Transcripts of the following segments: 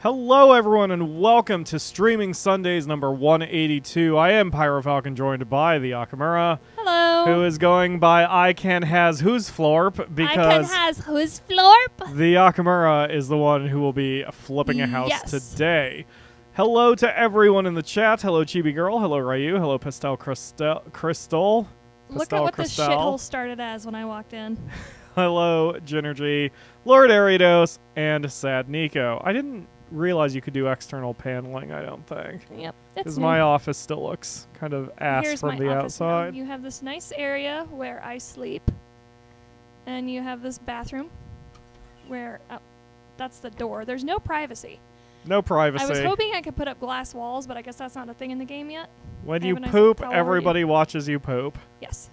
Hello, everyone, and welcome to Streaming Sundays number 182. I am PyroFalkon, joined by the Akamura. Hello. Who is going by I Can Has Who's Florp, because I Can Has Who's Florp. the Akamura is the one who will be flipping a house today. Hello to everyone in the chat. Hello, Chibi Girl. Hello, Ryu. Hello, Pastel Crystal. Look at what this shithole started as when I walked in. Hello, Ginergy, Lord Aridos, and Sad Nico. I didn't realize you could do external paneling, I don't think. Yep. Because my office still looks kind of ass Here's from my the office outside. now. You have this nice area where I sleep. And you have this bathroom where... that's the door. There's no privacy. No privacy. I was hoping I could put up glass walls, but I guess that's not a thing in the game yet. When you poop, everybody watches you poop. Yes.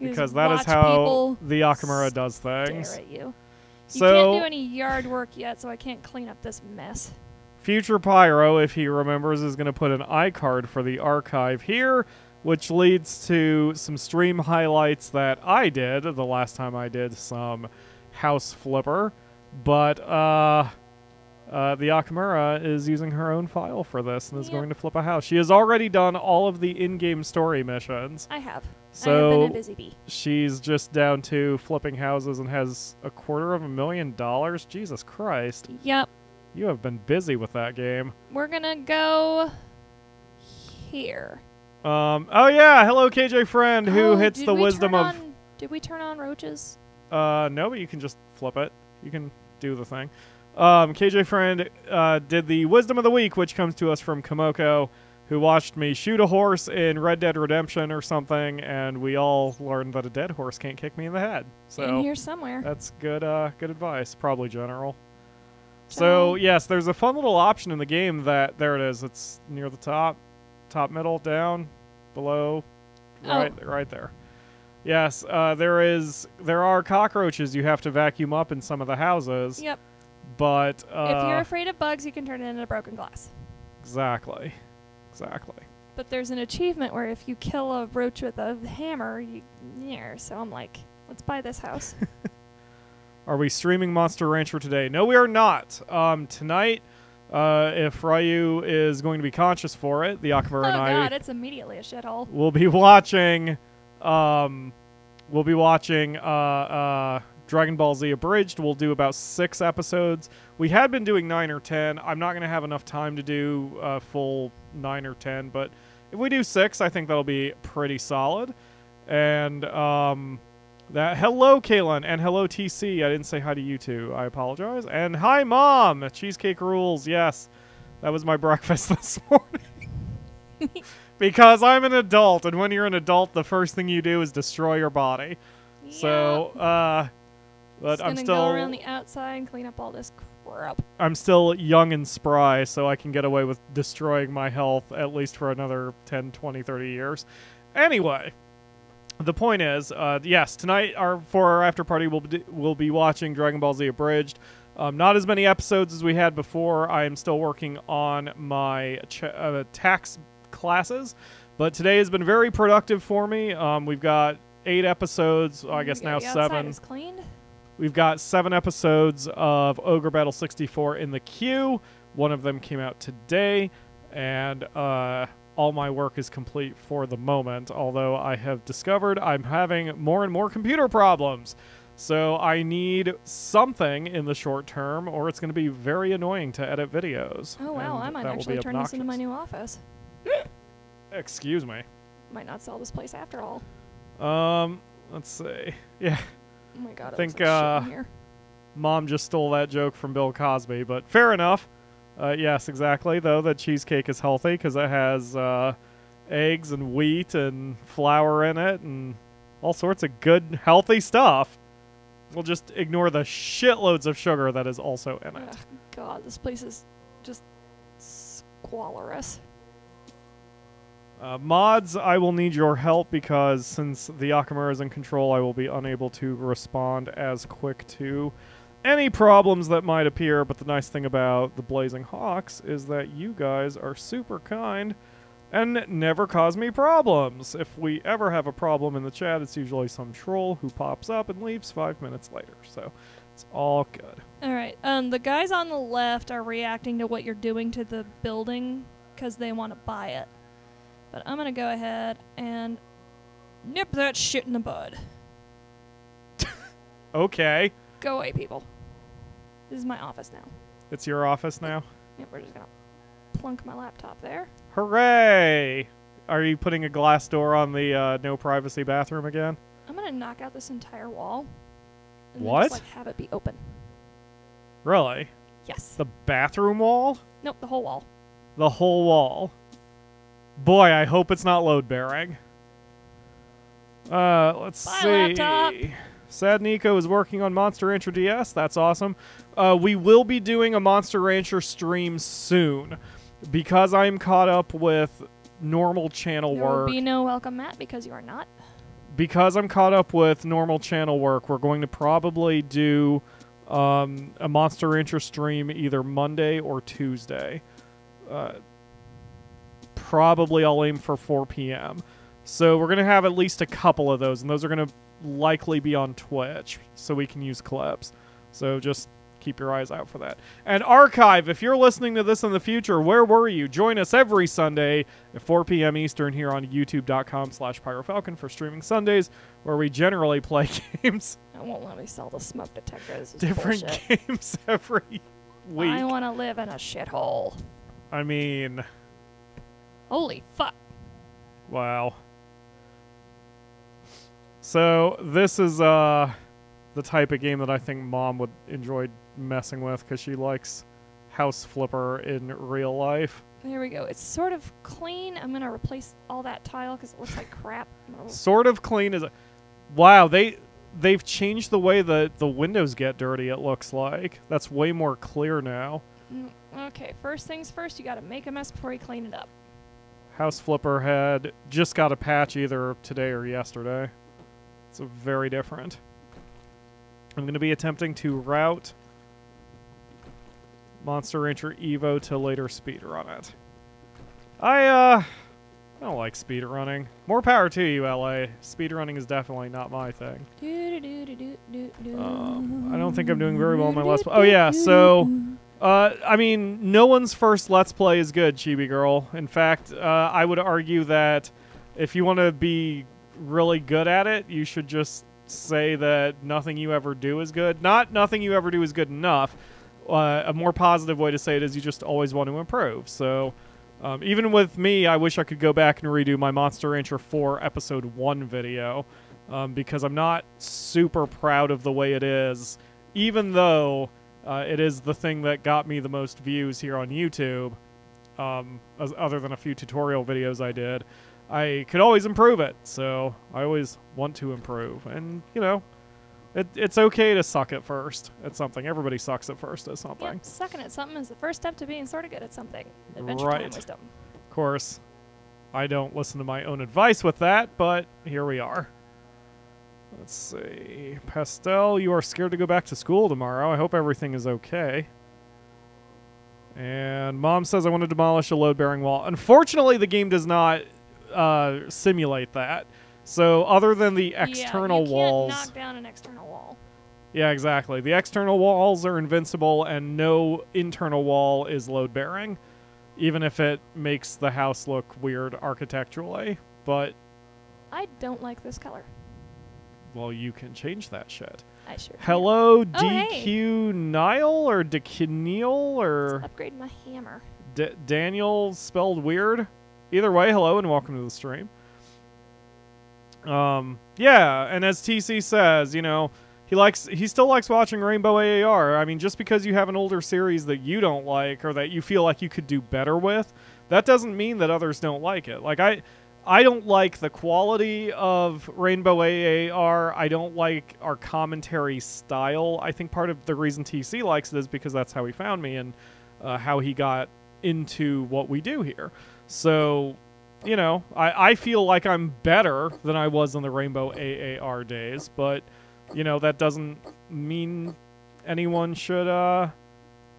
Because that is how the Akamura does things. Stare at you. So, you can't do any yard work yet, so I can't clean up this mess. Future Pyro, if he remembers, is going to put an iCard for the archive here, which leads to some stream highlights that I did the last time I did some House Flipper. But the Akamura is using her own file for this and is going to flip a house. She has already done all of the in-game story missions. I have. So I have been a busy bee. She's just down to flipping houses and has $250,000. Jesus Christ. Yep. You have been busy with that game. We're gonna go here. Oh yeah, hello KJ friend who hits the wisdom of... Did we turn on roaches? No, but you can just flip it. You can do the thing. KJ friend did the wisdom of the week, which comes to us from Komoko, who watched me shoot a horse in Red Dead Redemption or something, and we all learned that a dead horse can't kick me in the head. So in here somewhere. That's good good advice. Probably general. So, yes, there's a fun little option in the game that, there it is, it's near the top, middle, down, below, right there. Yes, there are cockroaches you have to vacuum up in some of the houses. Yep. But, if you're afraid of bugs, you can turn it into broken glass. Exactly. But there's an achievement where if you kill a roach with a hammer, so I'm like, let's buy this house. Are we streaming Monster Rancher today? No, we are not. Tonight, if Ryu is going to be conscious for it, the Akamura and I... Oh god, it's immediately a shithole. We'll be watching... Dragon Ball Z Abridged. We'll do about 6 episodes. We had been doing 9 or 10. I'm not going to have enough time to do a full 9 or 10, but if we do 6, I think that'll be pretty solid. And hello, Kaylin, and hello, TC. I didn't say hi to you two. I apologize. And hi, Mom. Cheesecake rules. Yes, that was my breakfast this morning. Because I'm an adult, and when you're an adult, the first thing you do is destroy your body. Yeah. So, but I'm still go around the outside and clean up all this crap. I'm still young and spry, so I can get away with destroying my health at least for another 10, 20, 30 years. Anyway, the point is, yes, tonight for our after party, we'll be watching Dragon Ball Z Abridged. Not as many episodes as we had before. I am still working on my tax classes, but today has been very productive for me. We've got 8 episodes, I guess now 7. Is cleaned. We've got 7 episodes of Ogre Battle 64 in the queue. One of them came out today, and all my work is complete for the moment, although I have discovered I'm having more and more computer problems. So I need something in the short term, or it's going to be very annoying to edit videos. Oh wow, I might actually turn this into my new office. Excuse me. Might not sell this place after all. Let's see. Yeah. Oh my god, I think here. Mom just stole that joke from Bill Cosby, but fair enough. Yes, exactly, though, the cheesecake is healthy because it has eggs and wheat and flour in it and all sorts of good, healthy stuff. We'll just ignore the shitloads of sugar that is also in it. Oh god, this place is just squalorous. Mods, I will need your help because since the Akamura is in control, I will be unable to respond as quick to any problems that might appear. But the nice thing about the Blazing Hawks is that you guys are super kind and never cause me problems. If we ever have a problem in the chat, it's usually some troll who pops up and leaves 5 minutes later. So it's all good. All right. The guys on the left are reacting to what you're doing to the building because they want to buy it. But I'm going to go ahead and nip that shit in the bud. Okay. Go away, people. This is my office now. It's your office now? Yep, we're just going to plunk my laptop there. Hooray! Are you putting a glass door on the no privacy bathroom again? I'm going to knock out this entire wall. And What? Then just, have it be open. Really? Yes. The bathroom wall? Nope, the whole wall. The whole wall. Boy, I hope it's not load-bearing. Let's Bye, see. laptop. Sad Nico is working on Monster Rancher DS. That's awesome. We will be doing a Monster Rancher stream soon. Because I'm caught up with normal channel There work. will be no welcome mat because you are not. Because I'm caught up with normal channel work, we're going to probably do a Monster Rancher stream either Monday or Tuesday. Probably I'll aim for 4 p.m. So we're going to have at least a couple of those, and those are going to likely be on Twitch, so we can use clips. So just keep your eyes out for that. And Archive, if you're listening to this in the future, where were you? Join us every Sunday at 4 p.m. Eastern here on youtube.com/PyroFalkon for streaming Sundays, where we generally play games. It won't let me sell the smoke detector. This is Different bullshit. games every week. I want to live in a shithole. I mean, Holy fuck. wow. So this is the type of game that I think Mom would enjoy messing with because she likes House Flipper in real life. There we go. It's sort of clean. I'm going to replace all that tile because it looks like crap. Sort of clean as a... Wow, they've changed the way that the windows get dirty, it looks like. That's way more clear now. Okay, first things first, you got to make a mess before you clean it up. House Flipper had just got a patch either today or yesterday. It's very different. I'm going to be attempting to route Monster Rancher Evo to later speedrun it. I don't like speedrunning. More power to you, LA. Speedrunning is definitely not my thing. I don't think I'm doing very well in my Let's Play. Oh, yeah, so... I mean, no one's first Let's Play is good, Chibi Girl. In fact, I would argue that if you want to be really good at it, you should just say that nothing you ever do is good. Not nothing you ever do is good enough. A more positive way to say it is you just always want to improve. So, even with me, I wish I could go back and redo my Monster Rancher 4 Episode 1 video, because I'm not super proud of the way it is, even though... it is the thing that got me the most views here on YouTube, other than a few tutorial videos I did. I could always improve it, so I always want to improve. And, you know, it's okay to suck at first at something. Everybody sucks at first at something. Yep, sucking at something is the first step to being sort of good at something. Adventure Right. time wisdom. Of course, I don't listen to my own advice with that, but here we are. Let's see. Pastel, you are scared to go back to school tomorrow. I hope everything is okay. And Mom says I want to demolish a load-bearing wall. Unfortunately, the game does not simulate that. So other than the external walls... you can't knock down an external wall. Yeah, exactly. The external walls are invincible, and no internal wall is load-bearing, even if it makes the house look weird architecturally. But... I don't like this color. Well, you can change that shit. I sure can. Hello, Oh, hey. DQ Nile or DQ or Let's upgrade my hammer. Daniel spelled weird. Either way, hello and welcome to the stream. Yeah, and as TC says, you know, he still likes watching Rainbow AAR. I mean, just because you have an older series that you don't like or that you feel like you could do better with, that doesn't mean that others don't like it. Like I don't like the quality of Rainbow AAR. I don't like our commentary style. I think part of the reason TC likes it is because that's how he found me and how he got into what we do here. So, you know, I feel like I'm better than I was in the Rainbow AAR days, but, you know, that doesn't mean anyone should,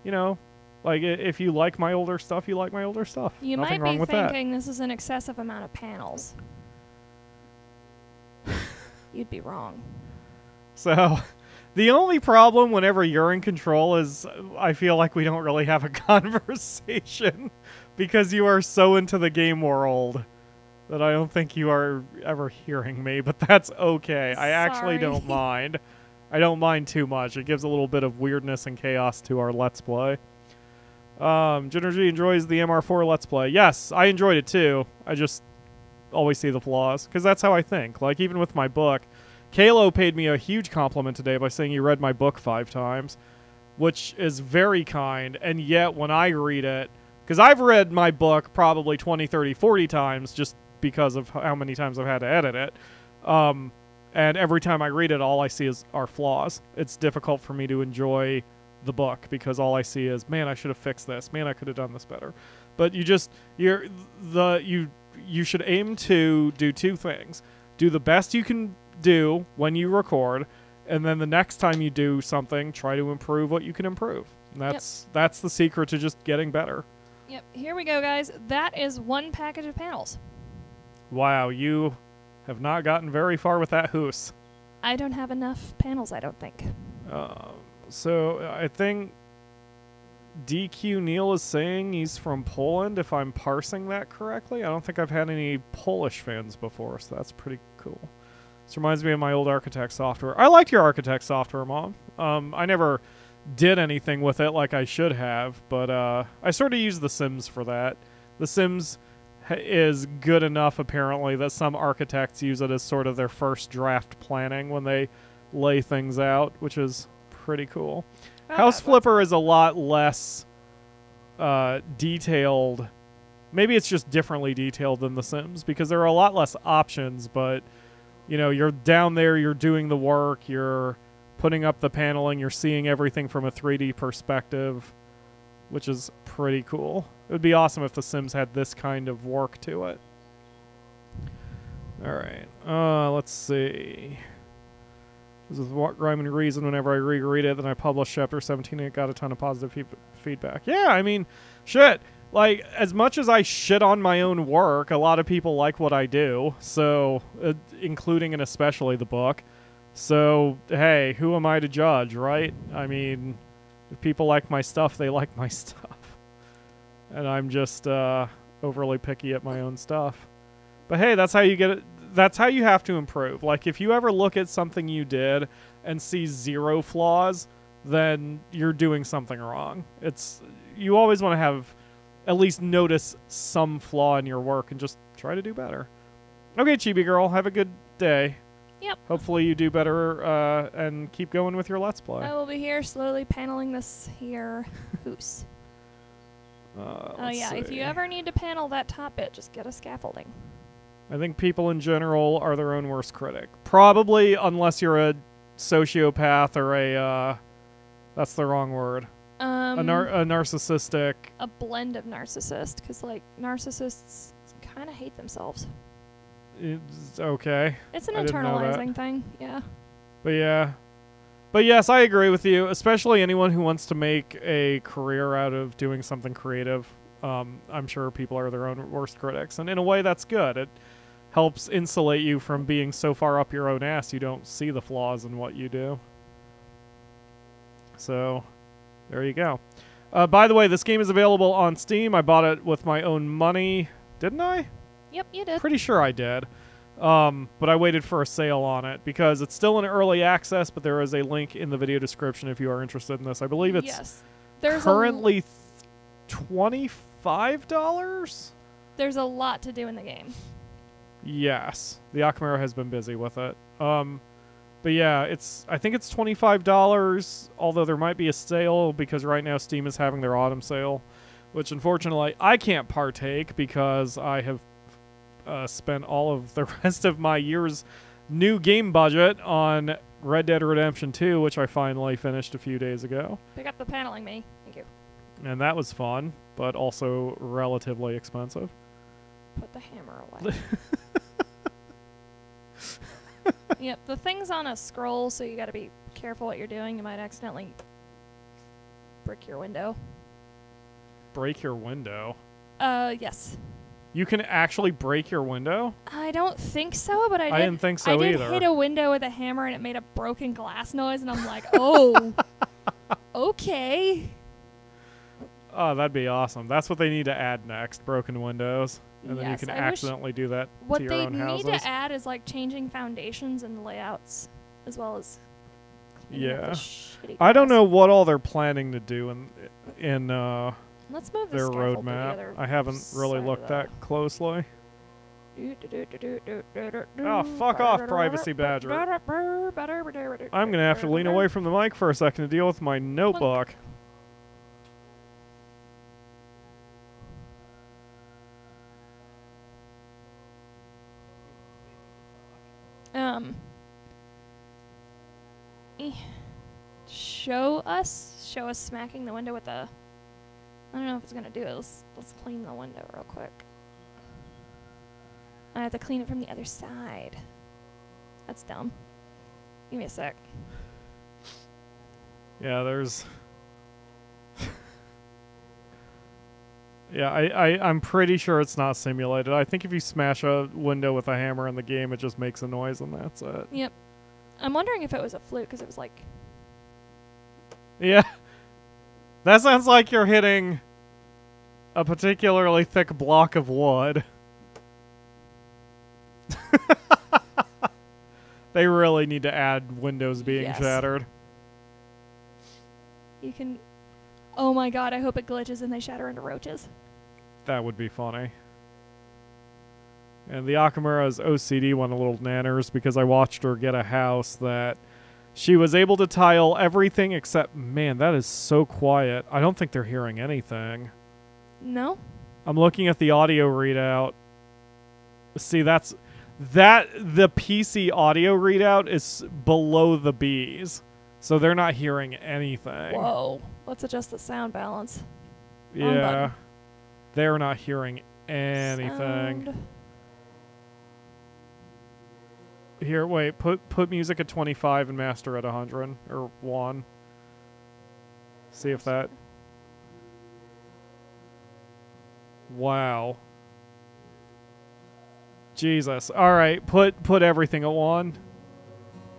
you know, Like, if you like my older stuff, you like my older stuff. You Nothing might wrong be with that. thinking this is an excessive amount of panels. You'd be wrong. So, the only problem whenever you're in control is I feel like we don't really have a conversation because you are so into the game world that I don't think you are ever hearing me, but that's okay. I actually don't mind. I don't mind too much. It gives a little bit of weirdness and chaos to our Let's Play. Ginergy enjoys the MR4 Let's Play. Yes, I enjoyed it too. I just always see the flaws because that's how I think. Like, even with my book, Kalo paid me a huge compliment today by saying he read my book 5 times, which is very kind. And yet when I read it, because I've read my book probably 20, 30, 40 times just because of how many times I've had to edit it. And every time I read it, all I see are flaws. It's difficult for me to enjoy the book because all I see is, man, I should have fixed this. Man, I could have done this better. But you should aim to do 2 things. Do the best you can do when you record, and then the next time you do something, try to improve what you can improve. And that's the secret to just getting better. Yep, here we go, guys. That is 1 package of panels. Wow, you have not gotten very far with that hoose. I don't have enough panels, I don't think. So I think DQ Neil is saying he's from Poland, if I'm parsing that correctly. I don't think I've had any Polish fans before, so that's pretty cool. This reminds me of my old Architect software. I liked your Architect software, Mom. I never did anything with it like I should have, but I sort of use The Sims for that. The Sims is good enough, apparently, that some architects use it as sort of their first draft planning when they lay things out, which is pretty cool. House Flipper is a lot less detailed. Maybe it's just differently detailed than The Sims because there are a lot less options, but you know, you're down there, you're doing the work, you're putting up the paneling, you're seeing everything from a 3D perspective, which is pretty cool. It would be awesome if The Sims had this kind of work to it. All right, let's see. This is what rhyme and reason. Whenever I reread it, then I published chapter 17 and it got a ton of positive feedback. Yeah, I mean, shit. Like, as much as I shit on my own work, a lot of people like what I do, so, including and especially the book. So, hey, who am I to judge, right? I mean, if people like my stuff, they like my stuff. And I'm just overly picky at my own stuff. But hey, that's how you get it. That's how you have to improve. Like, if you ever look at something you did and see 0 flaws, then you're doing something wrong. You always want to have at least notice some flaw in your work and just try to do better. Okay, Chibi Girl, have a good day. Yep. Hopefully you do better and keep going with your Let's Play. I will be here slowly paneling this here hoose. Yeah, see. if you ever need to panel that top bit, just get a scaffolding. I think people in general are their own worst critic. Probably, unless you're a sociopath or a, that's the wrong word. A narcissistic. A blend of narcissist, because, like, narcissists kind of hate themselves. It's okay. It's an internalizing thing, yeah. But yeah. But yes, I agree with you, especially anyone who wants to make a career out of doing something creative. I'm sure people are their own worst critics, and in a way that's good. It helps insulate you from being so far up your own ass you don't see the flaws in what you do. So, there you go. By the way, this game is available on Steam. I bought it with my own money. Didn't I? Yep, you did. Pretty sure I did. But I waited for a sale on it because it's still in early access, but there is a link in the video description if you are interested in this. I believe it's currently $25? There's a lot to do in the game. Yes. The Akamura has been busy with it. But yeah, I think it's $25, although there might be a sale because right now Steam is having their autumn sale, which unfortunately I can't partake because I have spent all of the rest of my year's new game budget on Red Dead Redemption 2, which I finally finished a few days ago. Pick up the paneling, me. Thank you. And that was fun, but also relatively expensive. Put the hammer away. Yep, the thing's on a scroll, so you gotta be careful what you're doing. You might accidentally brick your window. break your window. Yes. You can actually break your window? I don't think so, but I didn't think so I did either. hit a window with a hammer and it made a broken glass noise, and I'm like, oh, okay. Oh, that'd be awesome. That's what they need to add next, broken windows. And then you Yes, can I wish accidentally do that What to your they own need houses. to add is like changing foundations and layouts, as well as cleaning up the Yeah. shitty I don't glass. know what all they're planning to do in Let's move the their scaffold to the roadmap. other I haven't really side of looked that closely. Oh, Oh, fuck off, Privacy Badger. I'm going to have to lean away from the mic for a second to deal with my notebook. Show us smacking the window with the. I don't know if it's gonna do it. Let's clean the window real quick. I have to clean it from the other side. That's dumb. Give me a sec. Yeah, there's... Yeah, I'm pretty sure it's not simulated. I think if you smash a window with a hammer in the game, it just makes a noise and that's it. Yep. I'm wondering if it was a fluke, because it was like... Yeah. That sounds like you're hitting a particularly thick block of wood. They really need to add windows being Yes. shattered. You can... Oh my god, I hope it glitches and they shatter into roaches. That would be funny. And the Akamura's OCD went a little nanners because I watched her get a house that she was able to tile everything except, man, that is so quiet. I don't think they're hearing anything. No? I'm looking at the audio readout. See, the PC audio readout is below the B's. So they're not hearing anything. Whoa. Let's adjust the sound balance. Yeah. button. They're not hearing anything. Sound. Here, wait. Put music at 25 and master at 100 or 1. See if that. Wow. Jesus. All right, put everything at 1.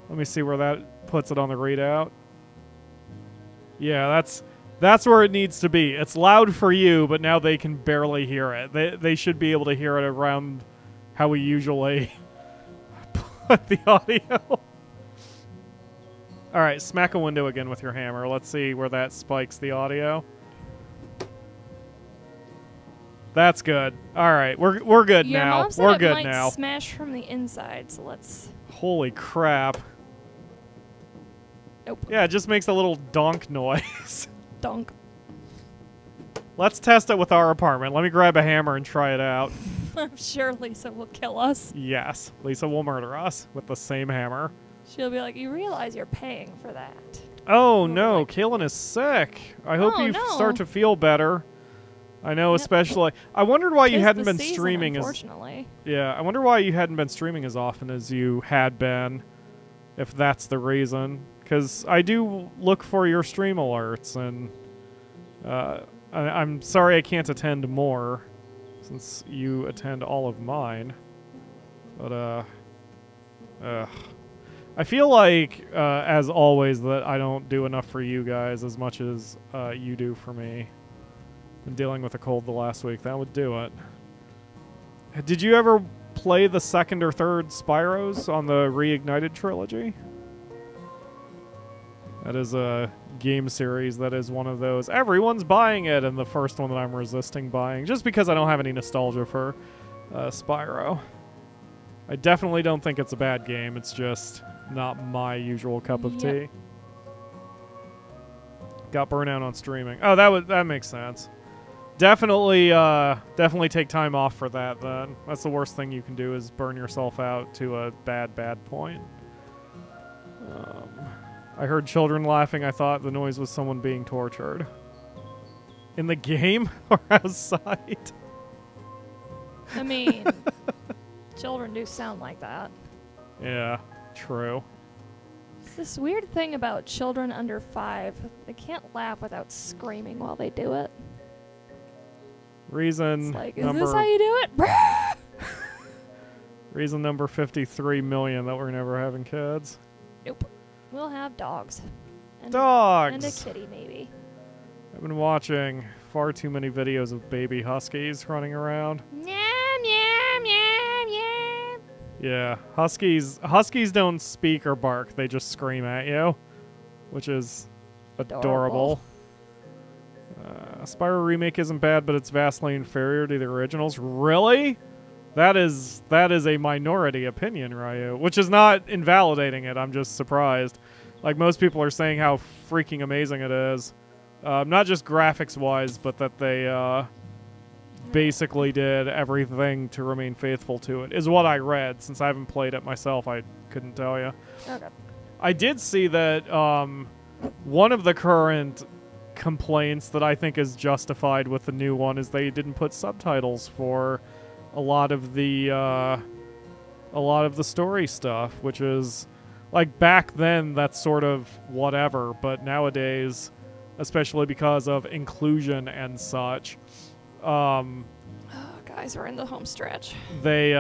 Let me see where that puts it on the readout. Yeah, that's where it needs to be. It's loud for you, but now they can barely hear it. They should be able to hear it around how we usually put the audio. All right, smack a window again with your hammer. Let's see where that spikes the audio. That's good. All right, we're good Your now. mom said We're it good might now. smash from the inside, so let's... Holy crap. Nope. Yeah, it just makes a little donk noise. Dunk. Let's test it with our apartment. Let me grab a hammer and try it out. I'm sure Lisa will kill us. Yes, Lisa will murder us with the same hammer. She'll be like, you realize you're paying for that. Oh We'll be no, like- Kaylin is sick. I hope Oh, you no. start to feel better. I know, Yep. especially. I wondered why you 'Tis hadn't the been season, streaming as. unfortunately. Yeah, I wonder why you hadn't been streaming as often as you had been. If that's the reason, because I do look for your stream alerts, and I'm sorry I can't attend more, since you attend all of mine. But I feel like, as always, that I don't do enough for you guys as much as you do for me. Been dealing with a cold the last week. That would do it. Did you ever play the second or third Spyros on the Reignited trilogy? That is a game series that is one of those. Everyone's buying it, and the first one that I'm resisting buying, just because I don't have any nostalgia for Spyro. I definitely don't think it's a bad game. It's just not my usual cup of Yep. tea. Got burnout on streaming. Oh, that makes sense. Definitely take time off for that then. That's the worst thing you can do is burn yourself out to a bad point. I heard children laughing. I thought the noise was someone being tortured. In the game or outside? I mean, children do sound like that. Yeah, true. It's this weird thing about children under 5. They can't laugh without screaming while they do it. Reason It's like, is number this how you do it? reason number 53 million that we're never having kids. Nope. We'll have dogs. And Dogs. And a kitty, maybe. I've been watching far too many videos of baby huskies running around. Meow, meow, meow, meow. Yeah, huskies don't speak or bark. They just scream at you, which is adorable. Spyro Remake isn't bad, but it's vastly inferior to the originals. Really? That is a minority opinion, Ryu, which is not invalidating it. I'm just surprised. Like, most people are saying how freaking amazing it is. Not just graphics-wise, but that they basically did everything to remain faithful to it, is what I read. Since I haven't played it myself, I couldn't tell you. Okay. I did see that one of the current complaints that I think is justified with the new one is they didn't put subtitles for a lot of the story stuff, which is like back then that's sort of whatever, but nowadays, especially because of inclusion and such, Guys, we're in the home stretch. they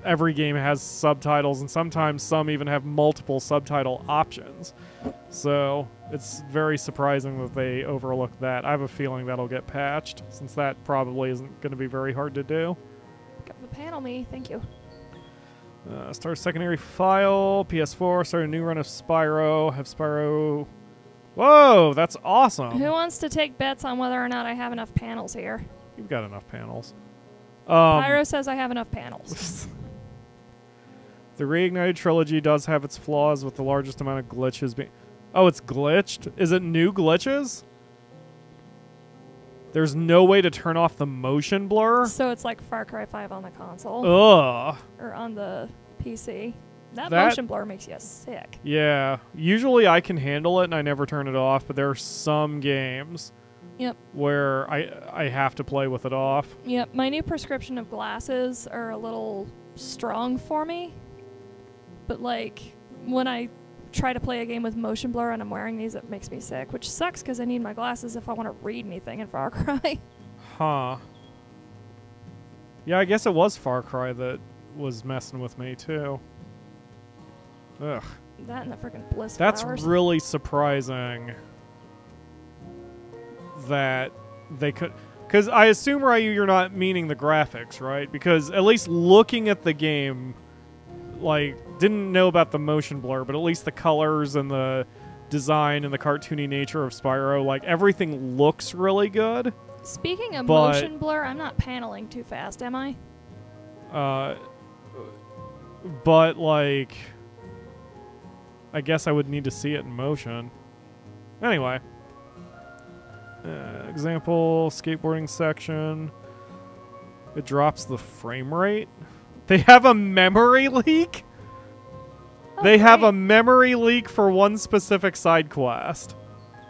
every game has subtitles, and sometimes some even have multiple subtitle options. So it's very surprising that they overlooked that. I have a feeling that'll get patched, since that probably isn't going to be very hard to do. Got the panel me, thank you. Start secondary file, PS4, start a new run of Spyro, have Spyro... Whoa, that's awesome. Who wants to take bets on whether or not I have enough panels here? You've got enough panels. Pyro says I have enough panels. The Reignited trilogy does have its flaws, with the largest amount of glitches being... Oh, it's glitched? Is it new glitches? There's no way to turn off the motion blur? So it's like Far Cry 5 on the console. Ugh. Or on the PC. That That- motion blur makes you sick. Yeah. Usually I can handle it and I never turn it off, but there are some games Yep. where I have to play with it off. Yep. My new prescription of glasses are a little strong for me. But like when I try to play a game with motion blur and I'm wearing these, it makes me sick, which sucks because I need my glasses if I want to read anything in Far Cry. Huh. Yeah, I guess it was Far Cry that was messing with me too. Ugh. That and the freaking bliss That's flowers. really surprising that they could... Because I assume, Ryu, you're not meaning the graphics, right? Because at least looking at the game, like, didn't know about the motion blur, but at least the colors and the design and the cartoony nature of Spyro, like, everything looks really good. Speaking of But- motion blur, I'm not paneling too fast, am I? But, like... I guess I would need to see it in motion. Anyway. Example, skateboarding section. It drops the frame rate. They have a memory leak? Oh, They have a great. memory leak for one specific side quest.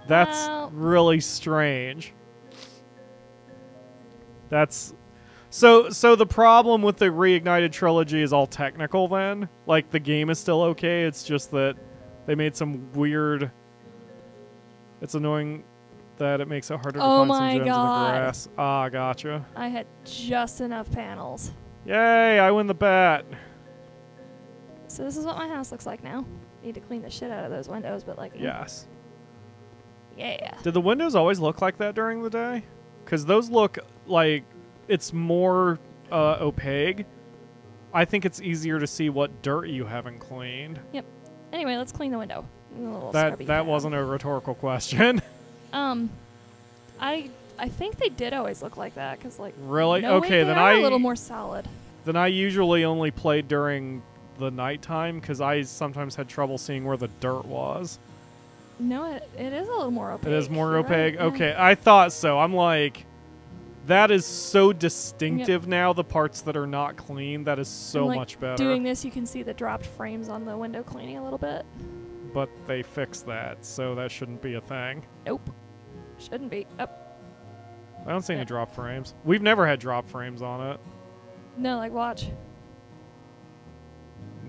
That's Well- really strange. That's... So the problem with the Reignited trilogy is all technical then? Like, the game is still okay, it's just that they made some weird... It's annoying that it makes it harder to Oh find some my gems in the God. grass. Ah, gotcha. I had just enough panels. Yay, I win the bet. So this is what my house looks like now. Need to clean the shit out of those windows, but like, Yes. yeah. Did the windows always look like that during the day? Because those look like it's more opaque. I think it's easier to see what dirt you haven't cleaned. Anyway, let's clean the window. A little That scrubby job. wasn't a rhetorical question. I think they did always look like that because like Really? no, Okay, wait, then they are I a little more solid. then I usually only played during the nighttime because I sometimes had trouble seeing where the dirt was. No, it is a little more opaque. It is more You're opaque. right, yeah. Okay, I thought so. I'm like, that is so distinctive now. The parts that are not clean, that is so And, like, much better. Doing this, you can see the dropped frames on the window cleaning a little bit. But they fixed that, so that shouldn't be a thing. Nope, shouldn't be. Oh, I don't see any Yeah. drop frames. We've never had drop frames on it. no, like watch.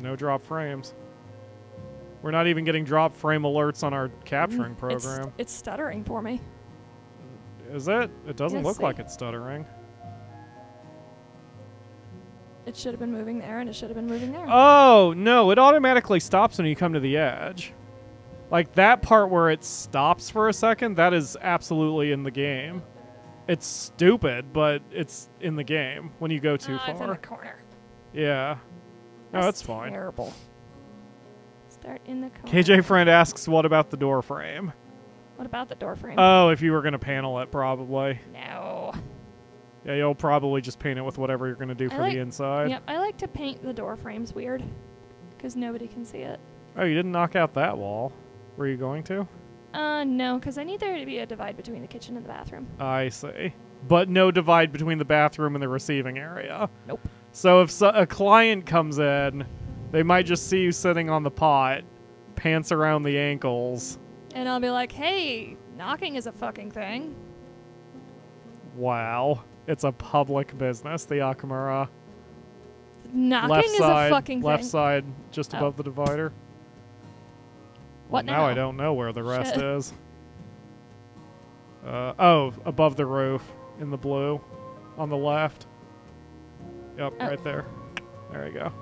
No drop frames. We're not even getting drop frame alerts on our capturing It's- program. It's stuttering for me. Is it? It doesn't Yeah, look see? like it's stuttering. It should have been moving there, and it should have been moving there. Oh, no, it automatically stops when you come to the edge. Like, that part where it stops for a second, that is absolutely in the game. It's stupid, but it's in the game when you go too far. It's in the corner. Yeah. No, that's fine. Terrible. Start in the corner. KJ Friend asks, what about the door frame? What about the door frame? Oh, if you were going to panel it, probably. No. Yeah, you'll probably just paint it with whatever you're going to do for the inside. Yep, I like to paint the door frames weird, because nobody can see it. Oh, you didn't knock out that wall. Were you going to? No, because I need there to be a divide between the kitchen and the bathroom. I see. But no divide between the bathroom and the receiving area. Nope. So if a client comes in, they might just see you sitting on the pot, pants around the ankles. And I'll be like, hey, knocking is a fucking thing. Wow. It's a public business, the Akamura. Knocking Left is side, a fucking left thing. side, just above the divider. What Well, now I now? don't know where the rest Shit. is. Oh, above the roof in the blue on the left. Yep, Oh. right there. There you go.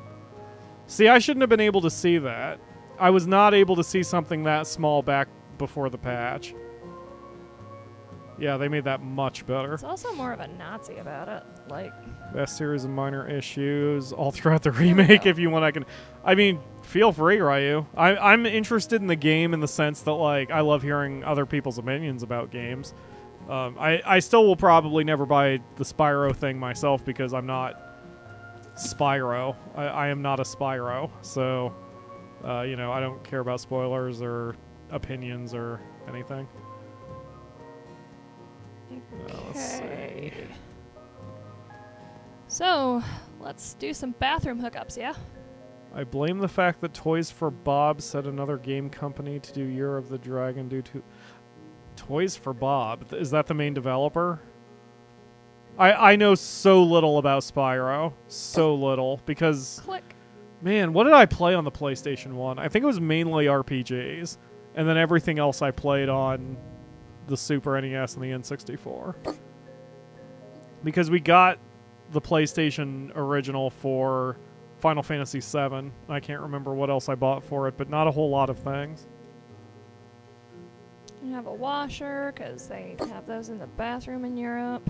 See, I shouldn't have been able to see that. I was not able to see something that small back before the patch. Yeah, they made that much better. It's also more of a Nazi about it. Like, Best series of minor issues all throughout the There we remake. go. If you want, I mean, feel free, Ryu. I'm interested in the game in the sense that, like, I love hearing other people's opinions about games. I still will probably never buy the Spyro thing myself because I'm not Spyro. I am not a Spyro. So, you know, I don't care about spoilers or opinions or anything. Let's see. okay. So, let's do some bathroom hookups, yeah? I blame the fact that Toys for Bob said another game company to do Year of the Dragon due to... Toys for Bob? Is that the main developer? I know so little about Spyro. So little. Because, Click. man, what did I play on the PlayStation 1? I think it was mainly RPGs. And then everything else I played on the Super NES and the N64. Because we got the PlayStation original for Final Fantasy VII. I can't remember what else I bought for it, but not a whole lot of things. You have a washer, because they have those in the bathroom in Europe,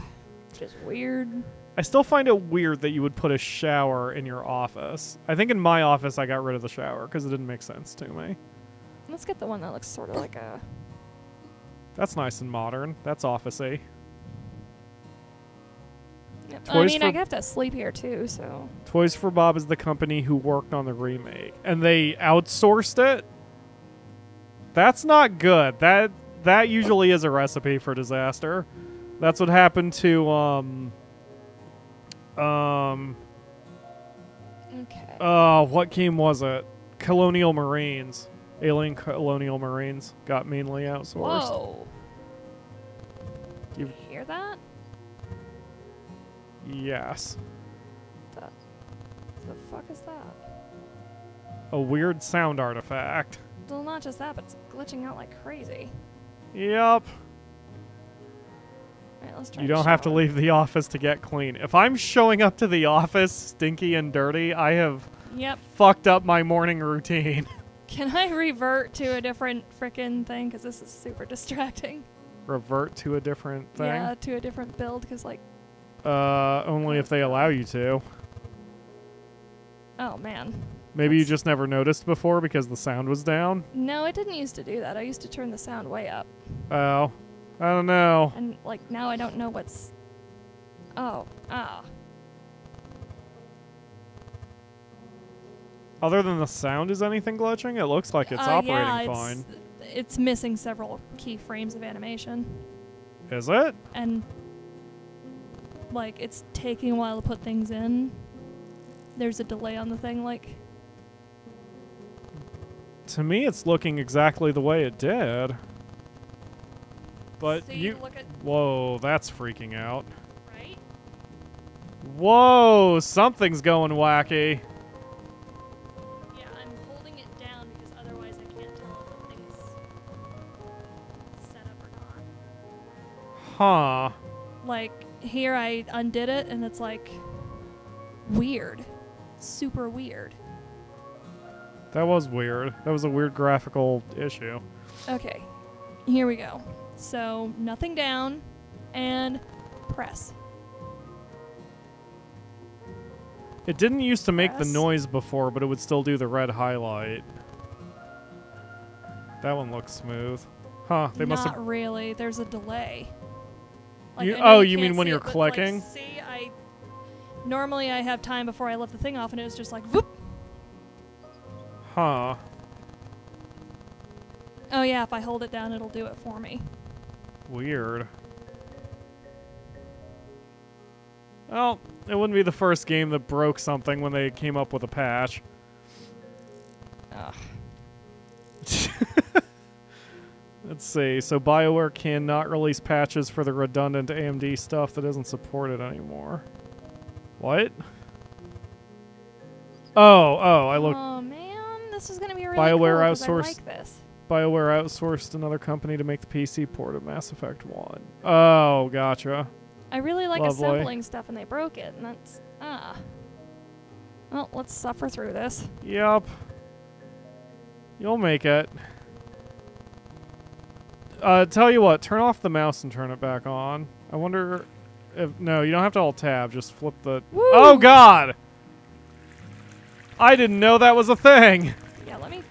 which is weird. I still find it weird that you would put a shower in your office. I think in my office I got rid of the shower because it didn't make sense to me. Let's get the one that looks sort of like a... That's nice and modern. That's office-y. Yep. I Toys mean, for- I have to sleep here too, so... Toys for Bob is the company who worked on the remake, and they outsourced it? That's not good. That usually is a recipe for disaster. That's what happened to Okay. what game was it? Colonial Marines. Alien Colonial Marines got mainly outsourced. Whoa. You- You hear that? Yes. The fuck is that? A weird sound artifact. Well, not just that, but it's glitching out like crazy. Yep. Alright, let's try You to don't have to shower. leave the office to get clean. If I'm showing up to the office stinky and dirty, I have Yep. fucked up my morning routine. Can I revert to a different frickin' thing? Because this is super distracting. Revert to a different thing. Yeah, to a different build, because, like... Only if they allow you to. Oh, man. Maybe you That's- just never noticed before because the sound was down. No, it didn't used to do that. I used to turn the sound way up. Oh. I don't know. And, like, now I don't know what's... Oh. Ah. Other than the sound, is anything glitching? It looks like it's yeah, operating fine. It's missing several key frames of animation. Is it? And, like, it's taking a while to put things in. There's a delay on the thing, like... To me, it's looking exactly the way it did. But See, you... look at... Whoa, that's freaking out. Right? Whoa, something's going wacky. Yeah, I'm holding it down because otherwise I can't tell if the thing's set up or not. Huh. Like, here I undid it, and it's like weird. Super weird. That was weird. That was a weird graphical issue. Okay, here we go. So, nothing down, and press. It didn't used to make the Press. noise before, but it would still do the red highlight. That one looks smooth. Huh, they must have... Not really. There's a delay. Like, You- I know oh, you can't mean when see you're it, but, clicking? Like, see, normally I have time before I lift the thing off, and it was just like, whoop. Huh. Oh yeah, if I hold it down, it'll do it for me. Weird. Well, it wouldn't be the first game that broke something when they came up with a patch. Ugh. Let's see. So BioWare cannot release patches for the redundant AMD stuff that isn't supported anymore. What? Oh, I looked. Oh man, this is gonna be really BioWare cool 'cause I outsourced- like this. BioWare outsourced another company to make the PC port of Mass Effect 1. Oh, gotcha. I really like Lovely. assembling stuff, and they broke it, and that's Well, let's suffer through this. Yep. You'll make it. Tell you what, turn off the mouse and turn it back on. I wonder if... No, you don't have to alt-tab. Just flip the... Woo! Oh, God! I didn't know that was a thing! Yeah, let me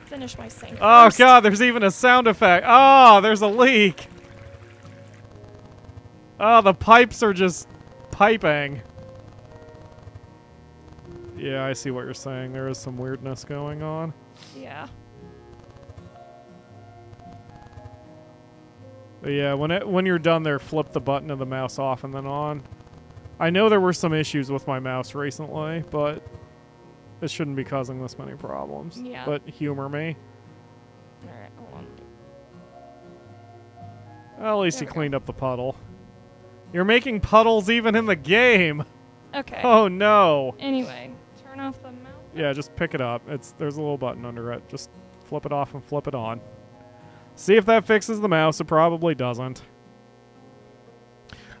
finish my sink Oh, first. God, there's even a sound effect. Oh, there's a leak! Oh, the pipes are just piping. Yeah, I see what you're saying. There is some weirdness going on. Yeah. But yeah, when you're done there, flip the button of the mouse off and then on. I know there were some issues with my mouse recently, but it shouldn't be causing this many problems. Yeah. But humor me. Alright, hold on. Well, at least There you we go. cleaned up the puddle. You're making puddles even in the game! Okay. Oh no! Anyway, turn off the mount. Yeah, just pick it up. There's a little button under it. Just flip it off and flip it on. See if that fixes the mouse. It probably doesn't.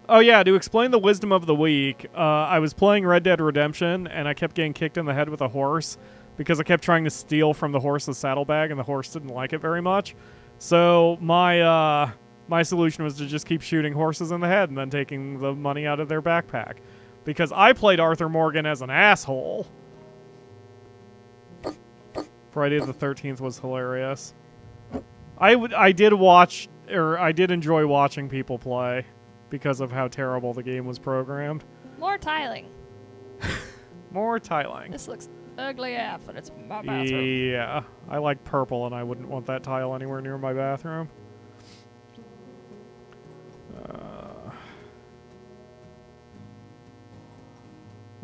Oh yeah, to explain the wisdom of the week, I was playing Red Dead Redemption, and I kept getting kicked in the head with a horse because I kept trying to steal from the horse's saddlebag, and the horse didn't like it very much. So my solution was to just keep shooting horses in the head and then taking the money out of their backpack. Because I played Arthur Morgan as an asshole. Friday the 13th was hilarious. I did enjoy watching people play because of how terrible the game was programmed. More tiling. More tiling. This looks ugly AF, and it's my bathroom. Yeah, I like purple, and I wouldn't want that tile anywhere near my bathroom.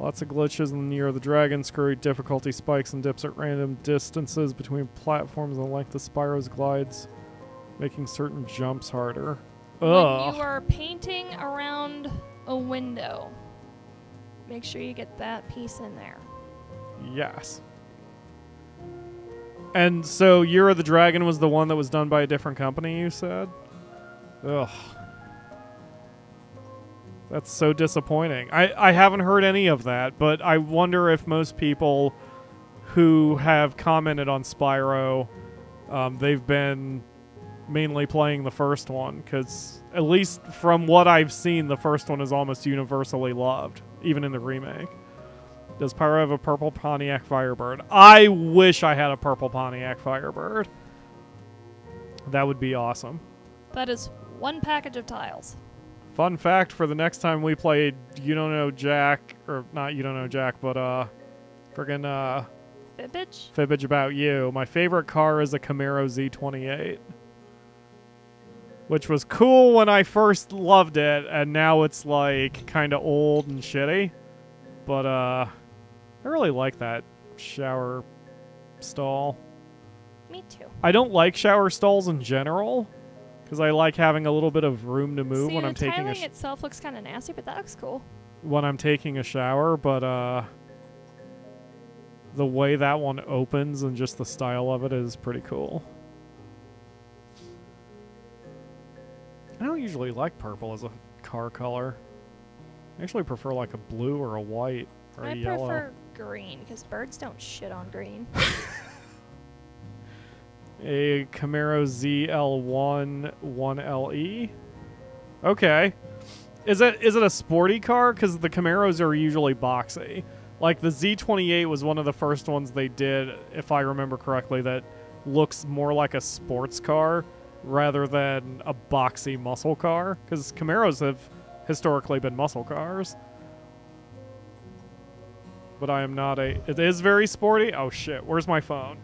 Lots of glitches in the Year of the Dragon, screwy difficulty spikes and dips at random distances between platforms and the length of Spyro's glides, making certain jumps harder. When Ugh. you are painting around a window, make sure you get that piece in there. Yes. And so Year of the Dragon was the one that was done by a different company, you said? Ugh. That's so disappointing. I haven't heard any of that, but I wonder if most people who have commented on Spyro, they've been mainly playing the first one, because at least from what I've seen, the first one is almost universally loved, even in the remake. Does Pyro have a purple Pontiac Firebird? I wish I had a purple Pontiac Firebird. That would be awesome. That is one package of tiles. Fun fact for the next time we play You Don't Know Jack, or not You Don't Know Jack, but friggin' Fibbage? Fibbage About You. My favorite car is a Camaro Z28. Which was cool when I first loved it, and now it's like kind of old and shitty. But I really like that shower stall. Me too. I don't like shower stalls in general, because I like having a little bit of room to move See, when the I'm taking tiling itself looks kind of nasty, but that looks cool. when I'm taking a shower, but the way that one opens and just the style of it is pretty cool. I don't usually like purple as a car color. I actually prefer like a blue or a white or a yellow. I prefer green because birds don't shit on green. A Camaro ZL1 1LE. Okay. Is it a sporty car? Because the Camaros are usually boxy. Like the Z28 was one of the first ones they did, if I remember correctly, that looks more like a sports car rather than a boxy muscle car. Because Camaros have historically been muscle cars. But I am not a... It is very sporty? Oh shit, where's my phone?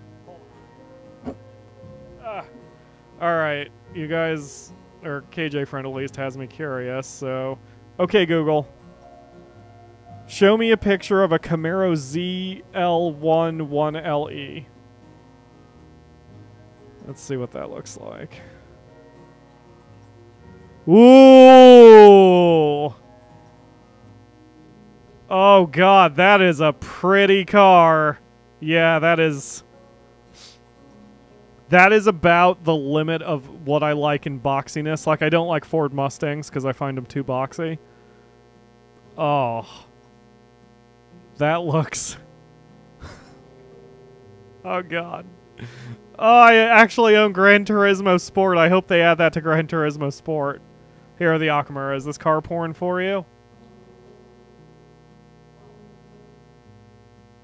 Alright, you guys... Or KJ friend at least has me curious, so... Okay, Google. Show me a picture of a Camaro ZL1 1LE. Let's see what that looks like. Ooh! Oh god, that is a pretty car. Yeah, that is about the limit of what I like in boxiness. Like, I don't like Ford Mustangs because I find them too boxy. Oh. That looks... Oh god. Oh, I actually own Gran Turismo Sport. I hope they add that to Gran Turismo Sport. Here are the Akamura. Is this car porn for you?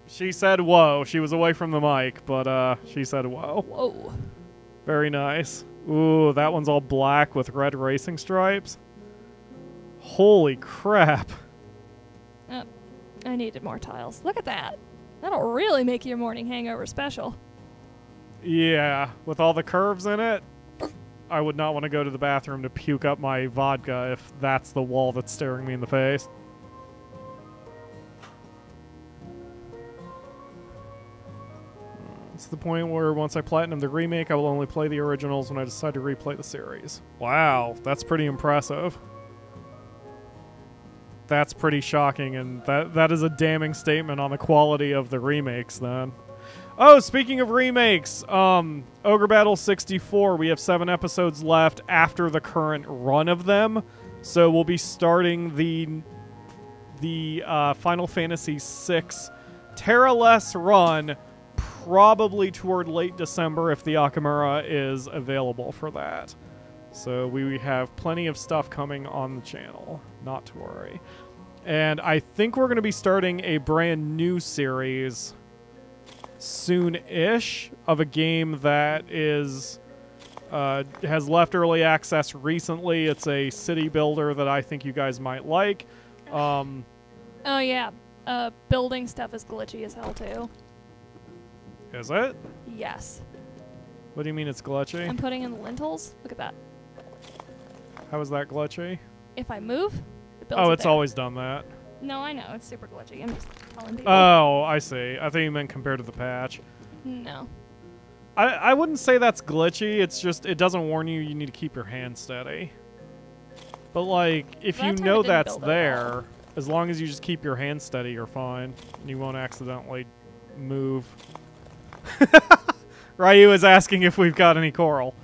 She said whoa. She was away from the mic, but she said whoa. Whoa. Very nice. Ooh, that one's all black with red racing stripes. Holy crap. Oh, I needed more tiles. Look at that. That'll really make your morning hangover special. Yeah, with all the curves in it, I would not want to go to the bathroom to puke up my vodka if that's the wall that's staring me in the face. It's the point where once I platinum the remake, I will only play the originals when I decide to replay the series. Wow, that's pretty impressive. That's pretty shocking, and that is a damning statement on the quality of the remakes, then. Oh, speaking of remakes, Ogre Battle 64, we have 7 episodes left after the current run of them. So we'll be starting the Final Fantasy VI Terra-less run probably toward late December if the Akamura is available for that. So we have plenty of stuff coming on the channel, not to worry. And I think we're going to be starting a brand new series soon-ish of a game that is has left early access recently. It's a city builder that I think you guys might like. Oh yeah, building stuff is glitchy as hell too. Is it? Yes. What do you mean it's glitchy? I'm putting in the lintels. Look at that. How is that glitchy? If I move, it builds Oh, it it's there. always done that. No, I know. It's super glitchy. I'm just telling people. Oh, I see. I thought you meant compared to the patch. No. I wouldn't say that's glitchy. It's just it doesn't warn you you need to keep your hand steady. But, like, if That you time know it didn't that's build at all. there, as long as you just keep your hand steady, you're fine. And you won't accidentally move. Ryu is asking if we've got any coral.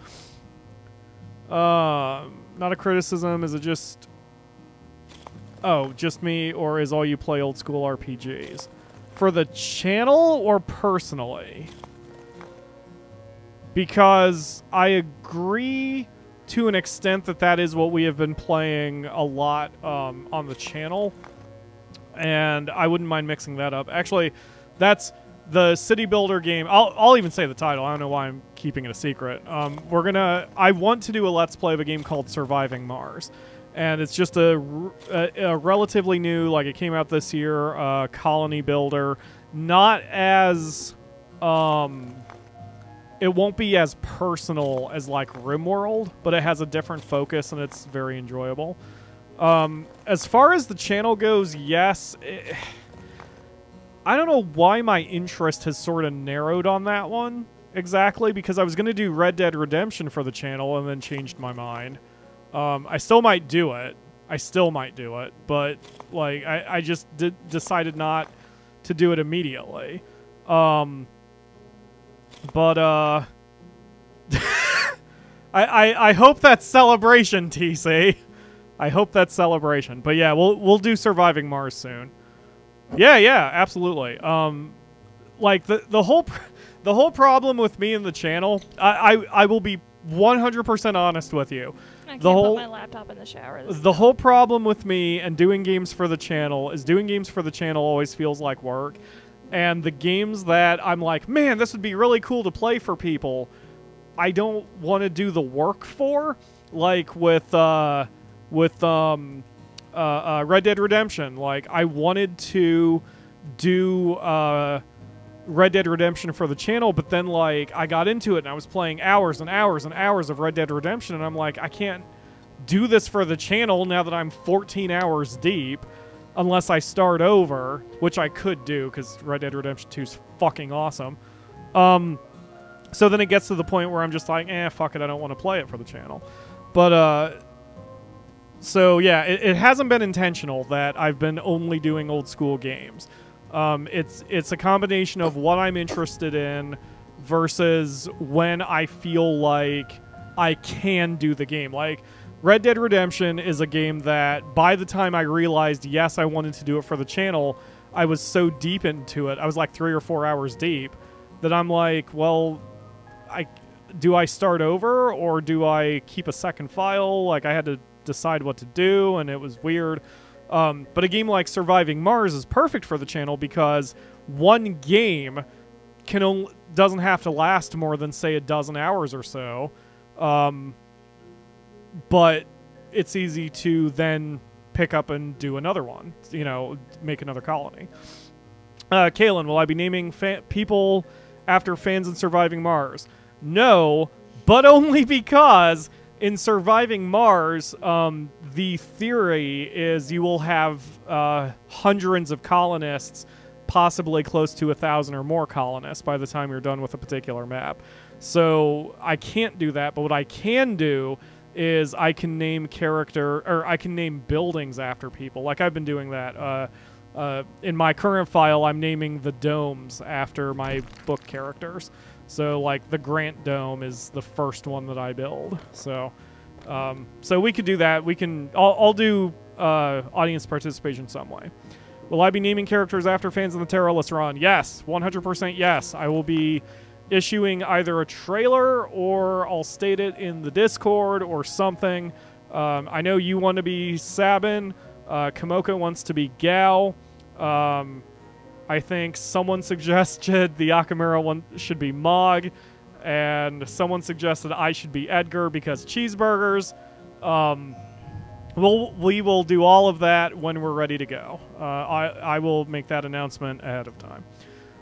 Not a criticism. Is it just... Oh, just me, or is all you play old school RPGs? For the channel or personally? Because I agree to an extent that that is what we have been playing a lot on the channel. And I wouldn't mind mixing that up. Actually, that's the city builder game. I'll even say the title. I don't know why I'm keeping it a secret. I want to do a Let's Play of a game called Surviving Mars. And it's just a relatively new, like it came out this year, colony builder. Not as, it won't be as personal as like RimWorld, but it has a different focus and it's very enjoyable. As far as the channel goes, yes. I don't know why my interest has sort of narrowed on that one exactly, because I was going to do Red Dead Redemption for the channel and then changed my mind. I still might do it. But like I just decided not to do it immediately. I hope that's celebration, TC. I hope that's celebration. But yeah, we'll do Surviving Mars soon. Yeah, absolutely. Like the whole problem with me and the channel, I will be 100% honest with you. I can't put my laptop in the shower. The whole problem with me and doing games for the channel is doing games for the channel always feels like work. And the games that I'm like, man, this would be really cool to play for people, I don't want to do the work for. Like with Red Dead Redemption. Like, I wanted to do Red Dead Redemption for the channel, but then, like, I got into it and I was playing hours and hours and hours of Red Dead Redemption, and I'm like, I can't do this for the channel now that I'm 14 hours deep unless I start over, which I could do because Red Dead Redemption 2 is fucking awesome. So then it gets to the point where I'm just like, fuck it, I don't want to play it for the channel. But, so yeah, it hasn't been intentional that I've been only doing old school games. It's a combination of what I'm interested in versus when I feel like I can do the game. Like, Red Dead Redemption is a game that by the time I realized, yes, I wanted to do it for the channel, I was so deep into it. I was like 3 or 4 hours deep that I'm like, well, do I start over or do I keep a second file? Like, I had to decide what to do, and it was weird. But a game like Surviving Mars is perfect for the channel because one game doesn't have to last more than, say, a dozen hours or so. But it's easy to then pick up and do another one, you know, make another colony. Kalen, will I be naming people after fans in Surviving Mars? No, but only because in Surviving Mars, the theory is you will have hundreds of colonists, possibly close to 1,000 or more colonists by the time you're done with a particular map. So I can't do that, but what I can do is I can name I can name buildings after people. Like, I've been doing that. In my current file, I'm naming the domes after my book characters. So, like, the Grant Dome is the first one that I build. So, so we could do that. I'll do audience participation some way. Will I be naming characters after fans of the Terrorless run? Yes, 100% yes. I will be issuing either a trailer or I'll state it in the Discord or something. I know you want to be Sabin. Kamoko wants to be Gao. I think someone suggested the Akamura one should be Mog, and someone suggested I should be Edgar because cheeseburgers. We will do all of that when we're ready to go. I will make that announcement ahead of time.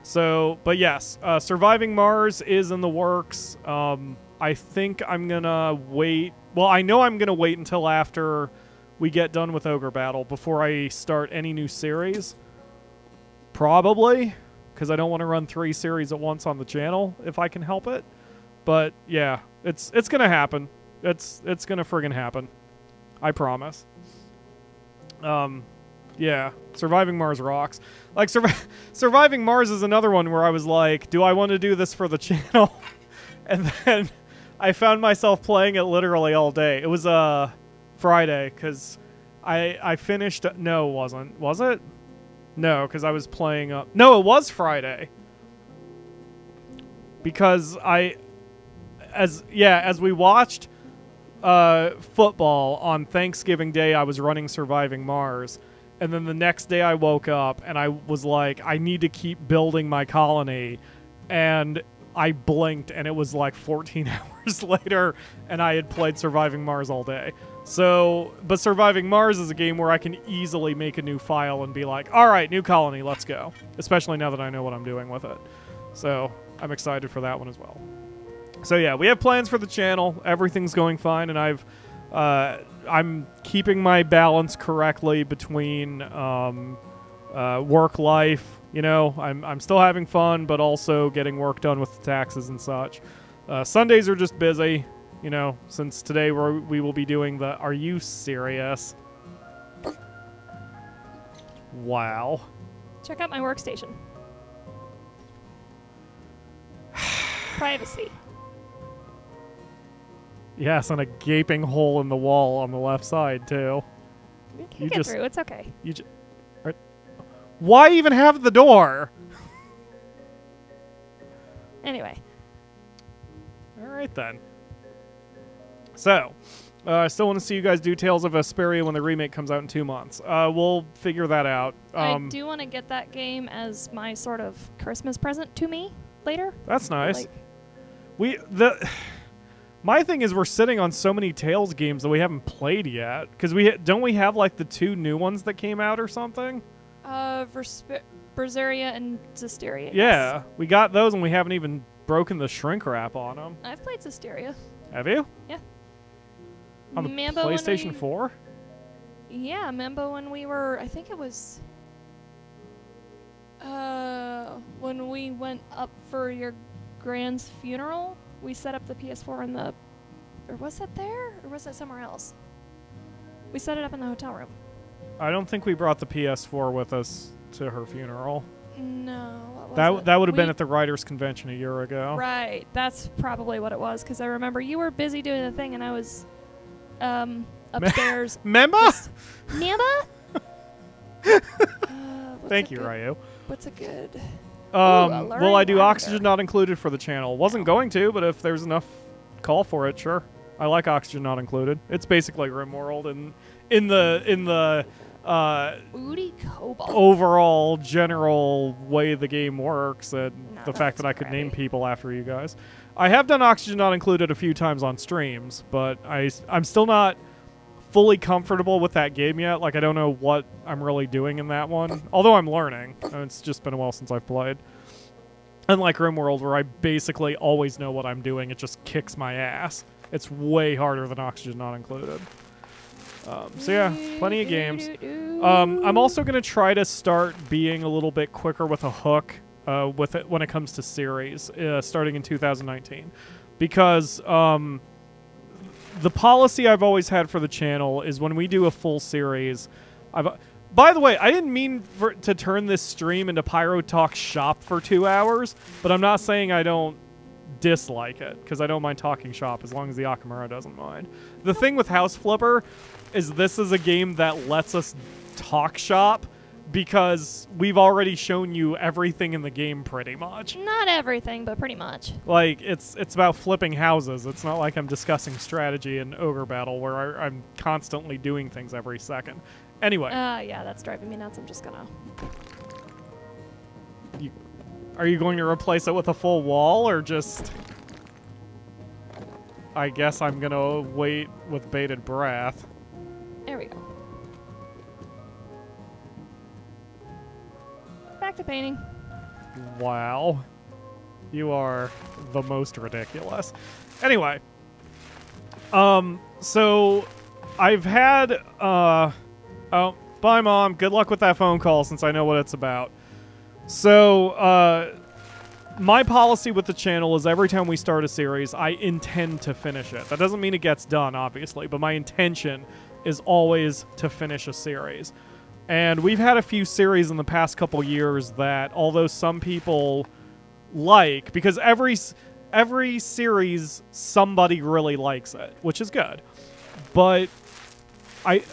So, but yes, Surviving Mars is in the works. I think I'm gonna wait. Well, I know I'm gonna wait until after we get done with Ogre Battle before I start any new series. Probably, because I don't want to run 3 series at once on the channel if I can help it. But yeah, it's gonna happen. It's gonna friggin' happen. I promise. Yeah, Surviving Mars rocks. Like, Surviving Mars is another one where I was like, do I want to do this for the channel? And then I found myself playing it literally all day. It was Friday, because I finished... No, it wasn't. Was it? No, because I was playing... No, it was Friday. Because as we watched football on Thanksgiving Day, I was running Surviving Mars. And then the next day I woke up and I was like, I need to keep building my colony. And I blinked and it was like 14 hours later and I had played Surviving Mars all day. So, but Surviving Mars is a game where I can easily make a new file and be like, all right, new colony, let's go. Especially now that I know what I'm doing with it. So I'm excited for that one as well. So yeah, we have plans for the channel. Everything's going fine, and I'm keeping my balance correctly between work life. You know, I'm still having fun, but also getting work done with the taxes and such. Sundays are just busy, you know, since today we will be doing the Are You Serious? Wow. Check out my workstation. Privacy. Yes, and a gaping hole in the wall on the left side, too. You can get through. It's okay. Why even have the door? Anyway. All right, then. So, I still want to see you guys do Tales of Vesperia when the remake comes out in 2 months. We'll figure that out. I do want to get that game as my sort of Christmas present to me later. That's nice. Like, my thing is we're sitting on so many Tales games that we haven't played yet. Because don't we have like the 2 new ones that came out or something? Berseria and Zestiria. Yeah, yes. we got those and we haven't even broken the shrink wrap on them. I've played Zestiria. Have you? Yeah. On the Mambo PlayStation 4? Yeah, remember when we were, I think it was, when we went up for your grand's funeral, we set up the PS4 in the, or was that there? Or was that somewhere else? We set it up in the hotel room. I don't think we brought the PS4 with us to her funeral. No. That would have been at the Writers' Convention a year ago. Right. That's probably what it was, because I remember you were busy doing the thing, and I was upstairs. Memba? Memba? Thank you, Ryu. What's a good... Will I do Oxygen Not Included for the channel? Wasn't going to, but if there's enough call for it, sure. I like Oxygen Not Included. It's basically RimWorld in the overall general way the game works, and the fact that I could name people after you guys. I have done Oxygen Not Included a few times on streams, but I'm still not fully comfortable with that game yet. Like, I don't know what I'm really doing in that one, although I'm learning. It's just been a while since I've played. Unlike RimWorld, where I basically always know what I'm doing, it just kicks my ass. It's way harder than Oxygen Not Included. So yeah, plenty of games. I'm also going to try to start being a little bit quicker with a hook with it when it comes to series, starting in 2019. Because the policy I've always had for the channel is when we do a full series... By the way, I didn't mean to turn this stream into Pyro Talk shop for 2 hours, but I'm not saying I don't dislike it, because I don't mind talking shop as long as the Akamura doesn't mind. The thing with House Flipper is this is a game that lets us talk shop because we've already shown you everything in the game pretty much. Not everything, but pretty much. Like, it's about flipping houses. It's not like I'm discussing strategy in Ogre Battle where I'm constantly doing things every second. Anyway. Yeah, that's driving me nuts. I'm just gonna... Are you going to replace it with a full wall, or just... I guess I'm gonna wait with bated breath. There we go. Back to painting. Wow. You are the most ridiculous. Anyway. So I've had, oh, bye, Mom. Good luck with that phone call, since I know what it's about. So, my policy with the channel is every time we start a series, I intend to finish it. That doesn't mean it gets done, obviously, but my intention is always to finish a series. And we've had a few series in the past couple years that, although some people like, because every series, somebody really likes it, which is good. But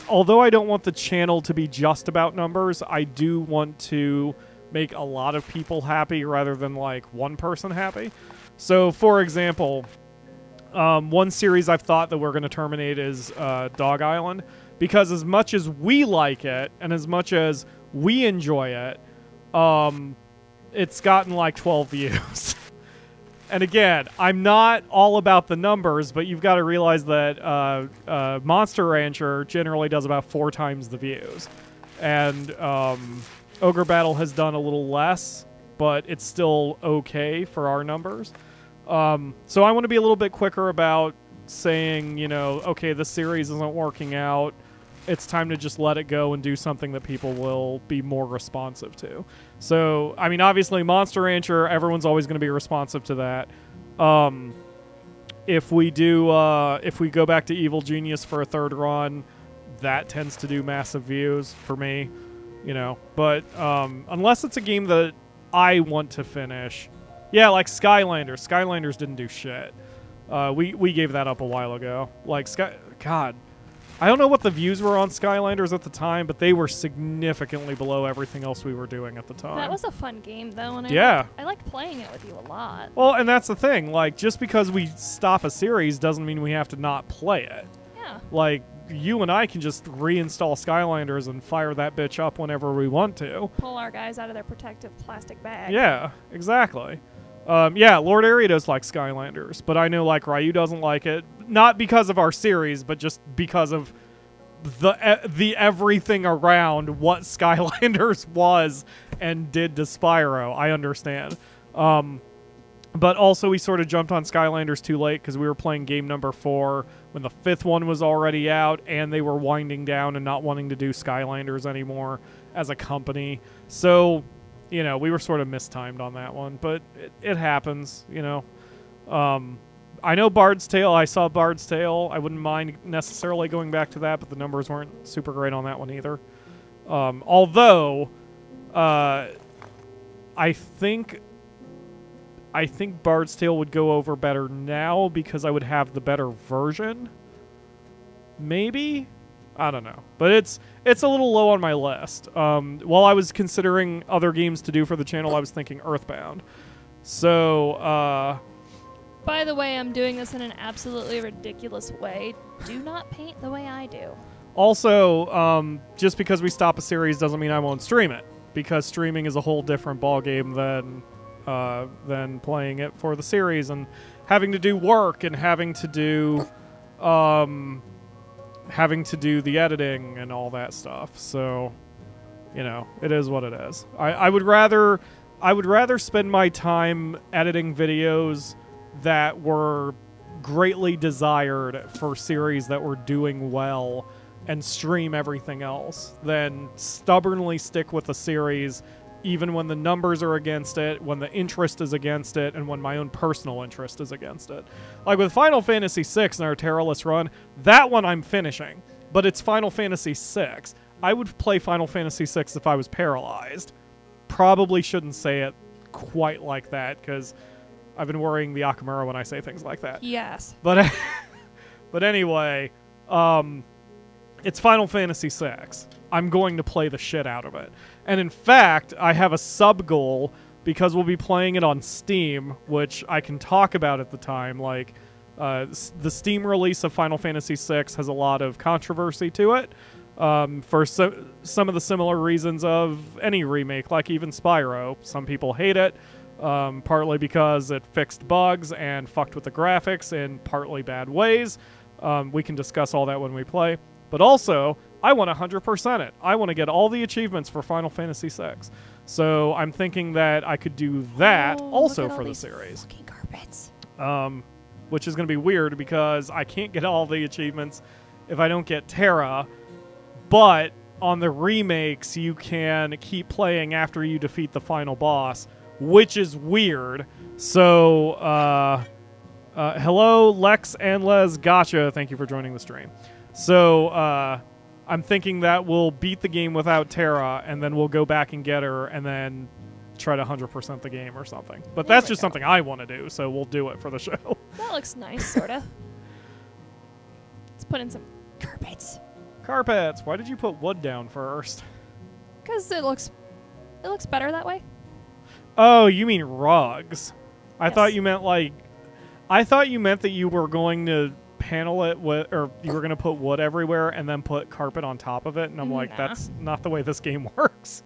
although I don't want the channel to be just about numbers, I do want to make a lot of people happy rather than like one person happy. So, for example, one series I've thought that we're going to terminate is Dog Island, because as much as we like it and as much as we enjoy it, it's gotten like 12 views. And again, I'm not all about the numbers, but you've got to realize that Monster Rancher generally does about 4 times the views. And Ogre Battle has done a little less, but it's still okay for our numbers. So I want to be a little bit quicker about saying, you know, okay, this series isn't working out. It's time to just let it go and do something that people will be more responsive to. So, I mean, obviously, Monster Rancher, everyone's always going to be responsive to that. If we go back to Evil Genius for a 3rd run, that tends to do massive views for me, you know. But unless it's a game that I want to finish, yeah, like Skylanders. Skylanders didn't do shit. We gave that up a while ago. Like, God, I don't know what the views were on Skylanders at the time, but they were significantly below everything else we were doing at the time. That was a fun game, though, and I liked playing it with you a lot. Well, and that's the thing. Like, just because we stop a series doesn't mean we have to not play it. Yeah. Like, you and I can just reinstall Skylanders and fire that bitch up whenever we want to. Pull our guys out of their protective plastic bag. Yeah, exactly. Yeah, Lord Ariados likes Skylanders, but I know, like, Ryu doesn't like it. Not because of our series, but just because of the everything around what Skylanders was and did to Spyro. I understand. But also we sort of jumped on Skylanders too late because we were playing game number 4 when the 5th one was already out, and they were winding down and not wanting to do Skylanders anymore as a company. So, you know, we were sort of mistimed on that one, but it happens, you know. I know Bard's Tale. I saw Bard's Tale. I wouldn't mind necessarily going back to that, but the numbers weren't super great on that one either. Although, I think Bard's Tale would go over better now because I would have the better version. Maybe? I don't know. But it's a little low on my list. While I was considering other games to do for the channel, I was thinking Earthbound. So, by the way, I'm doing this in an absolutely ridiculous way. Do not paint the way I do. Also, just because we stop a series doesn't mean I won't stream it, because streaming is a whole different ballgame than playing it for the series and having to do work and having to do the editing and all that stuff. So, you know, it is what it is. I would rather spend my time editing videos that were greatly desired for series that were doing well and stream everything else than stubbornly stick with a series even when the numbers are against it, when the interest is against it, and when my own personal interest is against it. Like with Final Fantasy VI and our Terrorless run, that one I'm finishing, but it's Final Fantasy VI. I would play Final Fantasy VI if I was paralyzed. Probably shouldn't say it quite like that, because I've been worrying the Akamura when I say things like that. Yes. But anyway, it's Final Fantasy VI. I'm going to play the shit out of it. And in fact, I have a sub-goal because we'll be playing it on Steam, which I can talk about at the time. Like, the Steam release of Final Fantasy VI has a lot of controversy to it for some of the similar reasons of any remake, like even Spyro. Some people hate it, partly because it fixed bugs and fucked with the graphics in partly bad ways. We can discuss all that when we play. But also, I want 100% it. I want to get all the achievements for Final Fantasy VI. So I'm thinking that I could do that also for the series. Fucking carpets. Which is going to be weird because I can't get all the achievements if I don't get Terra. But on the remakes, you can keep playing after you defeat the final boss, which is weird. So, hello, Lex and Les Gotcha. Thank you for joining the stream. So, I'm thinking that we'll beat the game without Terra, and then we'll go back and get her, and then try to 100% the game or something. But that's just something I want to do, so we'll do it for the show. That looks nice, sorta. Let's put in some carpets. Carpets! Why did you put wood down first? Because it looks better that way. Oh, you mean rugs. I Yes. thought you meant, like... I thought you meant that you were going to panel it with, or you were going to put wood everywhere and then put carpet on top of it, and I'm like, Nah. that's not the way this game works.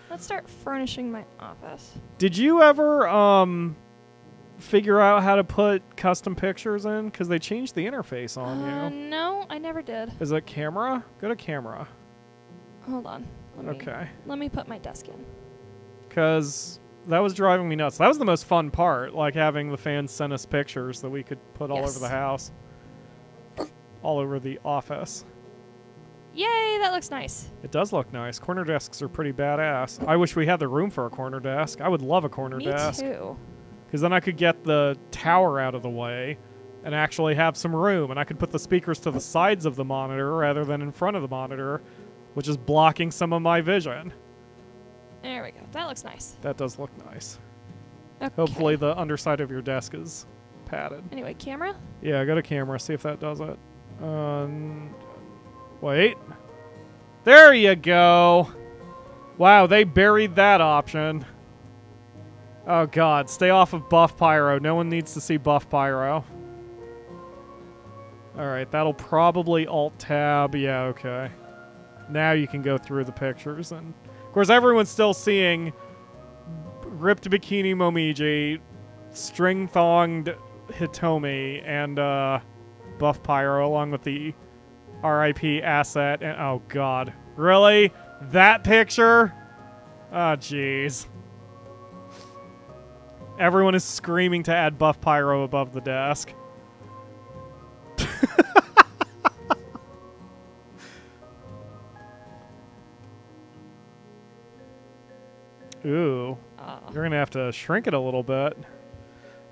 Let's start furnishing my office. Did you ever figure out how to put custom pictures in? Because they changed the interface on you. No, I never did. Is it camera? Go to camera. Hold on. Okay. Let me put my desk in. Because that was driving me nuts. That was the most fun part, like having the fans send us pictures that we could put all over the house. All over the office. Yay, that looks nice. It does look nice. Corner desks are pretty badass. I wish we had the room for a corner desk. I would love a corner desk. Me too. Because then I could get the tower out of the way and actually have some room. And I could put the speakers to the sides of the monitor rather than in front of the monitor, which is blocking some of my vision. There we go. That looks nice. That does look nice. Okay. Hopefully the underside of your desk is padded. Anyway, camera? Yeah, I got a camera. See if that does it. Wait. There you go. Wow, they buried that option. Oh, God. Stay off of buff pyro. No one needs to see buff pyro. All right, that'll probably alt-tab. Yeah, okay. Now you can go through the pictures. And, of course, everyone's still seeing ripped bikini Momiji, string-thonged Hitomi, and buff pyro along with the RIP asset. And oh, God. Really? That picture? Oh, jeez. Everyone is screaming to add buff pyro above the desk. Ooh. You're going to have to shrink it a little bit.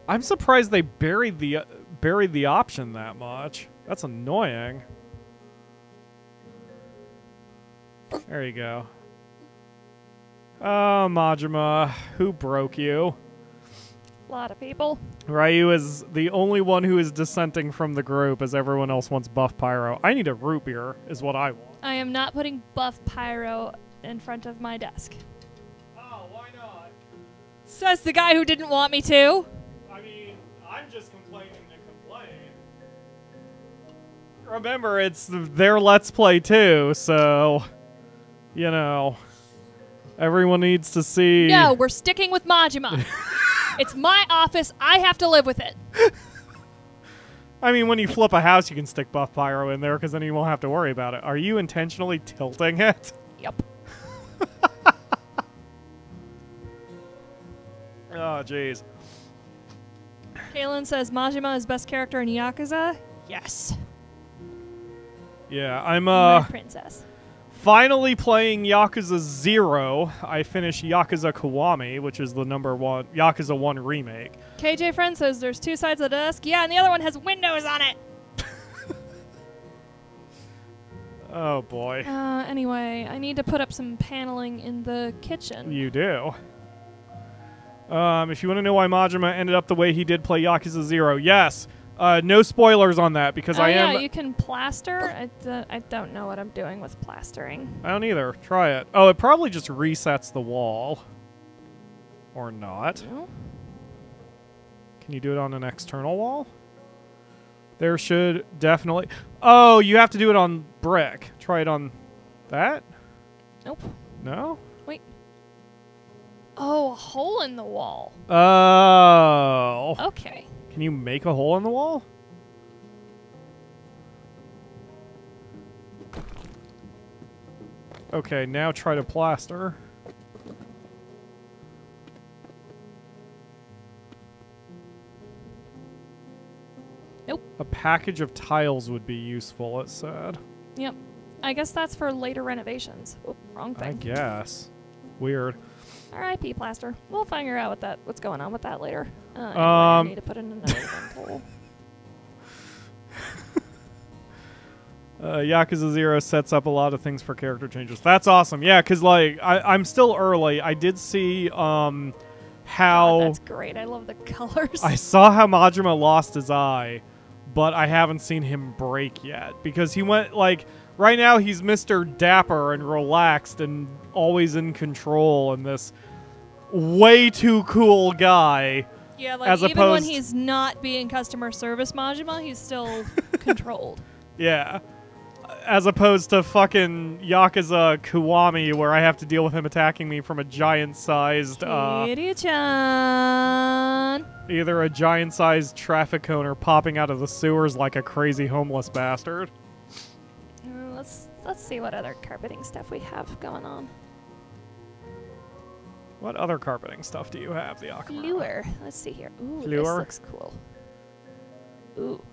I'm surprised they buried the option that much. That's annoying. There you go. Oh, Majima, who broke you? A lot of people. Ryu is the only one who is dissenting from the group, as everyone else wants buff pyro. I need a root beer, is what I want. I am not putting buff pyro in front of my desk. Oh, why not? Says the guy who didn't want me to. I mean, I'm just complaining to complain. Remember, it's their Let's Play too, so, you know, everyone needs to see. No, we're sticking with Majima. It's my office. I have to live with it. I mean, when you flip a house, you can stick buff pyro in there because then you won't have to worry about it. Are you intentionally tilting it? Yep. Oh, jeez. Kaylin says Majima is best character in Yakuza. Yes. Yeah, I'm My princess. finally playing Yakuza 0. I finished Yakuza Kiwami, which is the #1 Yakuza 1 remake. KJ Friend says there's two sides of the desk. Yeah, and the other one has windows on it. Oh boy. Anyway, I need to put up some paneling in the kitchen. You do. If you want to know why Majima ended up the way he did play Yakuza 0, yes. No spoilers on that because I am. Yeah, you can plaster. I don't know what I'm doing with plastering. I don't either. Try it. Oh, it probably just resets the wall. Or not. No? Can you do it on an external wall? There should definitely... Oh, you have to do it on brick. Try it on that? Nope. No? Wait. Oh, a hole in the wall. Oh. Okay. Can you make a hole in the wall? Okay, now try to plaster. Nope. A package of tiles would be useful, it said. Yep. I guess that's for later renovations. Oop, wrong I thing. guess. Weird. R.I.P. plaster. We'll figure out what's going on with that later. Anyway, I need to put in another hole. Yakuza 0 sets up a lot of things for character changes. That's awesome. Yeah, because, like, I'm still early. I did see how... God, that's great. I love the colors. I saw how Majima lost his eye, but I haven't seen him break yet. Because he went, like... Right now, he's Mr. Dapper and relaxed and always in control and this way too cool guy. Yeah, like, even when he's not being customer service Majima, he's still controlled. Yeah. As opposed to fucking Yakuza Kiwami, where I have to deal with him attacking me from a giant-sized... Kiryu-chan! Either a giant-sized traffic cone or popping out of the sewers like a crazy homeless bastard. Let's see what other carpeting stuff we have going on. What other carpeting stuff do you have, the Akamura? Lure. Let's see here. Ooh, Lure? this looks cool. Ooh.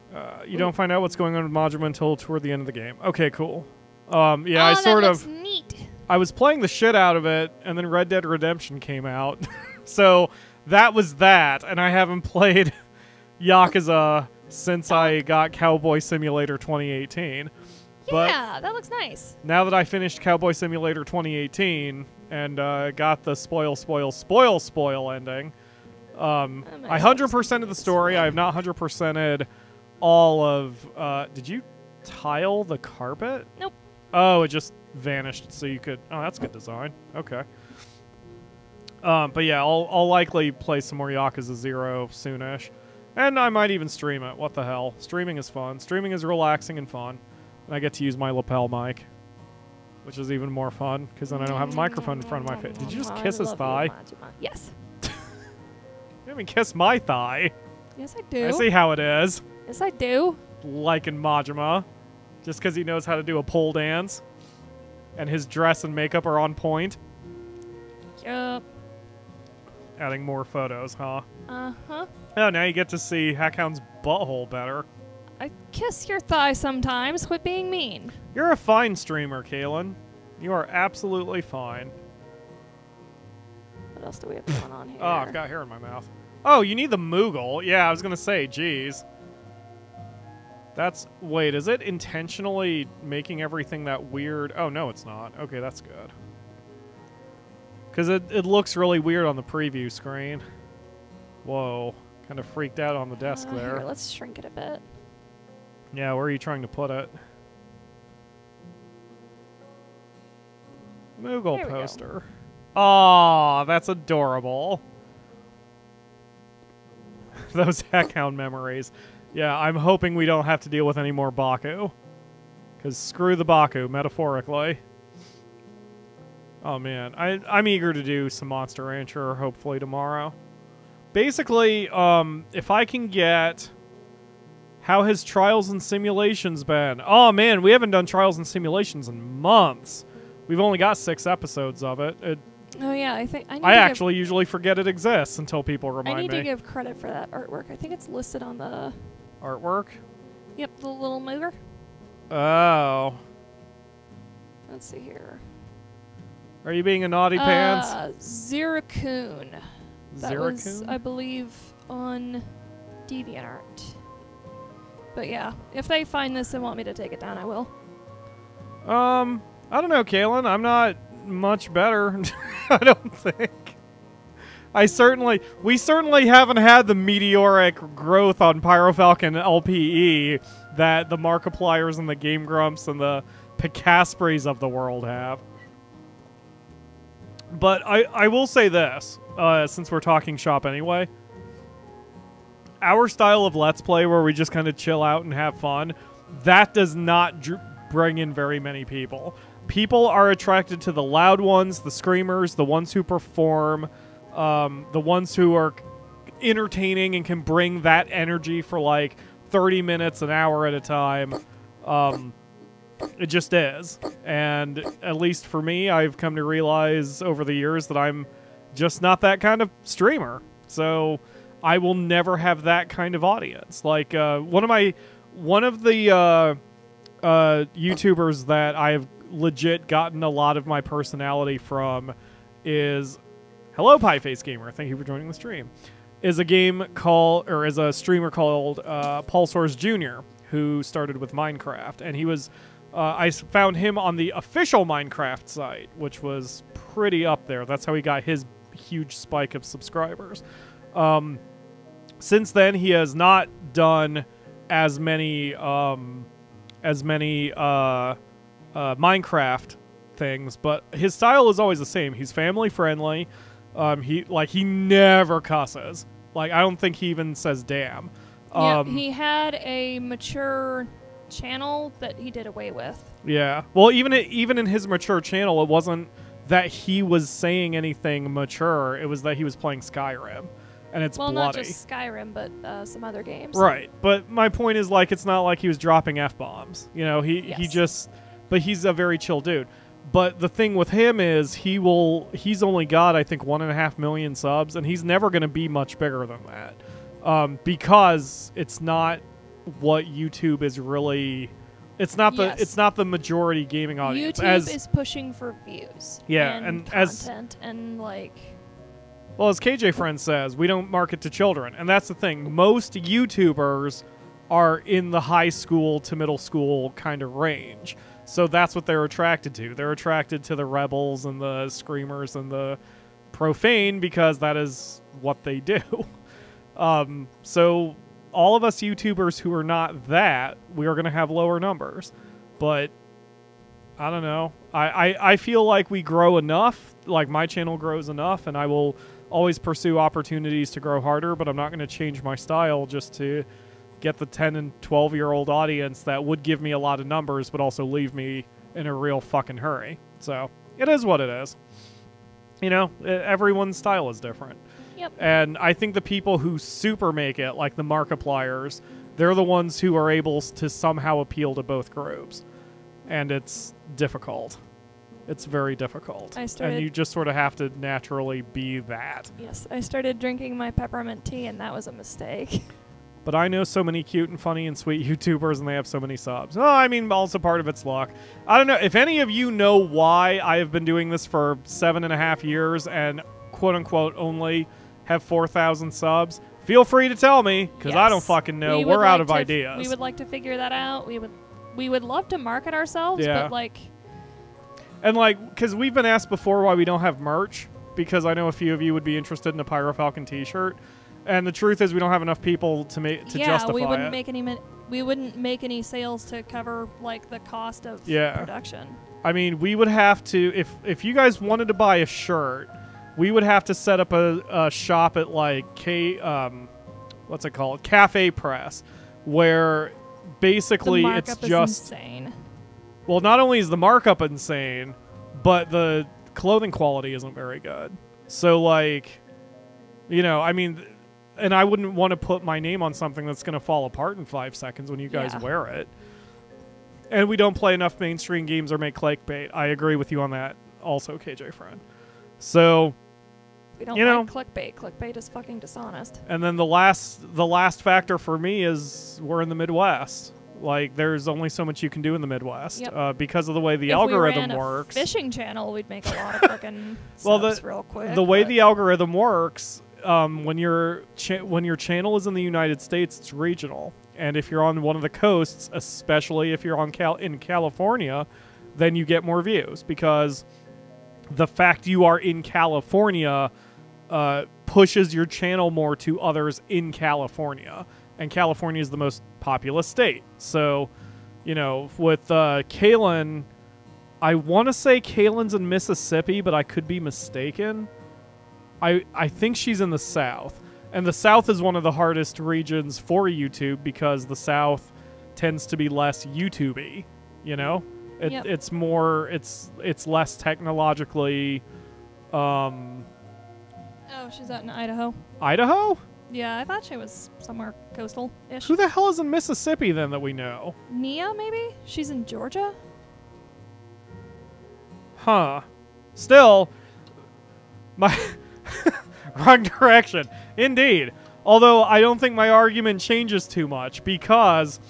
You don't find out what's going on with Majima until toward the end of the game. Okay, cool. Yeah, I that sort looks of... neat. I was playing the shit out of it, and then Red Dead Redemption came out. So that was that, and I haven't played Yakuza since I got Cowboy Simulator 2018. Yeah, that looks nice. Now that I finished Cowboy Simulator 2018 and got the spoil ending, I 100%ed the story. I have not 100%ed all of... did you tile the carpet? Nope. Oh, it just vanished so you could... Oh, that's good design. Okay. But yeah, I'll likely play some more Yakuza 0 soonish. And I might even stream it. What the hell? Streaming is fun. Streaming is relaxing and fun. And I get to use my lapel mic, which is even more fun, because then I don't have a microphone in front of my face. Did you just kiss his thigh? Yes. You didn't even kiss my thigh. Yes, I do. I see how it is. Yes, I do. Like in Majima. Just because he knows how to do a pole dance. And his dress and makeup are on point. Yup. Adding more photos, huh? Uh-huh. Oh, now you get to see Hackhound's butthole better. I kiss your thigh sometimes. Quit being mean. You're a fine streamer, Kaylin. You are absolutely fine. What else do we have going on here? Oh, I've got hair in my mouth. Oh, you need the Moogle. Yeah, I was going to say, geez. That's... Wait, is it intentionally making everything that weird? Oh, no, it's not. Okay, that's good. Because it looks really weird on the preview screen. Whoa. Kind of freaked out on the desk there. Here, let's shrink it a bit. Yeah, where are you trying to put it? Moogle poster. Aw, that's adorable. Those Heckhound memories. Yeah, I'm hoping we don't have to deal with any more Baku. Because screw the Baku, metaphorically. Oh man, I'm eager to do some Monster Rancher hopefully tomorrow. Basically, if I can get... How has Trials and Simulations been? Oh man, we haven't done Trials and Simulations in months. We've only got 6 episodes of it. Oh yeah, I think I actually usually forget it exists until people remind me. I need to give credit for that artwork. I think it's listed on the... Artwork? Yep, the little mover. Oh. Let's see here. Are you being a naughty pants? Ziracoon. That was, Ziracoon? I believe, on DeviantArt. But yeah, if they find this and want me to take it down, I will. I don't know, Kaylin. I'm not much better. I don't think. We certainly haven't had the meteoric growth on PyroFalkon LPE that the Markipliers and the Game Grumps and the Picaspres of the world have. But I will say this, since we're talking shop anyway. Our style of Let's Play where we just kind of chill out and have fun, that does not bring in very many people. People are attracted to the loud ones, the screamers, the ones who perform, the ones who are entertaining and can bring that energy for like 30 minutes, an hour at a time. It just is. And at least for me, I've come to realize over the years that I'm just not that kind of streamer. So I will never have that kind of audience. Like one of the YouTubers that I've legit gotten a lot of my personality from is Hello Pieface Gamer. Thank you for joining the stream. Is a streamer called Pulsars Jr. who started with Minecraft, and he was I found him on the official Minecraft site, which was pretty up there. That's how he got his huge spike of subscribers. Since then, he has not done as many Minecraft things, but his style is always the same. He's family friendly. He never cusses. Like, I don't think he even says damn. Yeah, he had a mature channel that he did away with. Yeah. Well, even in his mature channel, it wasn't that he was saying anything mature. It was that he was playing Skyrim. And it's bloody. Not just Skyrim, but some other games. Right. But my point is, like, it's not like he was dropping F-bombs. You know, but he's a very chill dude. But the thing with him is he's only got, I think, 1.5 million subs, and he's never going to be much bigger than that. Because it's not what YouTube is really... It's not the majority gaming audience. YouTube is pushing for views. Yeah, and content and like... Well, as KJ Friend says, we don't market to children. And that's the thing. Most YouTubers are in the high school to middle school kind of range. So that's what they're attracted to. They're attracted to the rebels and the screamers and the profane because that is what they do. So all of us YouTubers who are not that, we are going to have lower numbers. But I don't know. I feel like we grow enough, like my channel grows enough, and I will always pursue opportunities to grow harder, but I'm not going to change my style just to get the 10 and 12-year-old audience that would give me a lot of numbers, but also leave me in a real fucking hurry. So it is what it is. You know, everyone's style is different. Yep. And I think the people who super make it, like the Markipliers, they're the ones who are able to somehow appeal to both groups. And it's difficult. It's very difficult. And you just sort of have to naturally be that. Yes, I started drinking my peppermint tea, and that was a mistake. But I know so many cute and funny and sweet YouTubers, and they have so many subs. Oh, I mean, also part of it's luck. I don't know. If any of you know why I have been doing this for 7.5 years and quote-unquote only have 4,000 subs, feel free to tell me, because I don't fucking know. We're out of ideas. We would like to figure that out. We would love to market ourselves, but like... And like, because we've been asked before why we don't have merch, because I know a few of you would be interested in a PyroFalkon t-shirt. And the truth is, we don't have enough people to justify we wouldn't it. make any. We wouldn't make any sales to cover like the cost of production. I mean, we would have to if you guys wanted to buy a shirt, we would have to set up a shop at like what's it called, Cafe Press, where basically it's just insane. Well, not only is the markup insane, but the clothing quality isn't very good. So like, you know, I mean. And I wouldn't want to put my name on something that's going to fall apart in 5 seconds when you guys wear it. And we don't play enough mainstream games or make clickbait. I agree with you on that also, KJ friend. So, we don't like clickbait. Clickbait is fucking dishonest. And then the last factor for me is we're in the Midwest. Like, there's only so much you can do in the Midwest because of the way the algorithm works. If we ran a fishing channel, we'd make a lot of fucking subs real quick. The way the algorithm works... when your channel is in the United States, it's regional, and if you're on one of the coasts, especially if you're on in California, then you get more views because the fact you are in California pushes your channel more to others in California, and California is the most populous state. So, you know, with Kaylin, I want to say Kaylin's in Mississippi, but I could be mistaken. I think she's in the South. And the South is one of the hardest regions for YouTube because the South tends to be less YouTube-y, you know? It's more, it's less technologically... Oh, she's out in Idaho. Idaho? Yeah, I thought she was somewhere coastal-ish. Who the hell is in Mississippi, then, that we know? Nia, maybe? She's in Georgia? Huh. Still, my... Wrong direction. Indeed. Although I don't think my argument changes too much because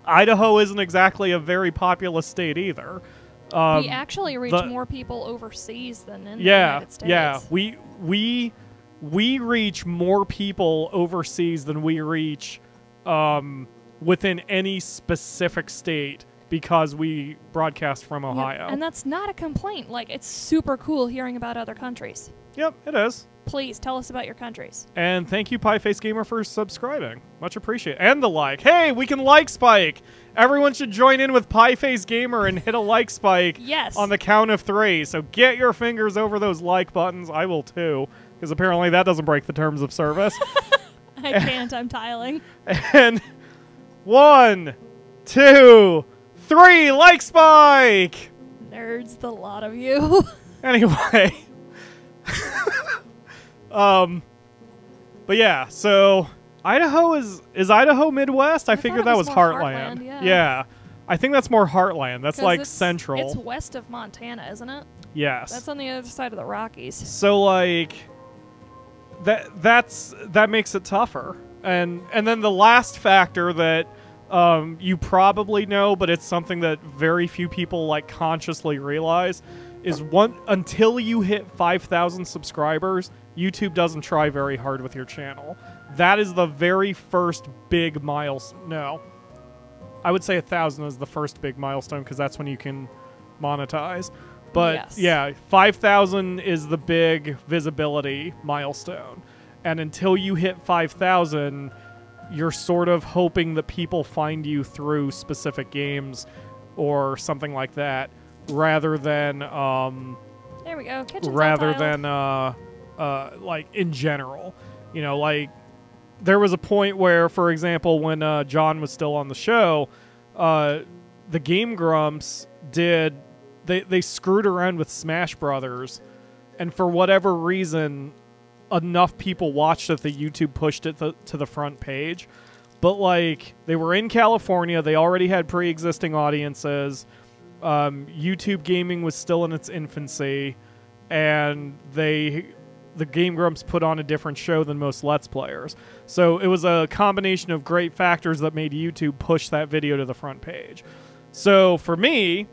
Idaho isn't exactly a very populous state either. We actually reach more people overseas than in the United States. Yeah, we reach more people overseas than we reach within any specific state because we broadcast from Ohio. And that's not a complaint. Like, it's super cool hearing about other countries. Yep, it is. Please tell us about your countries. And thank you, Pieface Gamer, for subscribing. Much appreciated. And the like. Hey, we can like spike. Everyone should join in with Pieface Gamer and hit a like spike on the count of 3. So get your fingers over those like buttons. I will too, because apparently that doesn't break the terms of service. I can't. I'm tiling. And 1, 2, 3, like spike! Nerds, the lot of you. Anyway. But yeah, so Idaho is Idaho Midwest? I figured that was Heartland. Yeah. I think that's more Heartland. That's like central. It's west of Montana, isn't it? Yes. That's on the other side of the Rockies. So like that makes it tougher. And then the last factor that you probably know, but it's something that very few people like consciously realize is until you hit 5,000 subscribers, YouTube doesn't try very hard with your channel. That is the very first big milestone. No. I would say 1,000 is the first big milestone because that's when you can monetize. But yeah, 5,000 is the big visibility milestone. and until you hit 5,000, you're sort of hoping that people find you through specific games or something like that, rather than there we go. Kitchen's rather all tiled. than like in general. You know, like there was a point where, for example, when John was still on the show, the Game Grumps did they screwed around with Smash Brothers, and for whatever reason, enough people watched it that YouTube pushed it to the front page. But like, they were in California, they already had pre-existing audiences. YouTube gaming was still in its infancy, and the Game Grumps put on a different show than most Let's Players. So it was a combination of great factors that made YouTube push that video to the front page. So for me,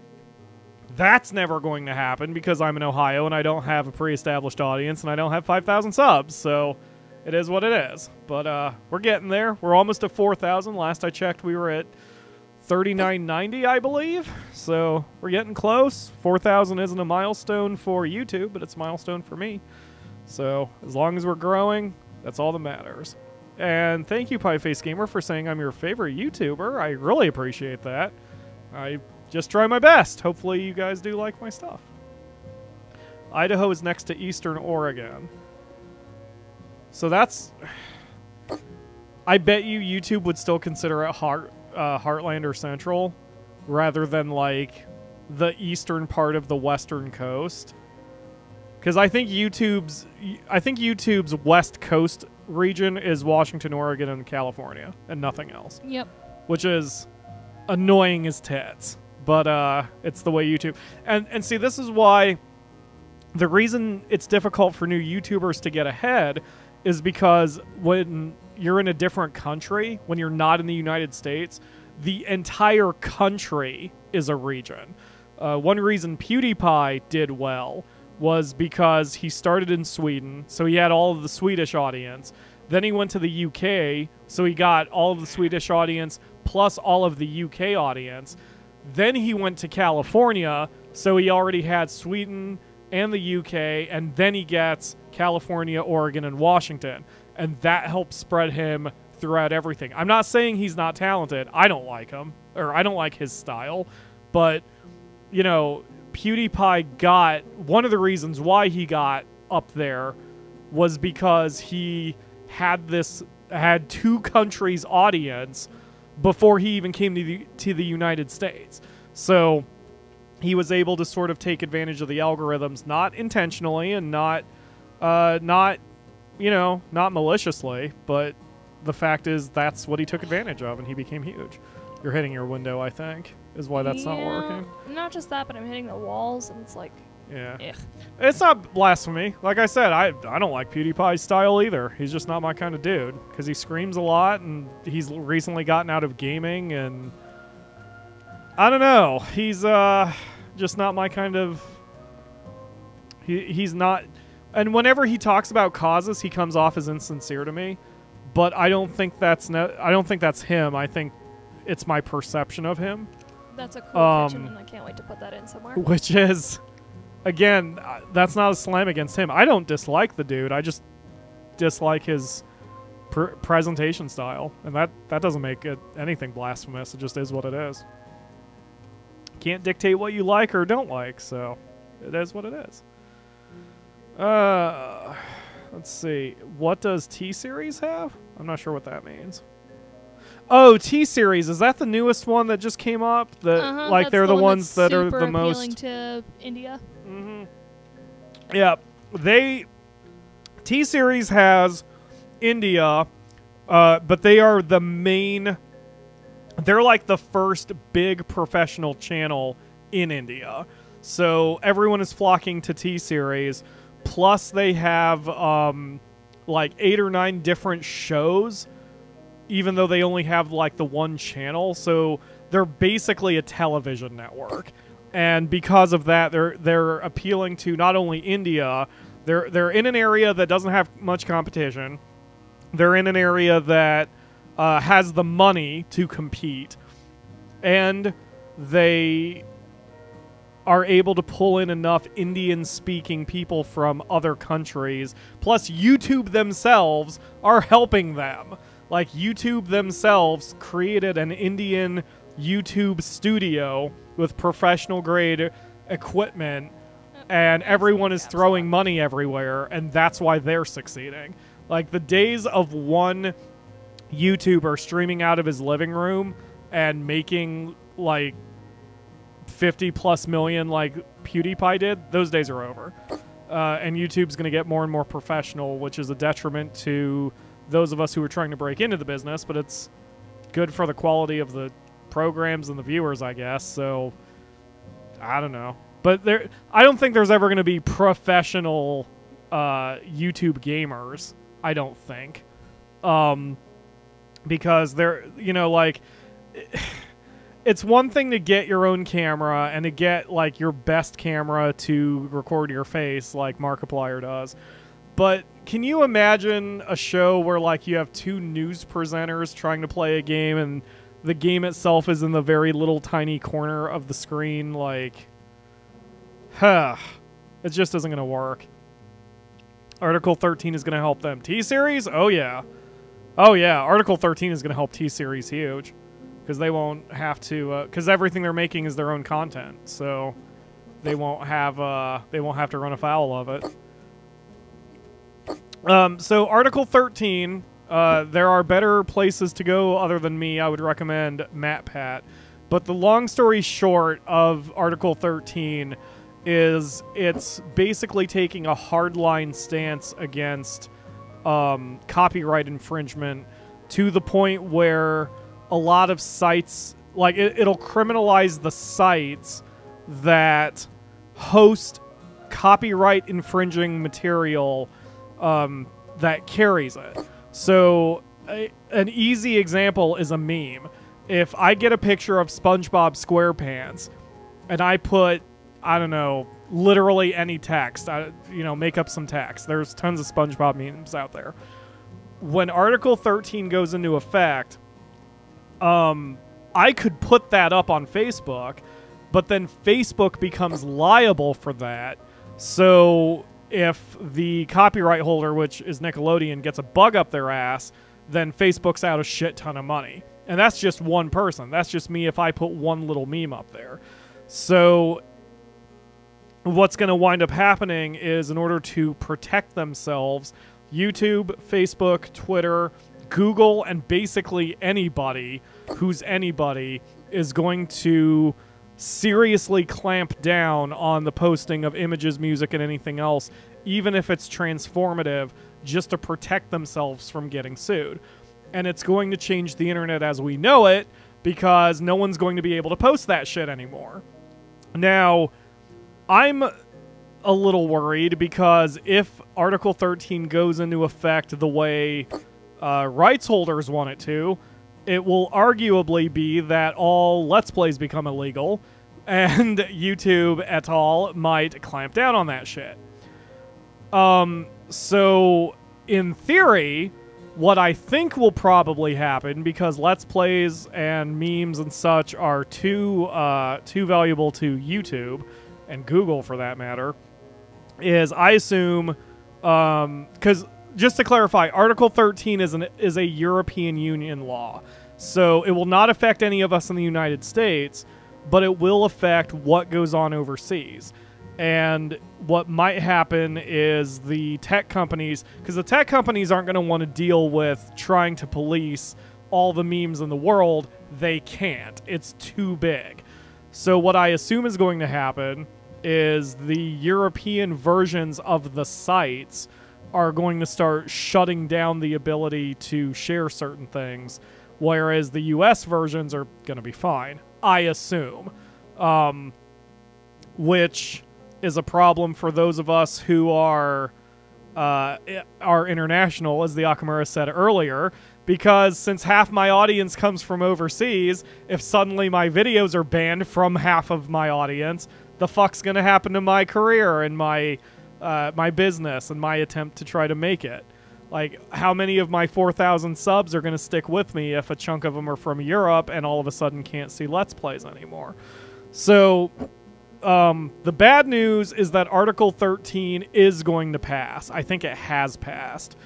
that's never going to happen because I'm in Ohio and I don't have a pre-established audience and I don't have 5,000 subs. So it is what it is. But we're getting there. We're almost at 4,000. Last I checked, we were at 3990, I believe. So we're getting close. 4,000 isn't a milestone for YouTube, but it's a milestone for me. So as long as we're growing, that's all that matters. And thank you, Pieface Gamer, for saying I'm your favorite YouTuber. I really appreciate that. I just try my best. Hopefully you guys do like my stuff. Idaho is next to Eastern Oregon. So that's... I bet you YouTube would still consider it Heartland or Central, rather than like the eastern part of the western coast. Because I think YouTube's West Coast region is Washington, Oregon, and California, and nothing else. Yep. Which is annoying as tits, but it's the way YouTube. And see, this is why the reason it's difficult for new YouTubers to get ahead is because when you're in a different country, when you're not in the United States, the entire country is a region. One reason PewDiePie did well was because he started in Sweden, so he had all of the Swedish audience. Then he went to the UK, so he got all of the Swedish audience plus all of the UK audience. Then he went to California, so he already had Sweden and the UK, and then he gets California, Oregon, and Washington. And that helps spread him throughout everything. I'm not saying he's not talented. I don't like him, or I don't like his style, but, you know, PewDiePie got, one of the reasons why he got up there was because he had two countries' audience before he even came to the United States. So he was able to sort of take advantage of the algorithms, not intentionally and not maliciously, but the fact is that's what he took advantage of, and he became huge. You're hitting your window, I think, is why that's not working. Not just that, but I'm hitting the walls, and it's like, yeah. ugh. It's not blasphemy. Like I said, I don't like PewDiePie's style either. He's just not my kind of dude, because he screams a lot, and he's recently gotten out of gaming, and I don't know. He's just not my kind of... He's not... And whenever he talks about causes, he comes off as insincere to me. But I don't think that's him. I think it's my perception of him. That's a cool kitchen, and I can't wait to put that in somewhere. Which is, again, that's not a slam against him. I don't dislike the dude. I just dislike his presentation style, and that doesn't make it anything blasphemous. It just is what it is. Can't dictate what you like or don't like, so it is what it is. Let's see. What does T-Series have? I'm not sure what that means. Oh, T-Series. Is that the newest one that just came up? Like they're the ones that are the most appealing to India. Mm-hmm. Yeah. T-Series has India, but they are the main... They're like the first big professional channel in India. So everyone is flocking to T-Series. Plus, they have like 8 or 9 different shows, even though they only have like the one channel. So they're basically a television network, and because of that, they're appealing to not only India. They're in an area that doesn't have much competition. They're in an area that has the money to compete, and they are able to pull in enough Indian-speaking people from other countries. Plus, YouTube themselves are helping them. Like, YouTube themselves created an Indian YouTube studio with professional-grade equipment, and everyone is throwing money everywhere, and that's why they're succeeding. Like, the days of one YouTuber streaming out of his living room and making, like, 50+ million like PewDiePie did, those days are over. And YouTube's going to get more and more professional, which is a detriment to those of us who are trying to break into the business, but it's good for the quality of the programs and the viewers, I guess. So, I don't know. But I don't think there's ever going to be professional YouTube gamers, I don't think. Because they're, you know, like... It's one thing to get your own camera and to get, like, your best camera to record your face like Markiplier does. But can you imagine a show where, like, you have two news presenters trying to play a game and the game itself is in the very little tiny corner of the screen? Like, it just isn't going to work. Article 13 is going to help them. T-Series? Oh, yeah. Oh, yeah. Article 13 is going to help T-Series huge. Because they won't have to, because everything they're making is their own content, so they won't have to run afoul of it. So Article 13, there are better places to go other than me. I would recommend MatPat, but the long story short of Article 13 is it's basically taking a hardline stance against copyright infringement to the point where a lot of sites, like, it'll criminalize the sites that host copyright infringing material that carries it. So an easy example is a meme. If I get a picture of SpongeBob SquarePants and I put, I don't know, literally any text, you know, make up some text. There's tons of SpongeBob memes out there. When Article 13 goes into effect, I could put that up on Facebook, but then Facebook becomes liable for that. So if the copyright holder, which is Nickelodeon, gets a bug up their ass, then Facebook's out a shit ton of money. And that's just one person. That's just me if I put one little meme up there. So what's going to wind up happening is, in order to protect themselves, YouTube, Facebook, Twitter, Google, and basically anybody who's anybody is going to seriously clamp down on the posting of images, music, and anything else, even if it's transformative, just to protect themselves from getting sued. And it's going to change the internet as we know it, because no one's going to be able to post that shit anymore. Now, I'm a little worried, because if Article 13 goes into effect the way rights holders want it to, it will arguably be that all Let's Plays become illegal, and YouTube et al. Might clamp down on that shit. So, in theory, what I think will probably happen, because Let's Plays and memes and such are too valuable to YouTube, and Google for that matter, is I assume, because just to clarify, Article 13 is a European Union law. So it will not affect any of us in the United States, but it will affect what goes on overseas. And what might happen is the tech companies, because the tech companies aren't going to want to deal with trying to police all the memes in the world. They can't. It's too big. So what I assume is going to happen is the European versions of the sites are going to start shutting down the ability to share certain things, whereas the US versions are going to be fine, I assume. Which is a problem for those of us who are international, as the Akamura said earlier, because since half my audience comes from overseas, if suddenly my videos are banned from half of my audience, the fuck's going to happen to my career and my business and my attempt to try to make it? Like, how many of my 4,000 subs are going to stick with me if a chunk of them are from Europe and all of a sudden can't see Let's Plays anymore? So the bad news is that Article 13 is going to pass. I think it has passed.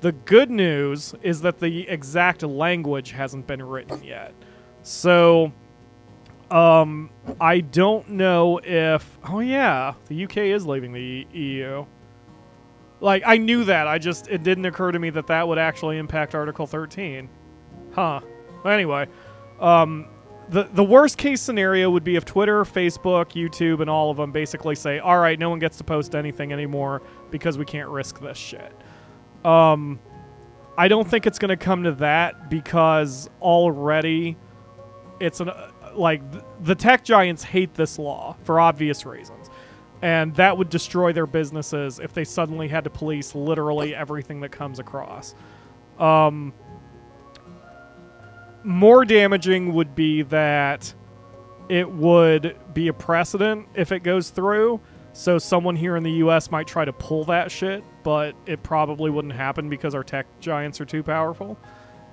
The good news is that the exact language hasn't been written yet. So, I don't know if... Oh, yeah, the UK is leaving the EU. Like, I knew that. It didn't occur to me that that would actually impact Article 13. Huh. Anyway, the worst case scenario would be if Twitter, Facebook, YouTube, and all of them basically say, all right, no one gets to post anything anymore because we can't risk this shit. I don't think it's going to come to that because already it's the tech giants hate this law for obvious reasons. And that would destroy their businesses if they suddenly had to police literally everything that comes across. More damaging would be that it would be a precedent if it goes through. So someone here in the US might try to pull that shit, but it probably wouldn't happen because our tech giants are too powerful.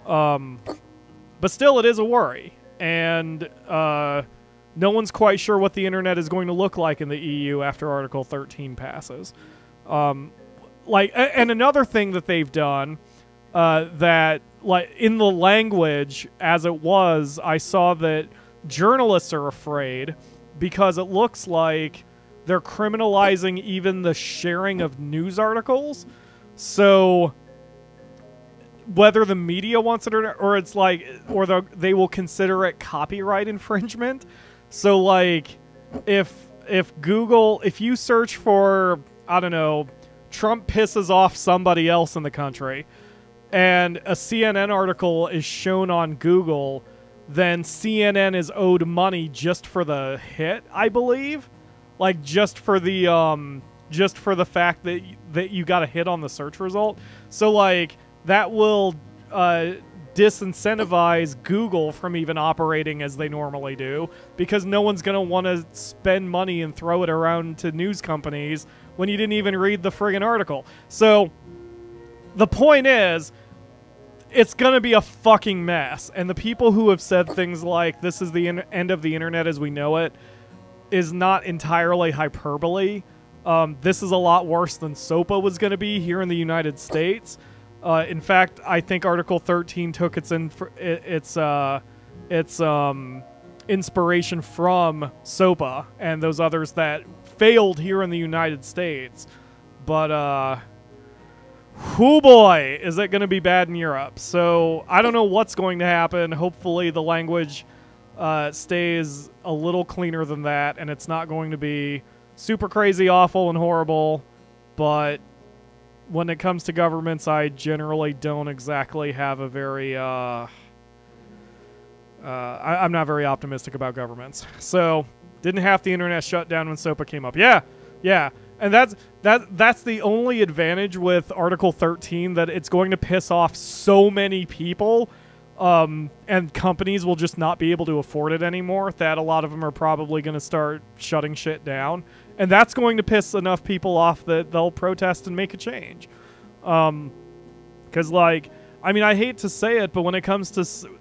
But still, it is a worry. And no one's quite sure what the internet is going to look like in the EU after Article 13 passes. And another thing that they've done that, like, in the language as it was, I saw that journalists are afraid because it looks like they're criminalizing even the sharing of news articles. So whether the media wants it or it's like, or they will consider it copyright infringement. So like, if Google, if you search for, I don't know, Trump pisses off somebody else in the country, and a CNN article is shown on Google, then CNN is owed money just for the hit, I believe. Like, just for the fact that you got a hit on the search result. So, like, that will disincentivize Google from even operating as they normally do, because no one's going to want to spend money and throw it around to news companies when you didn't even read the friggin' article. So, the point is, it's going to be a fucking mess. And the people who have said things like, this is the end of the internet as we know it, is not entirely hyperbole. This is a lot worse than SOPA was going to be here in the United States. In fact, I think Article 13 took its inspiration from SOPA and those others that failed here in the United States. But, whoo boy, is it going to be bad in Europe. So I don't know what's going to happen. Hopefully the language stays a little cleaner than that, and it's not going to be super crazy, awful, and horrible. But when it comes to governments, I generally don't exactly have a very... I'm not very optimistic about governments. So, didn't half the internet shut down when SOPA came up. Yeah. And that's the only advantage with Article 13, that it's going to piss off so many people, and companies will just not be able to afford it anymore, that a lot of them are probably going to start shutting shit down. And that's going to piss enough people off that they'll protest and make a change. Because, like, I mean, I hate to say it, but when it comes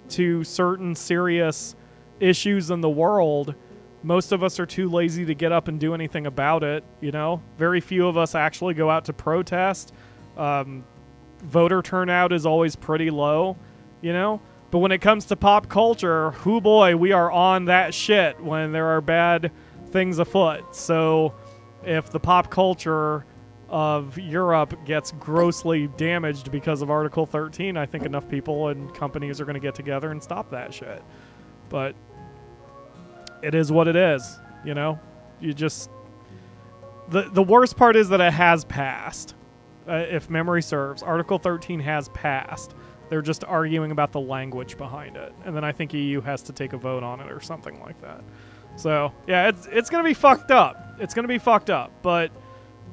to certain serious issues in the world, most of us are too lazy to get up and do anything about it, you know? Very few of us actually go out to protest. Voter turnout is always pretty low, you know? But when it comes to pop culture, hoo boy, we are on that shit when there are bad things afoot. So if the pop culture of Europe gets grossly damaged because of Article 13, I think enough people and companies are going to get together and stop that shit. But it is what it is, you know? You just... The worst part is that it has passed. If memory serves, Article 13 has passed. They're just arguing about the language behind it. And then I think EU has to take a vote on it or something like that. So, yeah, it's going to be fucked up. It's going to be fucked up. But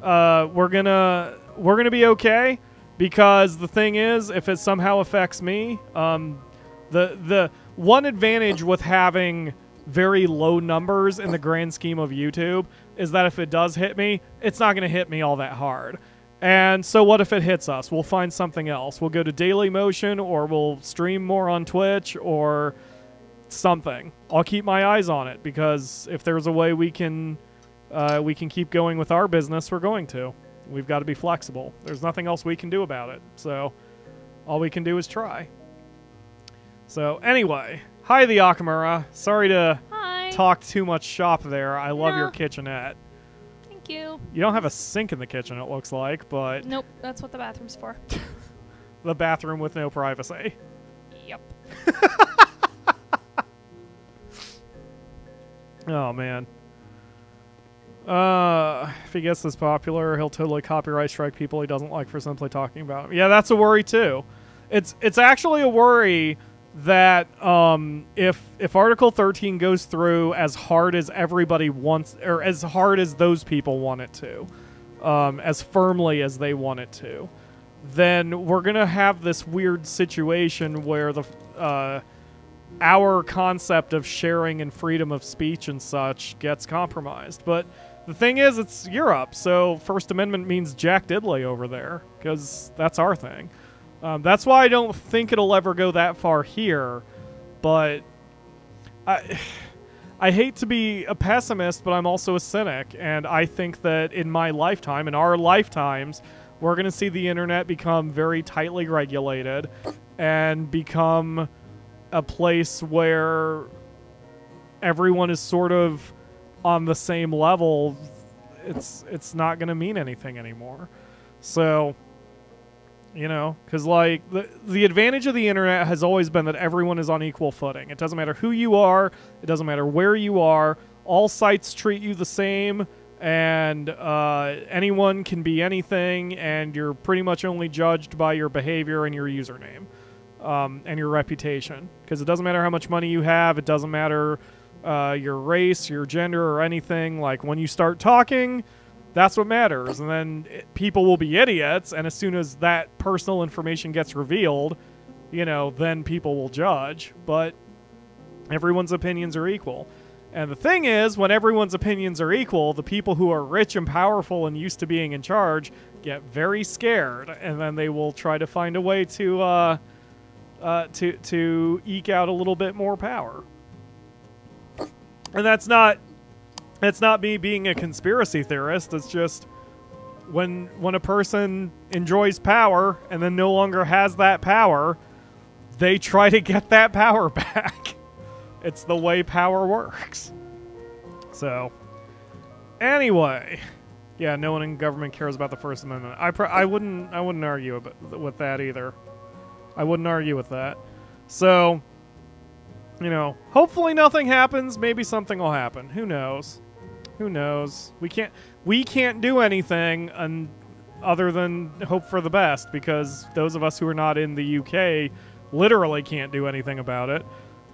we're gonna be okay, because the thing is, if it somehow affects me, the one advantage with having very low numbers in the grand scheme of YouTube is that if it does hit me, it's not going to hit me all that hard. And so what if it hits us? We'll find something else. We'll go to Daily Motion, or we'll stream more on Twitch, or something. I'll keep my eyes on it, because if there's a way we can we can keep going with our business, we're going to. We've got to be flexible. There's nothing else we can do about it. So all we can do is try. So anyway, hi the Akamura. Sorry to talk too much shop there. I love your kitchenette. Thank you. You don't have a sink in the kitchen, it looks like, but... Nope, that's what the bathroom's for. The bathroom with no privacy. Yep. Oh, man. If he gets this popular, he'll totally copyright strike people he doesn't like for simply talking about him. Yeah, that's a worry, too. It's actually a worry that if Article 13 goes through as hard as everybody wants, or as hard as those people want it to, as firmly as they want it to, then we're going to have this weird situation where our concept of sharing and freedom of speech and such gets compromised. But the thing is, it's Europe, so First Amendment means Jack Diddley over there, because that's our thing. That's why I don't think it'll ever go that far here, but I hate to be a pessimist, but I'm also a cynic, and I think that in my lifetime, in our lifetimes, we're going to see the internet become very tightly regulated and become a place where everyone is sort of on the same level. It's not going to mean anything anymore. So... You know, because, like, the advantage of the internet has always been that everyone is on equal footing. It doesn't matter who you are. It doesn't matter where you are. All sites treat you the same, and anyone can be anything, and you're pretty much only judged by your behavior and your username and your reputation. Because it doesn't matter how much money you have. It doesn't matter your race, your gender, or anything. Like, when you start talking... That's what matters, and then people will be idiots, and as soon as that personal information gets revealed, you know, then people will judge, but everyone's opinions are equal. And the thing is, when everyone's opinions are equal, the people who are rich and powerful and used to being in charge get very scared, and then they will try to find a way to eke out a little bit more power. And that's not me being a conspiracy theorist. It's just when a person enjoys power and then no longer has that power, they try to get that power back. It's the way power works. So, anyway, yeah, no one in government cares about the First Amendment. I wouldn't argue with that either. I wouldn't argue with that. So, you know, hopefully nothing happens. Maybe something will happen. Who knows? Who knows? We can't do anything other than hope for the best, because those of us who are not in the UK literally can't do anything about it.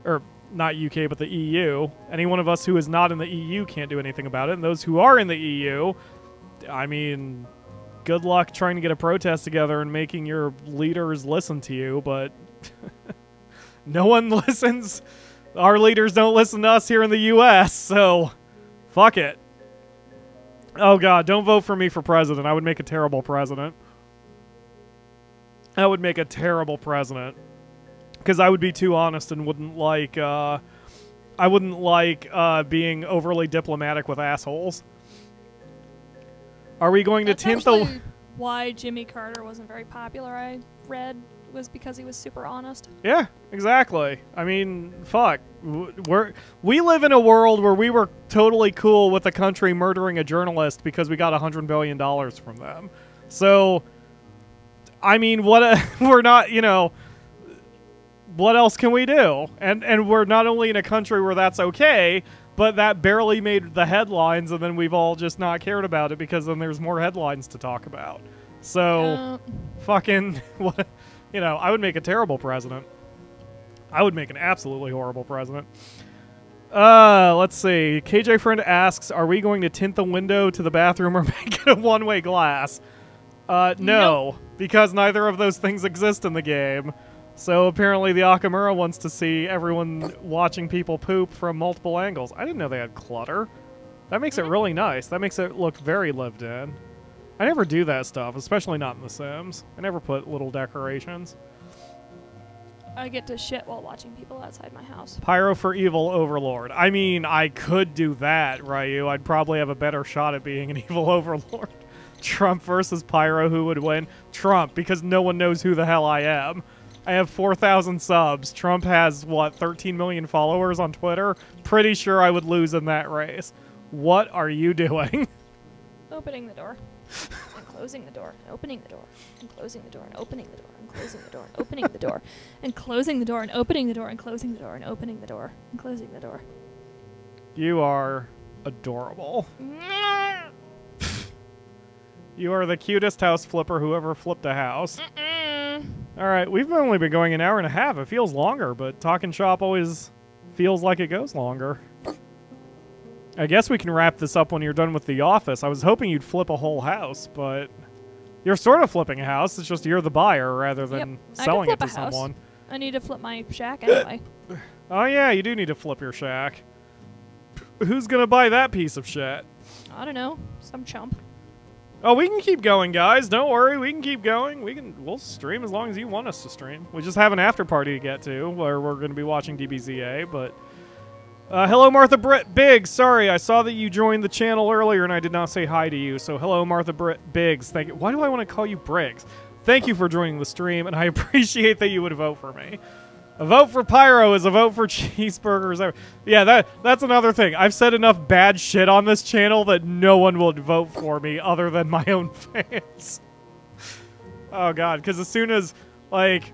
Or, not UK, but the EU. Any one of us who is not in the EU can't do anything about it. And those who are in the EU, I mean, good luck trying to get a protest together and making your leaders listen to you, but no one listens. Our leaders don't listen to us here in the US, so... Fuck it. Oh, God, don't vote for me for president. I would make a terrible president. I would make a terrible president. Because I would be too honest and wouldn't like, I wouldn't like being overly diplomatic with assholes. Are we going to tint the... why Jimmy Carter wasn't very popular, I read, was because he was super honest. Yeah, exactly. I mean, fuck. We live in a world where we were totally cool with a country murdering a journalist because we got $100 billion from them. So, I mean, we're not, you know, what else can we do? And we're not only in a country where that's okay, but that barely made the headlines, and then we've all just not cared about it because then there's more headlines to talk about. So, fucking, what, you know, I would make a terrible president. I would make an absolutely horrible president. Let's see. KJ Friend asks, are we going to tint the window to the bathroom or make it a one-way glass? No, nope. Because neither of those things exist in the game. So apparently the Akamura wants to see everyone watching people poop from multiple angles. I didn't know they had clutter. That makes it really nice. That makes it look very lived in. I never do that stuff, especially not in The Sims. I never put little decorations. I get to shit while watching people outside my house. Pyro for evil overlord. I mean, I could do that, Ryu. I'd probably have a better shot at being an evil overlord. Trump versus Pyro, who would win? Trump, because no one knows who the hell I am. I have 4,000 subs. Trump has, what, 13 million followers on Twitter? Pretty sure I would lose in that race. What are you doing? Opening the door. And closing the door. And opening the door. And closing the door. And opening the door. And closing the door. And opening the door. And closing the door. And opening the door. And closing the door. And opening the door. And closing the door. You are adorable. You are the cutest house flipper who ever flipped a house. All right, we've only been going an hour and a half. It feels longer, but Talking Shop always feels like it goes longer. I guess we can wrap this up when you're done with The Office. I was hoping you'd flip a whole house, but you're sort of flipping a house. It's just you're the buyer rather than selling it to someone. I need to flip my shack anyway. Oh, yeah, you do need to flip your shack. Who's going to buy that piece of shit? I don't know. Some chump. Oh, we can keep going, guys. Don't worry. We can keep going. We'll stream as long as you want us to stream. We just have an after party to get to where we're going to be watching DBZA, but... hello, Martha Biggs. Sorry, I saw that you joined the channel earlier and I did not say hi to you. So hello, Martha Biggs. Thank you. Why do I want to call you Briggs? Thank you for joining the stream, and I appreciate that you would vote for me. A vote for Pyro is a vote for cheeseburgers. Yeah, that's another thing. I've said enough bad shit on this channel that no one will vote for me other than my own fans. Oh, God, because as soon as, like,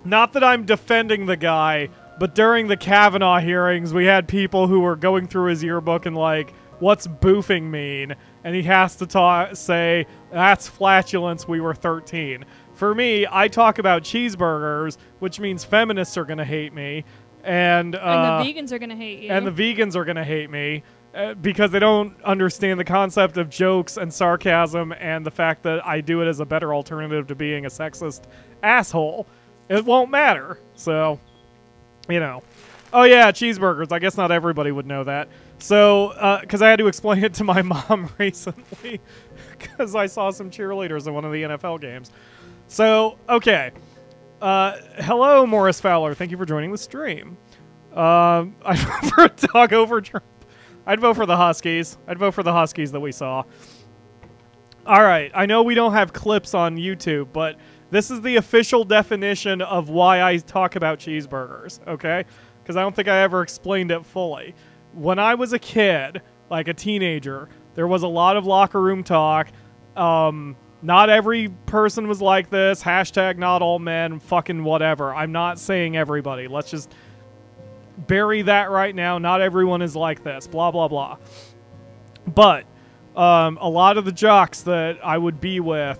not that I'm defending the guy, but during the Kavanaugh hearings, we had people who were going through his yearbook and like, what's boofing mean? And he has to say, that's flatulence, we were 13. For me, I talk about cheeseburgers, which means feminists are going to hate me. And the vegans are going to hate you. And the vegans are going to hate me because they don't understand the concept of jokes and sarcasm and the fact that I do it as a better alternative to being a sexist asshole. It won't matter. So... you know. Oh, yeah, cheeseburgers. I guess not everybody would know that. So, because I had to explain it to my mom recently because I saw some cheerleaders in one of the NFL games. So, okay. Hello, Morris Fowler. Thank you for joining the stream. I'd vote for a dog over Trump. I'd vote for the Huskies. I'd vote for the Huskies that we saw. All right. I know we don't have clips on YouTube, but... this is the official definition of why I talk about cheeseburgers, okay? Because I don't think I ever explained it fully. When I was a kid, like a teenager, there was a lot of locker room talk. Not every person was like this. Hashtag not all men, fucking whatever. I'm not saying everybody. Let's just bury that right now. Not everyone is like this. Blah, blah, blah. But a lot of the jocks that I would be with,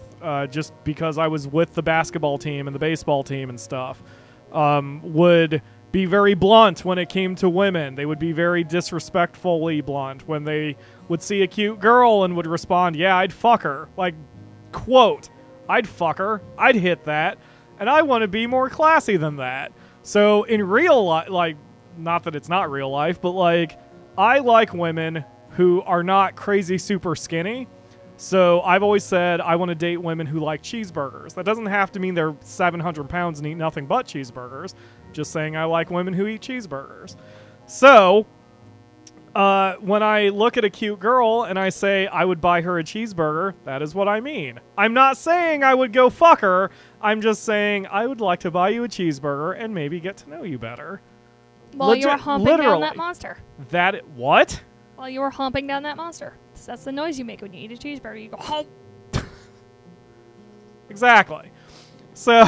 just because I was with the basketball team and the baseball team and stuff, would be very blunt when it came to women. They would be very disrespectfully blunt when they would see a cute girl and would respond, yeah, I'd fuck her. Like, quote, I'd fuck her. I'd hit that. And I want to be more classy than that. So in real life, like, not that it's not real life, but like, I like women who are not crazy super skinny. So I've always said I want to date women who like cheeseburgers. That doesn't have to mean they're 700 pounds and eat nothing but cheeseburgers. Just saying I like women who eat cheeseburgers. So when I look at a cute girl and I say I would buy her a cheeseburger, that is what I mean. I'm not saying I would go fuck her. I'm just saying I would like to buy you a cheeseburger and maybe get to know you better. While you were humping down that monster. What? While you were humping down that monster. That's the noise you make when you eat a cheeseburger. You go, hump. Exactly. So,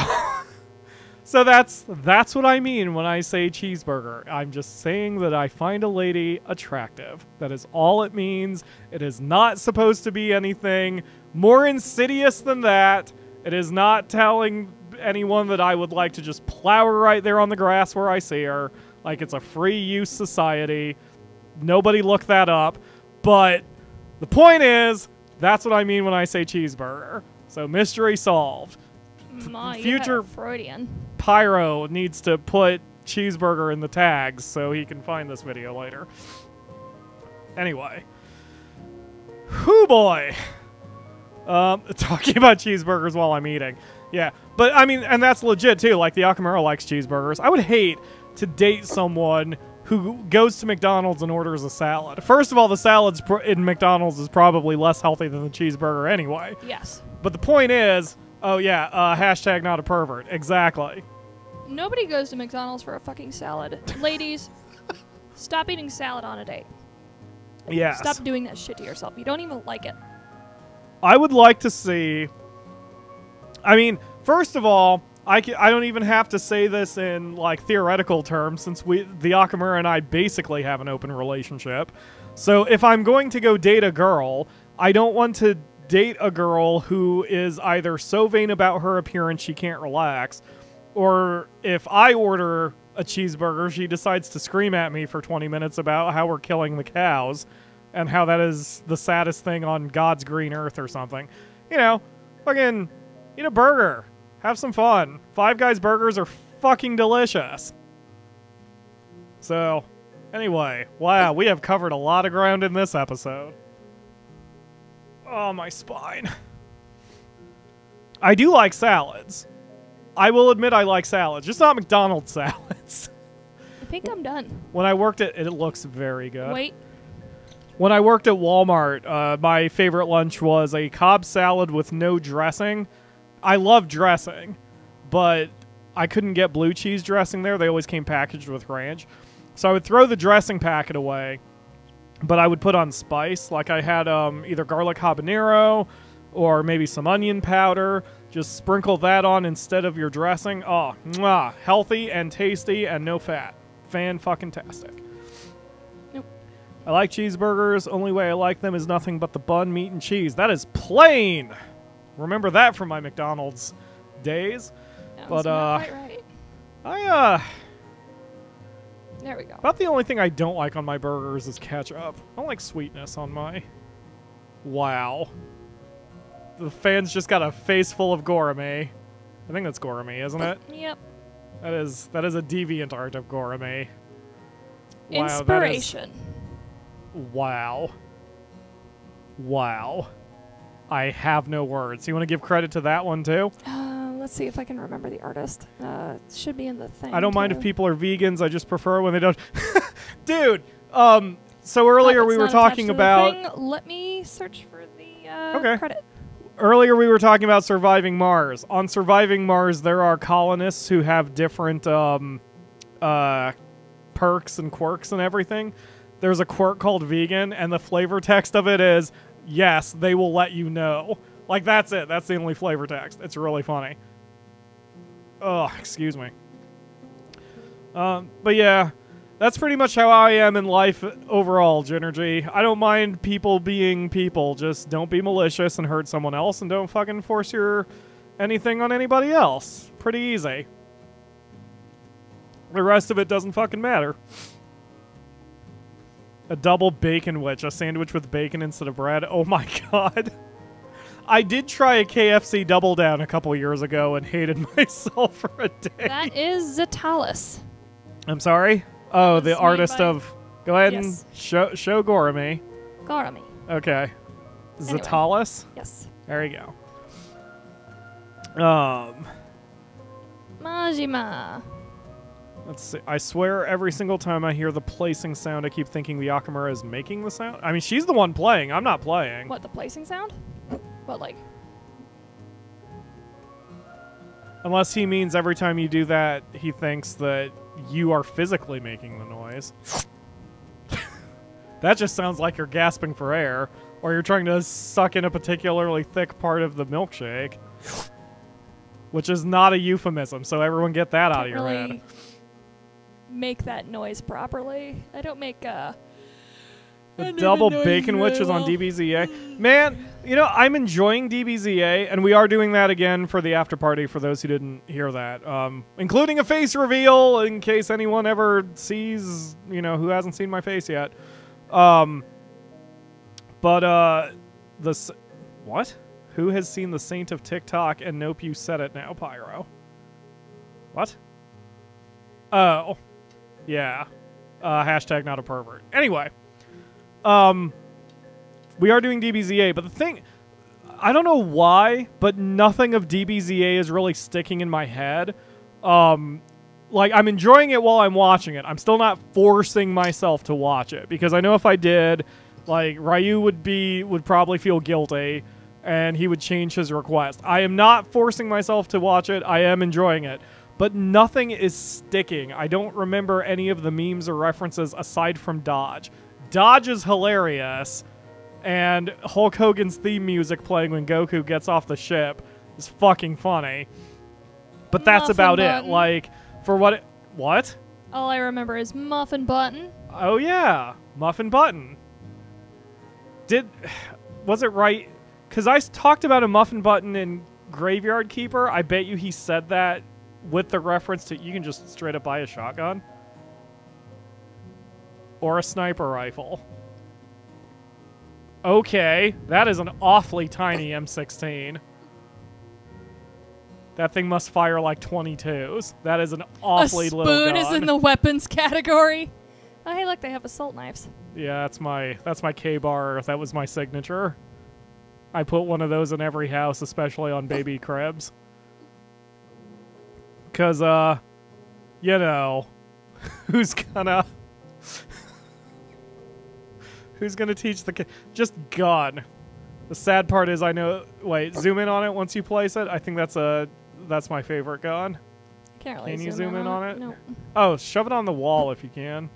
so that's what I mean when I say cheeseburger. I'm just saying that I find a lady attractive. That is all it means. It is not supposed to be anything more insidious than that. It is not telling anyone that I would like to just plow her right there on the grass where I see her. Like it's a free use society. Nobody look that up. But the point is, that's what I mean when I say cheeseburger. So mystery solved. Future Freudian. Pyro needs to put cheeseburger in the tags so he can find this video later. Anyway. Whoo boy. Talking about cheeseburgers while I'm eating. Yeah, but I mean, and that's legit too. Like the Akamura likes cheeseburgers. I would hate to date someone who goes to McDonald's and orders a salad. First of all, the salads in McDonald's is probably less healthy than the cheeseburger anyway. Yes. But the point is, oh yeah, hashtag not a pervert. Exactly. Nobody goes to McDonald's for a fucking salad. Ladies, stop eating salad on a date. Yes. Stop doing that shit to yourself. You don't even like it. I would like to see... I mean, first of all, I don't even have to say this in, like, theoretical terms, since the Akamura and I basically have an open relationship. So if I'm going to go date a girl, I don't want to date a girl who is either so vain about her appearance she can't relax, or if I order a cheeseburger, she decides to scream at me for 20 minutes about how we're killing the cows and how that is the saddest thing on God's green earth or something. You know, fucking eat a burger. Have some fun. Five Guys burgers are fucking delicious. So, anyway, wow, we have covered a lot of ground in this episode. Oh, my spine. I do like salads. I will admit I like salads, just not McDonald's salads. I think I'm done. When I worked at... It looks very good. Wait. When I worked at Walmart, my favorite lunch was a Cobb salad with no dressing. I love dressing, but I couldn't get blue cheese dressing there. They always came packaged with ranch. So I would throw the dressing packet away, but I would put on spice. Like I had either garlic habanero or maybe some onion powder. Just sprinkle that on instead of your dressing. Oh, mwah, healthy and tasty and no fat. Fan-fucking-tastic. Nope. I like cheeseburgers. Only way I like them is nothing but the bun, meat, and cheese. That is plain. Remember that from my McDonald's days. But not quite right. There we go. About the only thing I don't like on my burgers is ketchup. I don't like sweetness on my... Wow. The fan's just got a face full of gourmet. I think that's gourmet, isn't it? Yep. That is a deviant art of gourmet. Wow, inspiration. Wow. Wow. I have no words. You want to give credit to that one too? Let's see if I can remember the artist. It should be in the thing. I don't mind if people are vegans. I just prefer when they don't. Dude, so earlier we were talking about... Let me search for the credit. Earlier we were talking about surviving Mars. On surviving Mars, there are colonists who have different perks and quirks and everything. There's a quirk called vegan, and the flavor text of it is, yes, they will let you know. Like, that's it. That's the only flavor text. It's really funny. Oh, excuse me. But yeah, that's pretty much how I am in life overall, Ginergy. I don't mind people being people. Just don't be malicious and hurt someone else, and don't fucking force your anything on anybody else. Pretty easy. The rest of it doesn't fucking matter. A double bacon witch. A sandwich with bacon instead of bread. Oh my god. I did try a KFC Double Down a couple years ago and hated myself for a day. That is Zatalis. I'm sorry? Oh, the artist of... Go ahead and show Goramy. Goramy. Okay. Anyway. Zatalis? Yes. There you go. Majima. Let's see. I swear every single time I hear the placing sound, I keep thinking the Akamura is making the sound. I mean, she's the one playing. I'm not playing. What, the placing sound? What, like? Unless he means every time you do that, he thinks that you are physically making the noise. That just sounds like you're gasping for air, or you're trying to suck in a particularly thick part of the milkshake, which is not a euphemism, so everyone get that out of your head. Make that noise properly. I don't make the double bacon witch is on DBZA. Man, you know, I'm enjoying DBZA, and we are doing that again for the after party for those who didn't hear that. Including a face reveal in case anyone ever sees, you know, who hasn't seen my face yet. What? Who has seen the Saint of TikTok and nope, you said it now, Pyro? What? Oh. Yeah. Hashtag not a pervert. Anyway. We are doing DBZA, but the thing... I don't know why, but nothing of DBZA is really sticking in my head. Like, I'm enjoying it while I'm watching it. I'm still not forcing myself to watch it, because I know if I did, like, Ryu would probably feel guilty, and he would change his request. I am not forcing myself to watch it. I am enjoying it. But nothing is sticking. I don't remember any of the memes or references aside from Dodge. Dodge is hilarious, and Hulk Hogan's theme music playing when Goku gets off the ship is fucking funny. But that's Muffin about Button. it. Like, for what? What? All I remember is Muffin Button. Oh yeah, Muffin Button. Was it right? Because I talked about a Muffin Button in Graveyard Keeper. I bet you he said that with the reference to you can just straight up buy a shotgun or a sniper rifle. Okay, that is an awfully tiny M16. That thing must fire like 22s. That is an awfully little gun. A spoon is in the weapons category. Oh, hey, look, they have assault knives. Yeah, that's my K-bar. That was my signature. I put one of those in every house, especially on baby cribs. Because, you know, who's gonna teach the kid? Just gun. The sad part is I know, wait, zoom in on it once you place it. I think that's my favorite gun. Can't really Can you zoom in on it? No. Oh, shove it on the wall if you can.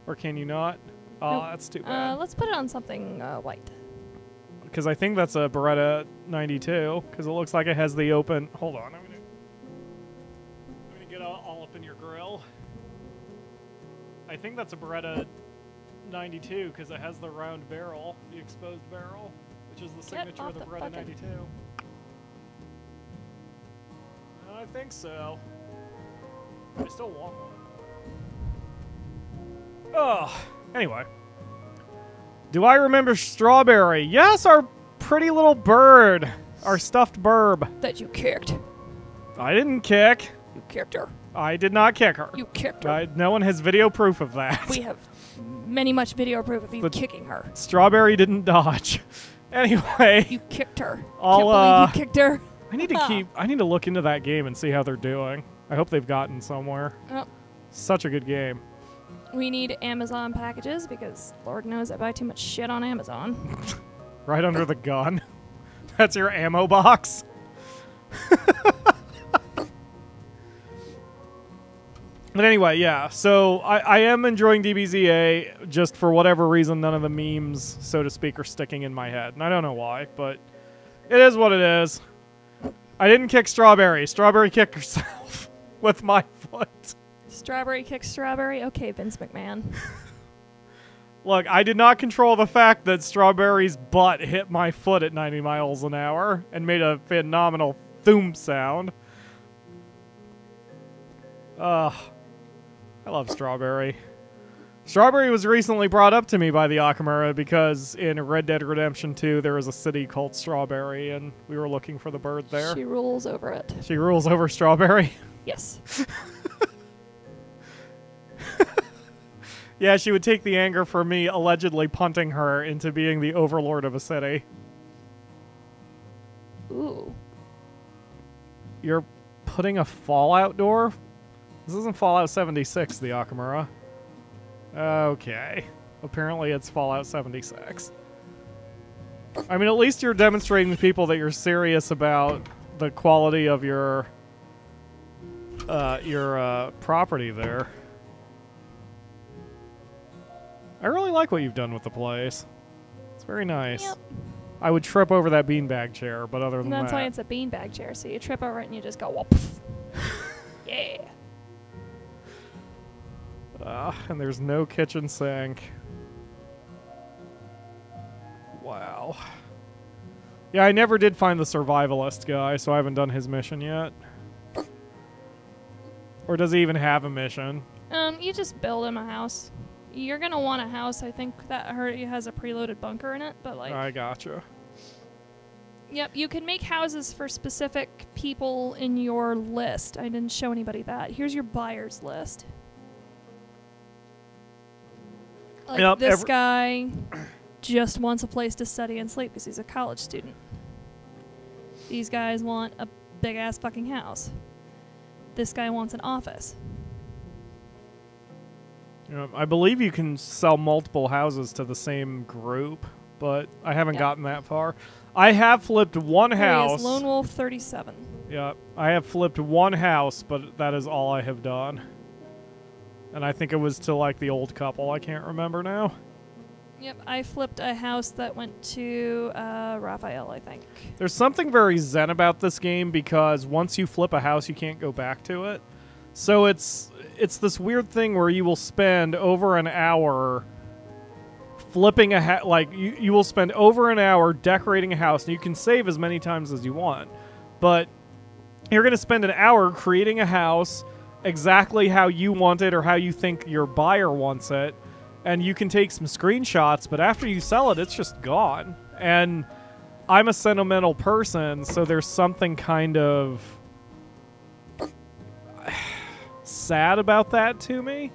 Or can you not? Oh, Nope. that's too bad. Let's put it on something white. Because I think that's a Beretta 92. Because it looks like it has the open... Hold on. I'm going to get all up in your grill. I think that's a Beretta 92 because it has the round barrel, the exposed barrel, which is the signature of the Beretta 92. I think so. I still want one. Oh, anyway. Do I remember Strawberry? Yes, our pretty little bird. Our stuffed burb. That you kicked. I didn't kick. You kicked her. I did not kick her. You kicked her. No one has video proof of that. We have much video proof of you kicking her. Strawberry didn't dodge. Anyway. You kicked her. Can't believe you kicked her. I need to look into that game and see how they're doing. I hope they've gotten somewhere. Oh. Such a good game. We need Amazon packages because Lord knows I buy too much shit on Amazon. Right under the gun. That's your ammo box. But anyway, yeah. So I am enjoying DBZA. Just for whatever reason, none of the memes, so to speak, are sticking in my head. And I don't know why, but it is what it is. I didn't kick Strawberry. Strawberry kicked herself with my foot. Strawberry kicks Strawberry? Okay, Vince McMahon. Look, I did not control the fact that Strawberry's butt hit my foot at 90 miles an hour and made a phenomenal thoom sound. I love Strawberry. Strawberry was recently brought up to me by the Akamura because in Red Dead Redemption 2 there was a city called Strawberry and we were looking for the bird there. She rules over it. She rules over Strawberry? Yes. Yeah, she would take the anger for me allegedly punting her into being the overlord of a city. Ooh. You're putting a Fallout door? This isn't Fallout 76, the Akamura. Okay. Apparently it's Fallout 76. I mean, at least you're demonstrating to people that you're serious about the quality of your property there. I really like what you've done with the place. It's very nice. Yep. I would trip over that beanbag chair, but other than that... That's why it's a beanbag chair, so you trip over it and you just go, whoop. Yeah. And there's no kitchen sink. Wow. Yeah, I never did find the survivalist guy, so I haven't done his mission yet. Or does he even have a mission? You just build him a house. You're gonna want a house, I think, that has a preloaded bunker in it, but like... I gotcha. Yep, you can make houses for specific people in your list. I didn't show anybody that. Here's your buyer's list. Like Yep, this guy just wants a place to study and sleep because he's a college student. These guys want a big-ass fucking house. This guy wants an office. I believe you can sell multiple houses to the same group, but I haven't gotten that far. I have flipped one house. Lone Wolf 37. Yeah, I have flipped one house, but that is all I have done. And I think it was to, like, the old couple. I can't remember now. Yep, I flipped a house that went to Raphael, I think. There's something very zen about this game because once you flip a house, you can't go back to it. So it's this weird thing where you will spend over an hour flipping a like you will spend over an hour decorating a house, and you can save as many times as you want. But you're going to spend an hour creating a house exactly how you want it or how you think your buyer wants it. And you can take some screenshots, but after you sell it, it's just gone. And I'm a sentimental person, so there's something kind of sad about that to me.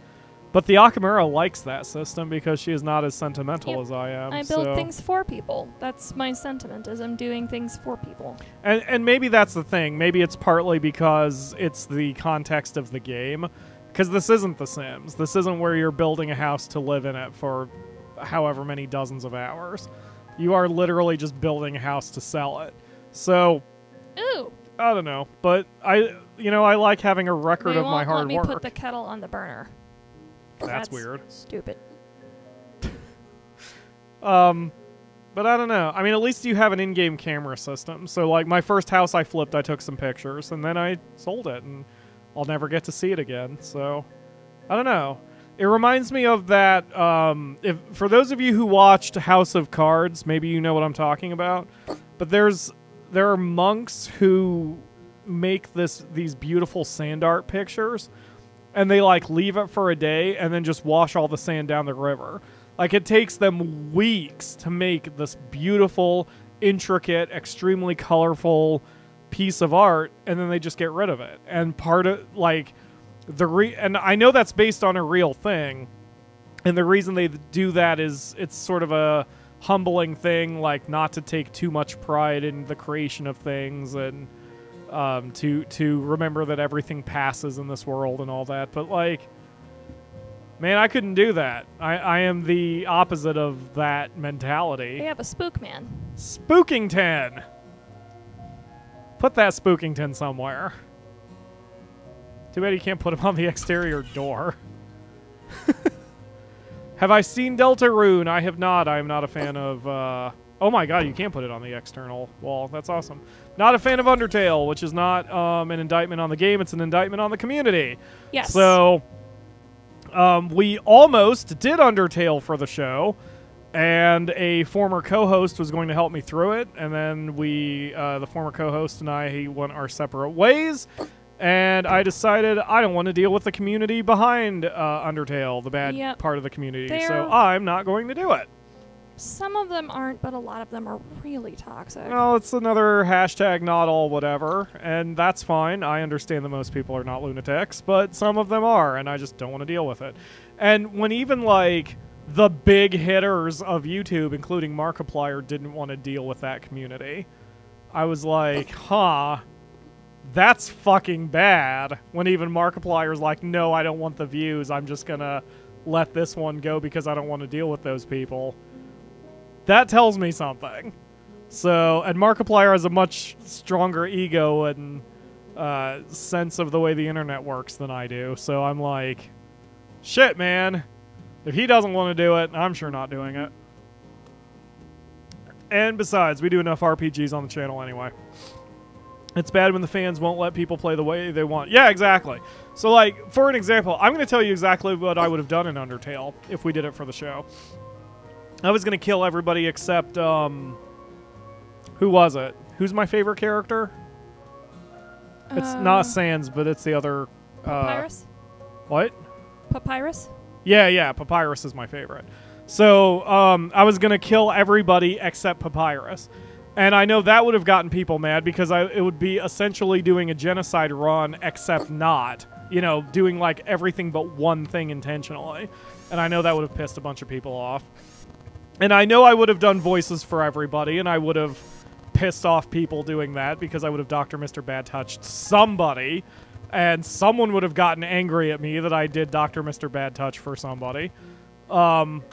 But the Akamura likes that system because she is not as sentimental as I am. I build things for people. That's my sentiment, is I'm doing things for people. And maybe that's the thing. Maybe it's partly because it's the context of the game. Because this isn't The Sims. This isn't where you're building a house to live in it for however many dozens of hours. You are literally just building a house to sell it. So, ooh, I don't know. But I like having a record of my hard work. They won't let me put the kettle on the burner. That's weird. Stupid. But I don't know. I mean, at least you have an in-game camera system. So, like, my first house I flipped, I took some pictures, and then I sold it, and I'll never get to see it again. So, I don't know. It reminds me of that, for those of you who watched House of Cards, maybe you know what I'm talking about. But there are monks who make these beautiful sand art pictures, and they, like, leave it for a day and then just wash all the sand down the river. Like, it takes them weeks to make this beautiful, intricate, extremely colorful piece of art, and then they just get rid of it. And part of, like, and I know that's based on a real thing, and the reason they do that is it's sort of a humbling thing, like, not to take too much pride in the creation of things, and to remember that everything passes in this world and all that. But, like, man, I couldn't do that. I am the opposite of that mentality. They have a spook man. Spookington! Put that Spookington somewhere. Too bad you can't put him on the exterior door. Have I seen Deltarune? I have not. I am not a fan of... oh my god, you can put it on the external wall. That's awesome. Not a fan of Undertale, which is not an indictment on the game. It's an indictment on the community. Yes. So, we almost did Undertale for the show. And a former co-host was going to help me through it, and then the former co-host and I went our separate ways, and I decided I don't want to deal with the community behind Undertale, the bad part of the community, so I'm not going to do it. Some of them aren't, but a lot of them are really toxic. Well, it's another hashtag not all whatever, and that's fine. I understand that most people are not lunatics, but some of them are, and I just don't want to deal with it. And when even, like, the big hitters of YouTube, including Markiplier, didn't want to deal with that community, I was like, huh, that's fucking bad. When even Markiplier's like, no, I don't want the views. I'm just going to let this one go because I don't want to deal with those people. That tells me something. So, and Markiplier has a much stronger ego and sense of the way the internet works than I do. So I'm like, shit, man. If he doesn't want to do it, I'm sure not doing it. And besides, we do enough RPGs on the channel anyway. It's bad when the fans won't let people play the way they want. Yeah, exactly. So, like, for an example, I'm going to tell you exactly what I would have done in Undertale if we did it for the show. I was going to kill everybody except, who was it? Who's my favorite character? It's not Sans, but it's the other... Papyrus? What? Papyrus? Yeah, Papyrus is my favorite. So, I was going to kill everybody except Papyrus. And I know that would have gotten people mad because it would be essentially doing a genocide run except not. You know, doing, like, everything but one thing intentionally. And I know that would have pissed a bunch of people off. And I know I would have done voices for everybody, and I would have pissed off people doing that because I would have Dr. Mr. Bad touched somebody, and someone would have gotten angry at me that I did Dr. Mr. Bad touch for somebody. So,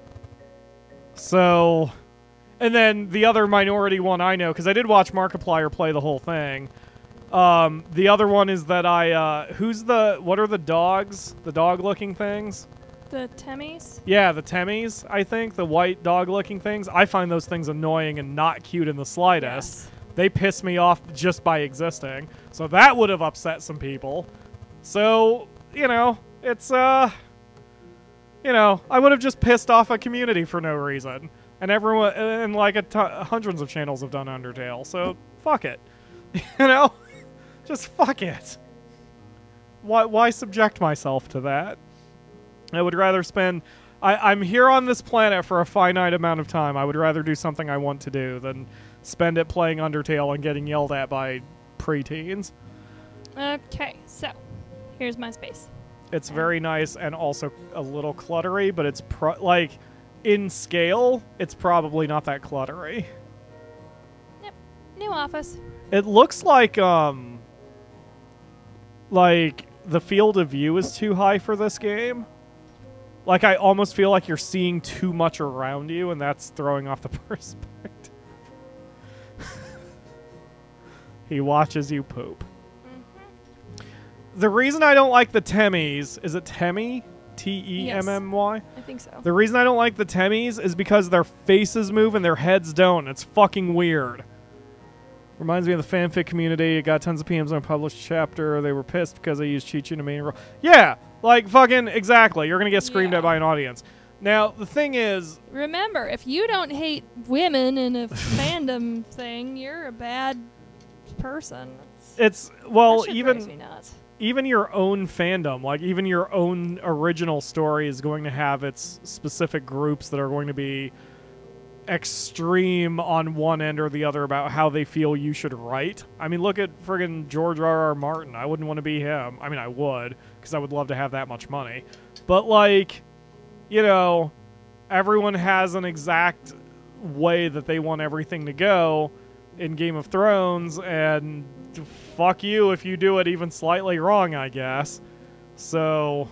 and then the other minority one I know, because I did watch Markiplier play the whole thing. The other one is that what are the dogs? The dog-looking things? The Temmies? Yeah, the Temmies, I think. The white dog-looking things. I find those things annoying and not cute in the slightest. Yes. They piss me off just by existing. So that would have upset some people. So, you know, it's, you know, I would have just pissed off a community for no reason. And everyone, and like hundreds of channels have done Undertale. So, fuck it. You know? Just fuck it. Why subject myself to that? I would rather spend... I'm here on this planet for a finite amount of time. I would rather do something I want to do than spend it playing Undertale and getting yelled at by preteens. Okay, so here's my space. It's very nice and also a little cluttery, but it's like in scale, it's probably not that cluttery. Yep, new office. It looks like the field of view is too high for this game. Like, I almost feel like you're seeing too much around you, and that's throwing off the perspective. He watches you poop. Mm-hmm. The reason I don't like the Temmies... Is it Temmy? T-E-M-M-Y? Yes, I think so. The reason I don't like the Temmies is because their faces move and their heads don't. It's fucking weird. Reminds me of the fanfic community. It got tons of PMs on a published chapter. They were pissed because I used Chi-Chi in a main role. Yeah! Like, fucking, exactly. You're gonna get screamed at by an audience. Now, the thing is... Remember, if you don't hate women in a fandom thing, you're a bad person. It's, well, even your own fandom, like, even your own original story is going to have its specific groups that are going to be extreme on one end or the other about how they feel you should write. I mean, look at friggin' George R.R. Martin. I wouldn't want to be him. I mean, I would, because I would love to have that much money. But, like, you know, everyone has an exact way that they want everything to go in Game of Thrones, and fuck you if you do it even slightly wrong, I guess. So,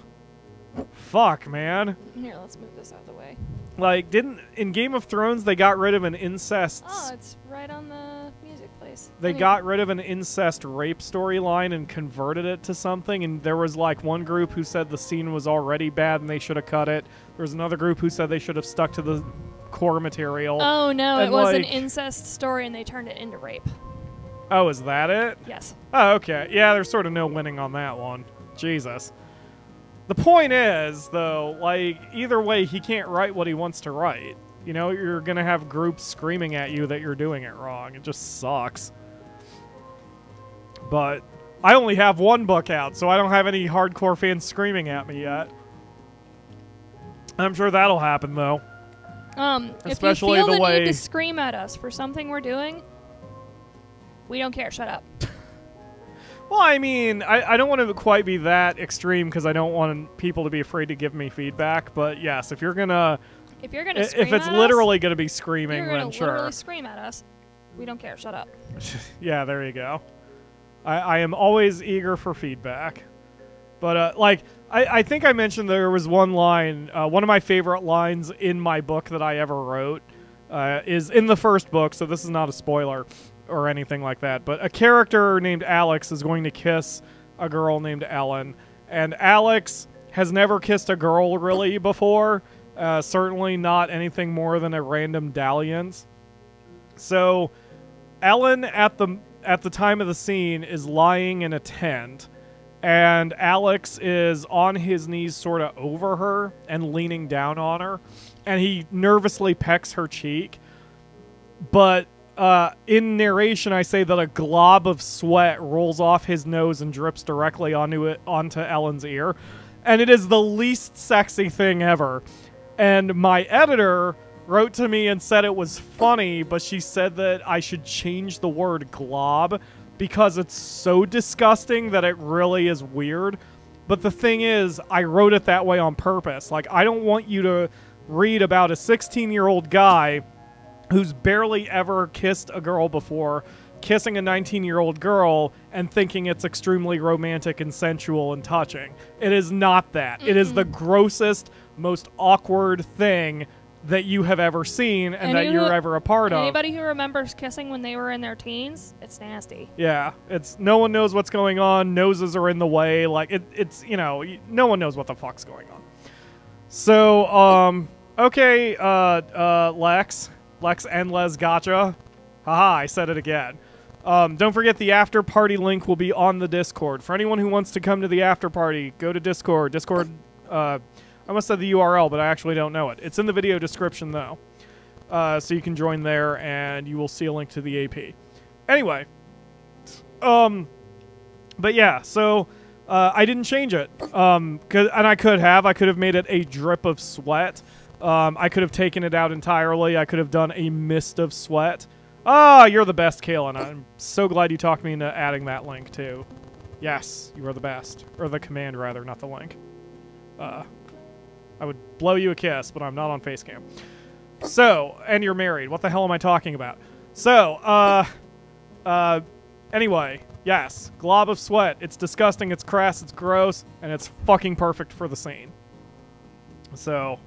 fuck, man. Here, let's move this out of the way. Like, in Game of Thrones, they got rid of an incest... Oh, it's right on the music place. They got rid of an incest rape storyline and converted it to something, and there was, like, one group who said the scene was already bad and they should have cut it. There was another group who said they should have stuck to the core material. Oh, no, and it was an incest story and they turned it into rape. Oh, is that it? Yes. Oh, okay. Yeah, there's sort of no winning on that one. Jesus. The point is, though, like, either way, he can't write what he wants to write. You know, you're going to have groups screaming at you that you're doing it wrong. It just sucks. But I only have one book out, so I don't have any hardcore fans screaming at me yet. I'm sure that'll happen, though. Especially if you feel the need to scream at us for something we're doing, we don't care. Shut up. Well, I mean, I don't want to quite be that extreme because I don't want people to be afraid to give me feedback. But yes, if you're gonna scream if it's at literally us, gonna be screaming, then sure. Literally scream at us. We don't care. Shut up. Yeah, there you go. I am always eager for feedback. But like, I think I mentioned there was one line, one of my favorite lines in my book that I ever wrote is in the first book. So this is not a spoiler or anything like that, but a character named Alex is going to kiss a girl named Ellen, and Alex has never kissed a girl really before, certainly not anything more than a random dalliance. So Ellen at the time of the scene is lying in a tent, and Alex is on his knees sort of over her and leaning down on her, and he nervously pecks her cheek, but in narration, I say that a glob of sweat rolls off his nose and drips directly onto Ellen's ear. And it is the least sexy thing ever. And my editor wrote to me and said it was funny, but she said that I should change the word glob because it's so disgusting that it really is weird. But the thing is, I wrote it that way on purpose. Like, I don't want you to read about a 16-year-old guy who's barely ever kissed a girl before, kissing a 19-year-old girl and thinking it's extremely romantic and sensual and touching. It is not that. It is the grossest, most awkward thing that you have ever seen and that you're ever a part of. Anybody who remembers kissing when they were in their teens, it's nasty. Yeah, it's no one knows what's going on. Noses are in the way. Like it's you know, no one knows what the fuck's going on. So okay, Lex and Les gotcha. Haha, I said it again. Don't forget the after party link will be on the Discord. For anyone who wants to come to the after party, go to Discord. Discord, I almost said the URL, but I actually don't know it. It's in the video description, though. So you can join there, and you will see a link to the AP. Anyway. But yeah, so I didn't change it. And I could have. I could have made it a drip of sweat. I could have taken it out entirely. I could have done a mist of sweat. Ah, you're the best, Kaylin. I'm so glad you talked me into adding that link, too. Yes, you are the best. Or the command, rather, not the link. I would blow you a kiss, but I'm not on Facecam. So, and you're married. What the hell am I talking about? So, anyway, yes, glob of sweat. It's disgusting, it's crass, it's gross, and it's fucking perfect for the scene. So,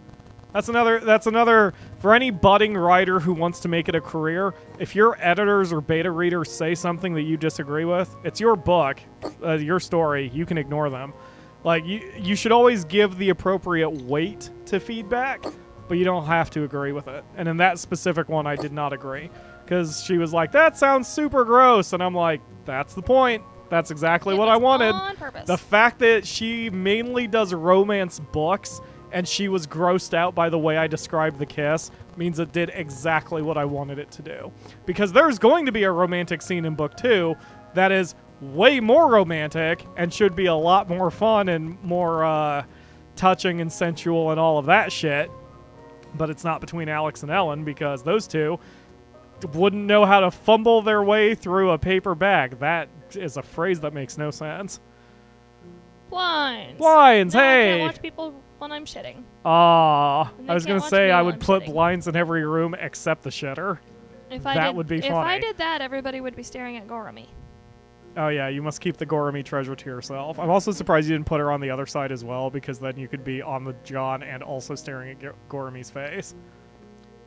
that's another, for any budding writer who wants to make it a career, if your editors or beta readers say something that you disagree with, it's your book, your story, you can ignore them. Like, you should always give the appropriate weight to feedback, but you don't have to agree with it. And in that specific one, I did not agree. Because she was like, that sounds super gross. And I'm like, that's the point. That's exactly what I wanted. On purpose. The fact that she mainly does romance books, and she was grossed out by the way I described the kiss, means it did exactly what I wanted it to do. Because there's going to be a romantic scene in book 2 that is way more romantic and should be a lot more fun and more touching and sensual and all of that shit. But it's not between Alex and Ellen because those two wouldn't know how to fumble their way through a paper bag. That is a phrase that makes no sense. Blinds. Blinds, no, hey! I can't watch people when I'm shitting. Ah, And I they was going can't to watch say me I while would I'm put shitting. blinds in every room except the shitter. That would be funny. If I did that, everybody would be staring at Goramy. Oh yeah, you must keep the Goramy treasure to yourself. I'm also surprised you didn't put her on the other side as well, because then you could be on the John and also staring at Goramy's face.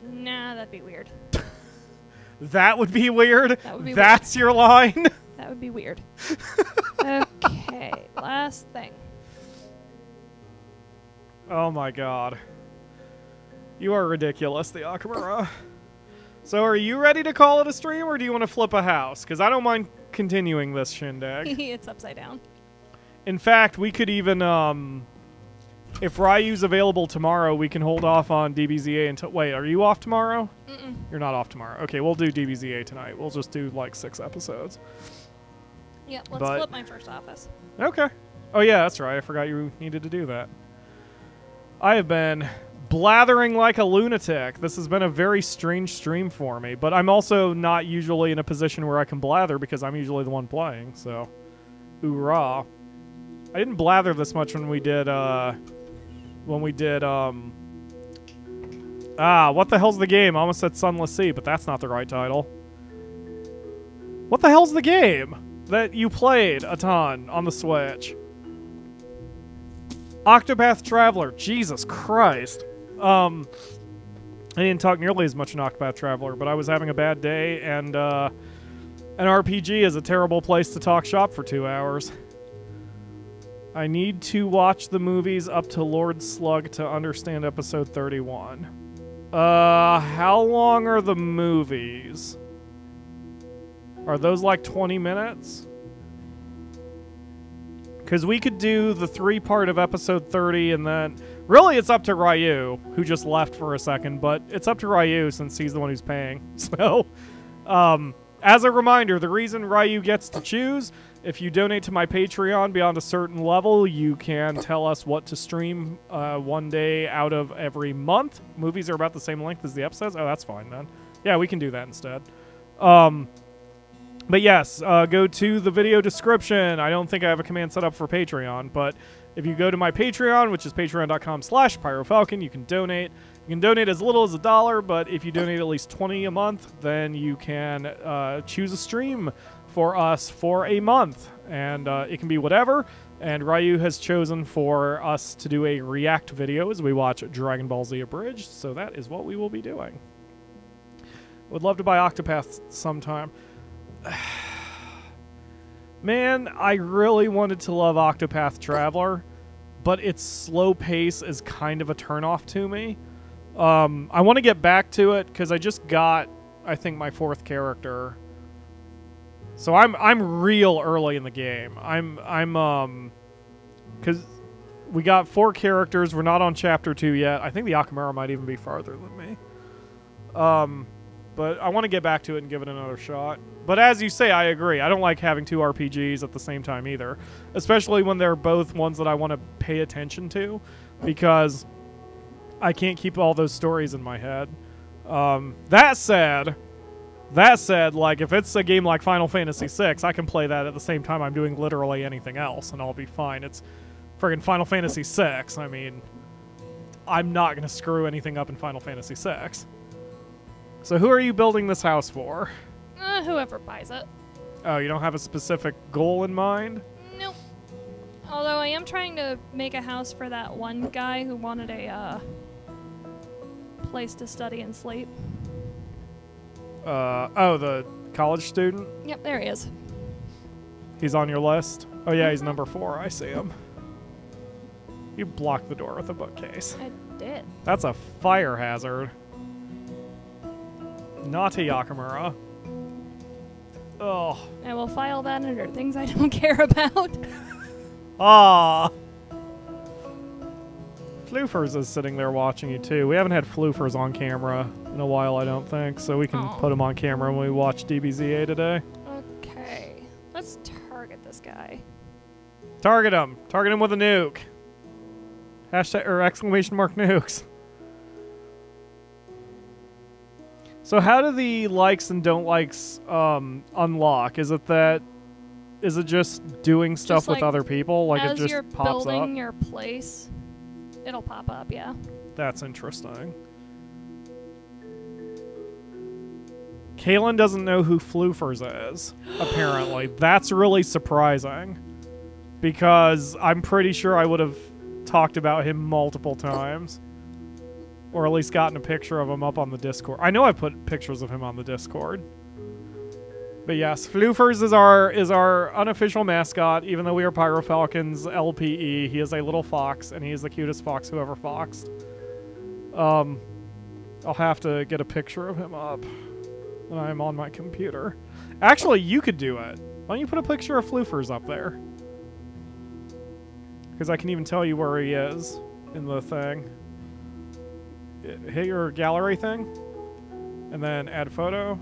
Nah, that'd be weird. That would be weird? That would be That's your line? That would be weird. Okay, last thing. Oh my god. You are ridiculous, the Akamura. So are you ready to call it a stream, or do you want to flip a house? Because I don't mind continuing this shindig. It's upside down. In fact, we could even, if Ryu's available tomorrow, we can hold off on DBZA until... Wait, are you off tomorrow? Mm-mm. You're not off tomorrow. Okay, we'll do DBZA tonight. We'll just do, like, 6 episodes. Yeah, let's flip my first office. Okay. Oh, yeah, that's right. I forgot you needed to do that. I have been blathering like a lunatic. This has been a very strange stream for me, but I'm also not usually in a position where I can blather because I'm usually the one playing, so... Hoorah. I didn't blather this much when we did, what the hell's the game? I almost said Sunless Sea, but that's not the right title. What the hell's the game that you played a ton on the Switch? Octopath Traveler. Jesus Christ. I didn't talk nearly as much in Octopath Traveler, but I was having a bad day, and an RPG is a terrible place to talk shop for 2 hours. I need to watch the movies up to Lord Slug to understand episode 31. How long are the movies? Are those like 20 minutes? Because we could do the 3-part of episode 30 and then... Really, it's up to Ryu, who just left for a second, but it's up to Ryu since he's the one who's paying. So, as a reminder, the reason Ryu gets to choose, if you donate to my Patreon beyond a certain level, you can tell us what to stream 1 day out of every month. Movies are about the same length as the episodes. Oh, that's fine then. Yeah, we can do that instead. But yes, go to the video description. I don't think I have a command set up for Patreon, but if you go to my Patreon, which is patreon.com/PyroFalkon, you can donate. You can donate as little as $1, but if you donate at least $20 a month, then you can choose a stream for us for a month. And it can be whatever. And Ryu has chosen for us to do a react video as we watch Dragon Ball Z Abridged, so that is what we will be doing. Would love to buy Octopath sometime. Man, I really wanted to love Octopath Traveler, but its slow pace is kind of a turnoff to me. I want to get back to it because I just got, I think, my 4th character. So I'm real early in the game. Because we got 4 characters. We're not on chapter 2 yet. I think the Akamura might even be farther than me. But I want to get back to it and give it another shot. But as you say, I agree. I don't like having 2 RPGs at the same time either. Especially when they're both ones that I want to pay attention to. Because I can't keep all those stories in my head. That said, like, if it's a game like Final Fantasy VI, I can play that at the same time I'm doing literally anything else, and I'll be fine. It's friggin' Final Fantasy VI. I mean, I'm not going to screw anything up in Final Fantasy VI. So who are you building this house for? Whoever buys it. Oh, you don't have a specific goal in mind? Nope. Although I am trying to make a house for that one guy who wanted a place to study and sleep. Oh, the college student? Yep, there he is. He's on your list? Oh yeah, he's number 4. I see him. You blocked the door with a bookcase. I did. That's a fire hazard. Naughty Akamura. Oh. I will file that under things I don't care about. Ah. Floofers is sitting there watching you too. We haven't had Floofers on camera in a while, I don't think, so we can put him on camera when we watch DBZA today. Okay. Let's target this guy. Target him. Target him with a nuke. Hashtag or exclamation mark nukes. So how do the likes and don't likes unlock? Is it just doing stuff with other people? Like it just as you're pops building up? your place, it'll pop up, yeah. That's interesting. Kaylin doesn't know who Floofers is, apparently. That's really surprising. Because I'm pretty sure I would have talked about him multiple times. Or at least gotten a picture of him up on the Discord. I know I put pictures of him on the Discord. But yes, Floofers is our unofficial mascot, even though we are PyroFalkon's LPE. He is a little fox, and he is the cutest fox who ever foxed. I'll have to get a picture of him up when I'm on my computer. Actually, you could do it. Why don't you put a picture of Floofers up there? Because I can even tell you where he is in the thing. Hit your gallery thing, and then add photo.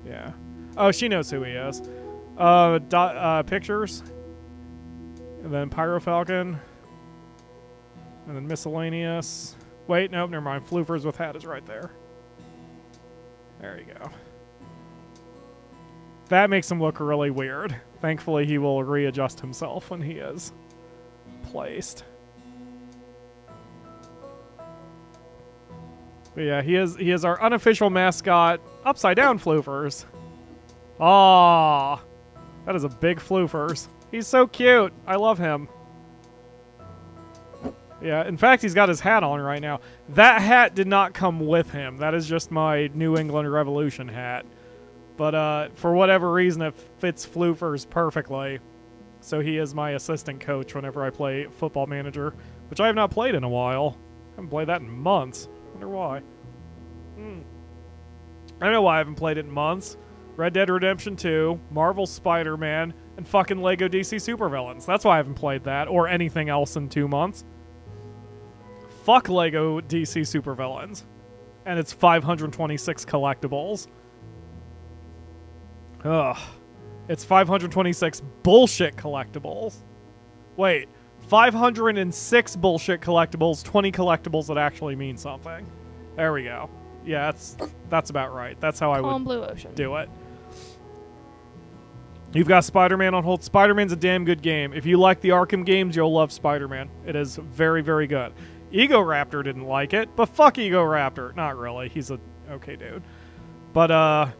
Yeah. Oh, she knows who he is. Pictures, and then PyroFalkon, and then miscellaneous. Wait, nope, never mind. Floofers with hat is right there. There you go. That makes him look really weird. Thankfully, he will readjust himself when he is placed. But yeah, he is our unofficial mascot, upside down Floofers. Aww. That is a big Floofers. He's so cute. I love him. Yeah, in fact, he's got his hat on right now. That hat did not come with him. That is just my New England Revolution hat. But for whatever reason, it fits Floofers perfectly. So he is my assistant coach whenever I play Football Manager, which I have not played in a while. I haven't played that in months. Wonder why. I don't know why I haven't played it in months. Red Dead Redemption 2, Marvel Spider-Man, and fucking Lego DC Supervillains. That's why I haven't played that, or anything else in 2 months. Fuck Lego DC Supervillains. And it's 526 collectibles. Ugh. It's 526 bullshit collectibles. Wait. 506 bullshit collectibles, 20 collectibles that actually mean something. There we go. Yeah, that's about right. That's how I would Blue Ocean. do it. You've got Spider-Man on hold. Spider-Man's a damn good game. If you like the Arkham games, you'll love Spider-Man. It is very, very good. Ego Raptor didn't like it, but fuck Ego Raptor. Not really. He's a okay dude. But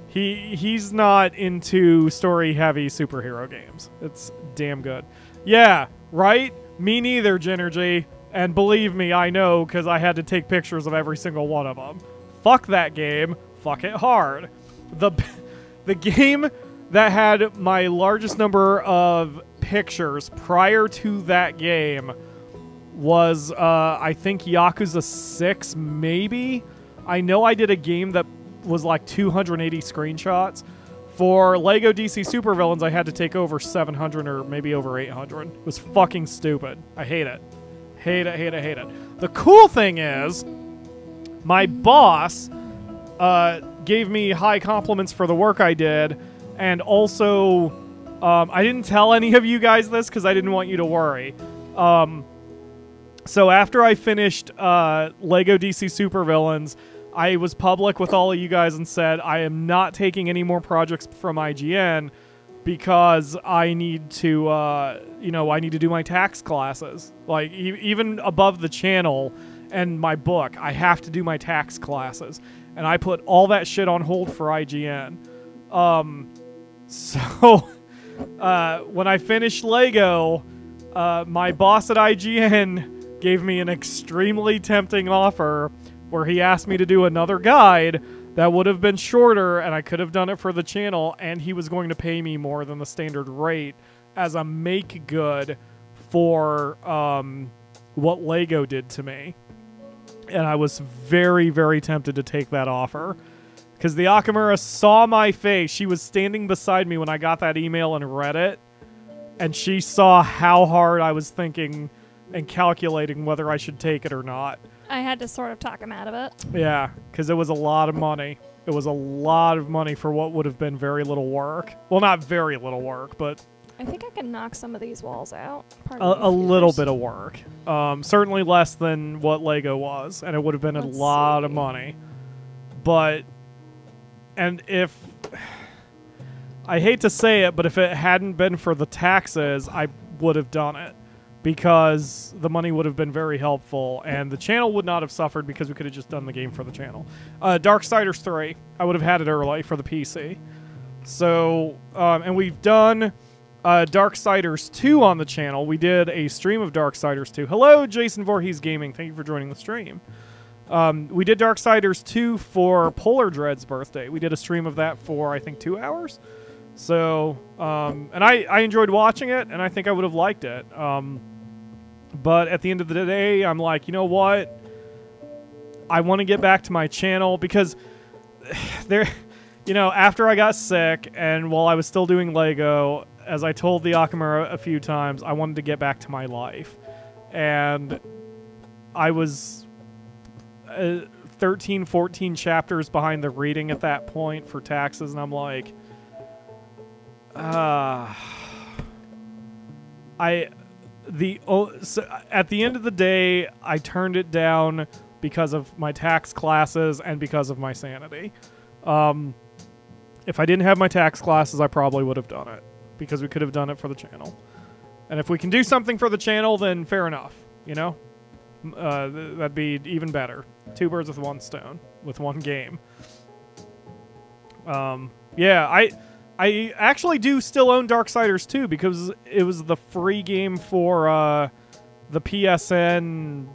he's not into story-heavy superhero games. It's damn good. Yeah, right? Me neither, Ginergy. And believe me, I know, because I had to take pictures of every single one of them. Fuck that game. Fuck it hard. The game that had my largest number of pictures prior to that game was, I think, Yakuza 6, maybe? I know I did a game that was like 280 screenshots. For LEGO DC Supervillains, I had to take over 700 or maybe over 800. It was fucking stupid. I hate it. Hate it, hate it, hate it. The cool thing is, my boss gave me high compliments for the work I did, and also, I didn't tell any of you guys this because I didn't want you to worry. So after I finished LEGO DC Supervillains, I was public with all of you guys and said, I am not taking any more projects from IGN because I need to, I need to do my tax classes. Like, even above the channel and my book, I have to do my tax classes. And I put all that shit on hold for IGN. So, when I finished LEGO, my boss at IGN gave me an extremely tempting offer where he asked me to do another guide that would have been shorter, and I could have done it for the channel, and he was going to pay me more than the standard rate as a make good for what LEGO did to me. And I was very, very tempted to take that offer. Because the Akamura saw my face. She was standing beside me when I got that email and read it. And she saw how hard I was thinking and calculating whether I should take it or not. I had to sort of talk him out of it. Yeah, because it was a lot of money. It was a lot of money for what would have been very little work. Well, not very little work, but... I think I can knock some of these walls out. A little bit of work. Certainly less than what LEGO was, and it would have been a lot of money. But... And if... I hate to say it, but if it hadn't been for the taxes, I would have done it. Because the money would have been very helpful, and the channel would not have suffered because we could have just done the game for the channel. Darksiders 3, I would have had it early for the PC. So, and we've done Darksiders 2 on the channel. We did a stream of Darksiders 2. Hello, Jason Voorhees Gaming. Thank you for joining the stream. We did Darksiders 2 for Polar Dread's birthday. We did a stream of that for, I think, 2 hours. So, and I enjoyed watching it, and I think I would have liked it. But at the end of the day, I'm like, you know what? I want to get back to my channel because there, after I got sick and while I was still doing LEGO, as I told the Akamura a few times, I wanted to get back to my life. And I was 13, 14 chapters behind the reading at that point for taxes, and I'm like... So at the end of the day, I turned it down because of my tax classes and because of my sanity. If I didn't have my tax classes, I probably would have done it because we could have done it for the channel. And if we can do something for the channel, then fair enough, that'd be even better. 2 birds with 1 stone with 1 game. Yeah, I actually do still own Darksiders 2 because it was the free game for the PSN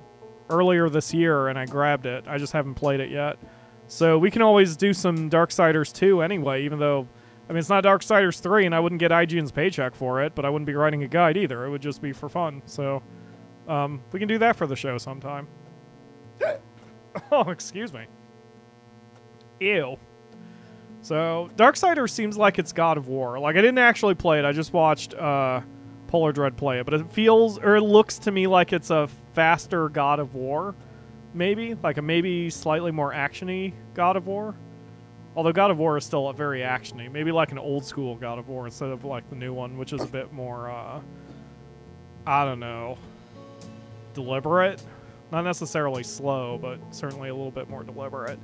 earlier this year, and I grabbed it. I just haven't played it yet. So we can always do some Darksiders 2 anyway, even though, I mean, it's not Darksiders 3, and I wouldn't get IGN's paycheck for it, but I wouldn't be writing a guide either. It would just be for fun. So we can do that for the show sometime. Oh, excuse me. Ew. So, Darksiders seems like it's God of War. Like, I didn't actually play it. I just watched Polar Dread play it. But it feels, or it looks to me like it's a faster God of War. Maybe. Like a maybe slightly more action-y God of War. Although God of War is still very action-y. Maybe like an old-school God of War instead of like the new one, which is a bit more, I don't know, deliberate. Not necessarily slow, but certainly a little bit more deliberate.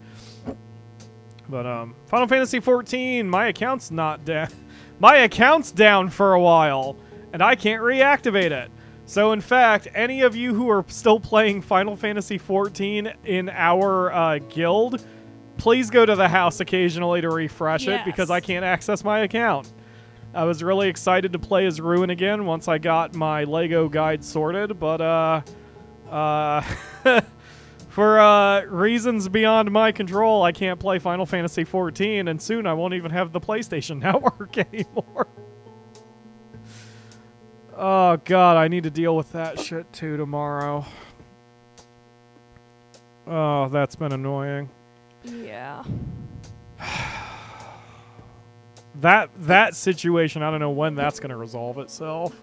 But Final Fantasy XIV, my account's not down. My account's down for a while, and I can't reactivate it. So, in fact, any of you who are still playing Final Fantasy XIV in our guild, please go to the house occasionally to refresh it, because I can't access my account. I was really excited to play as Ruin again once I got my Lego guide sorted, but for reasons beyond my control, I can't play Final Fantasy XIV, and soon I won't even have the PlayStation Network anymore. Oh, God, I need to deal with that shit, too, tomorrow. Oh, that's been annoying. Yeah. That situation, I don't know when that's going to resolve itself.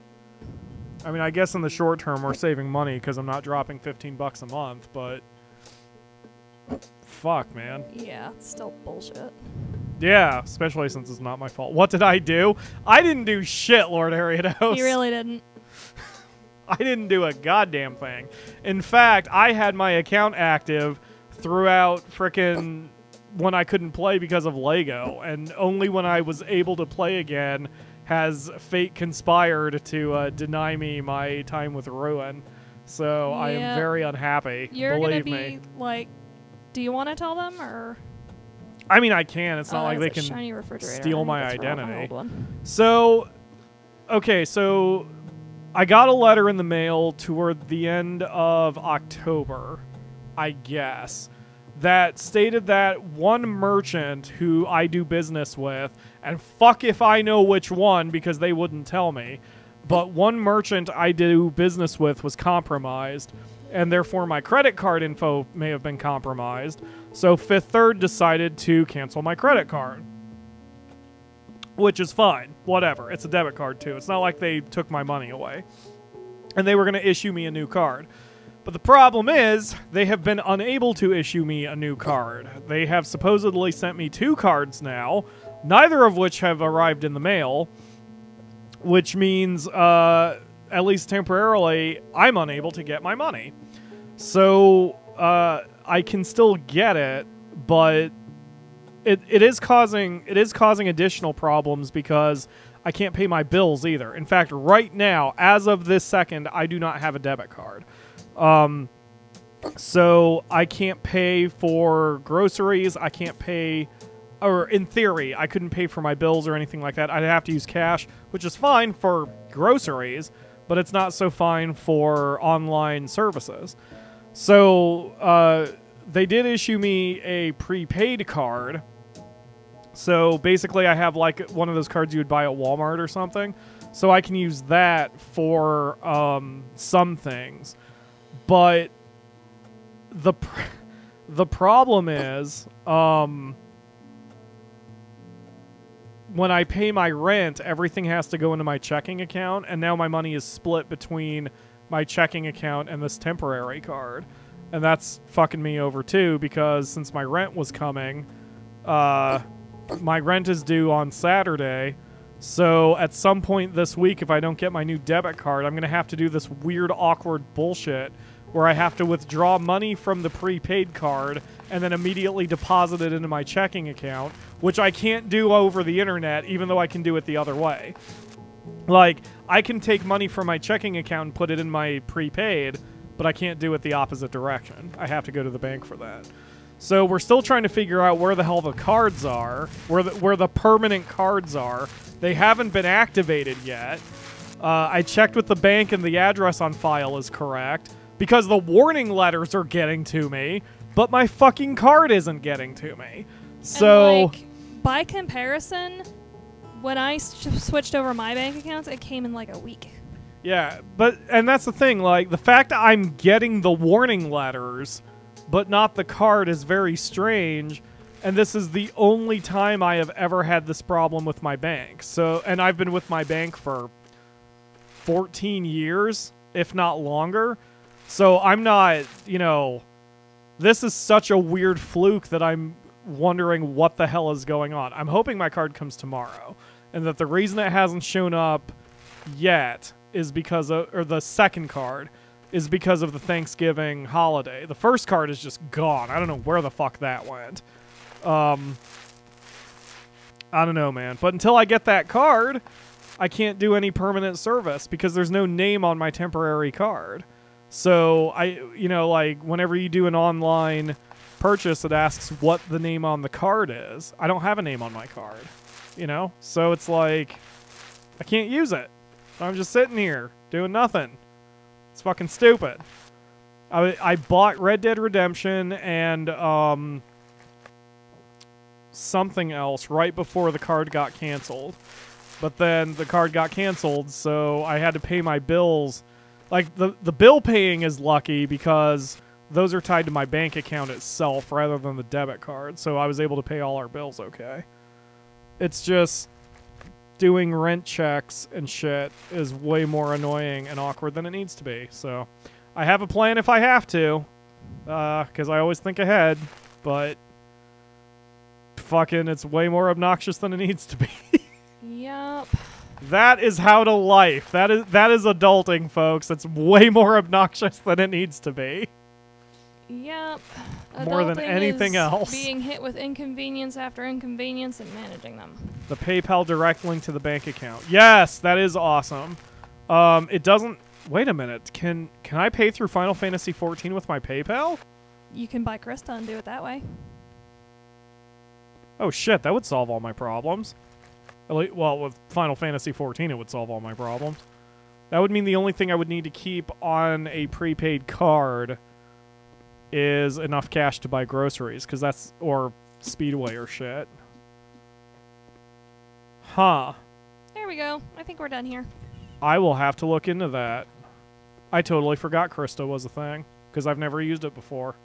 I mean, I guess in the short term, we're saving money because I'm not dropping $15 a month, but... Fuck, man. Yeah, it's still bullshit. Yeah, especially since it's not my fault. What did I do? I didn't do shit, Lord Ariados. You really didn't. I didn't do a goddamn thing. In fact, I had my account active throughout frickin' when I couldn't play because of Lego, and only when I was able to play again has fate conspired to deny me my time with Ruin. So I am very unhappy. You're gonna believe me. Like, do you want to tell them, or? I mean, I can. It's not like they can steal my identity. So, okay, so I got a letter in the mail toward the end of October, I guess, that stated that one merchant who I do business with, and fuck if I know which one because they wouldn't tell me, but one merchant I do business with was compromised, and therefore my credit card info may have been compromised. So Fifth Third decided to cancel my credit card. Which is fine. Whatever. It's a debit card, too. It's not like they took my money away. And they were going to issue me a new card. But the problem is, they have been unable to issue me a new card. They have supposedly sent me 2 cards now, neither of which have arrived in the mail, which means, at least temporarily, I'm unable to get my money. So, I can still get it, but it is causing additional problems because I can't pay my bills either. In fact, right now, as of this second, I do not have a debit card. So I can't pay for groceries. I can't pay, or in theory, I couldn't pay for my bills or anything like that. I'd have to use cash, which is fine for groceries, but it's not so fine for online services. So, they did issue me a prepaid card. So basically I have like one of those cards you would buy at Walmart or something. So I can use that for some things. But the problem is when I pay my rent, everything has to go into my checking account, and now my money is split between my checking account and this temporary card. And that's fucking me over too, because since my rent was coming, my rent is due on Saturday. So at some point this week, if I don't get my new debit card, I'm going to have to do this weird, awkward bullshit where I have to withdraw money from the prepaid card and then immediately deposit it into my checking account, which I can't do over the internet, even though I can do it the other way. Like, I can take money from my checking account and put it in my prepaid, but I can't do it the opposite direction. I have to go to the bank for that. So we're still trying to figure out where the hell the cards are, where the permanent cards are. They haven't been activated yet. I checked with the bank and the address on file is correct, because the warning letters are getting to me, but my fucking card isn't getting to me. So, and like, by comparison, when I switched over my bank accounts, it came in like a week. Yeah, and that's the thing, like, the fact that I'm getting the warning letters, but not the card is very strange, and this is the only time I have ever had this problem with my bank. So, and I've been with my bank for 14 years, if not longer, so I'm not, you know, this is such a weird fluke that I'm wondering what the hell is going on. I'm hoping my card comes tomorrow, and that the reason it hasn't shown up yet is because of, or the second card, is because of the Thanksgiving holiday. The first card is just gone. I don't know where the fuck that went. I don't know, man. But until I get that card, I can't do any permanent service because there's no name on my temporary card. So like whenever you do an online purchase, it asks what the name on the card is. I don't have a name on my card, So it's like I can't use it. I'm just sitting here doing nothing. It's fucking stupid. I bought Red Dead Redemption and something else right before the card got canceled. But then the card got canceled, so I had to pay my bills. Like, the bill paying is lucky because those are tied to my bank account itself rather than the debit card. So I was able to pay all our bills okay. It's just doing rent checks and shit is way more annoying and awkward than it needs to be. So I have a plan if I have to, because I always think ahead, but fucking it's way more obnoxious than it needs to be. Yep. That is how to life. That is adulting, folks. It's way more obnoxious than it needs to be. Yep. More than anything else. Being hit with inconvenience after inconvenience and managing them. The PayPal direct link to the bank account. Yes, that is awesome. It doesn't... Wait a minute. Can I pay through Final Fantasy XIV with my PayPal? You can buy Krista and do it that way. Oh shit, that would solve all my problems. Well, with Final Fantasy XIV, it would solve all my problems. That would mean the only thing I would need to keep on a prepaid card is enough cash to buy groceries, because that's... or Speedway or shit. Huh. There we go. I think we're done here. I will have to look into that. I totally forgot Krista was a thing, because I've never used it before.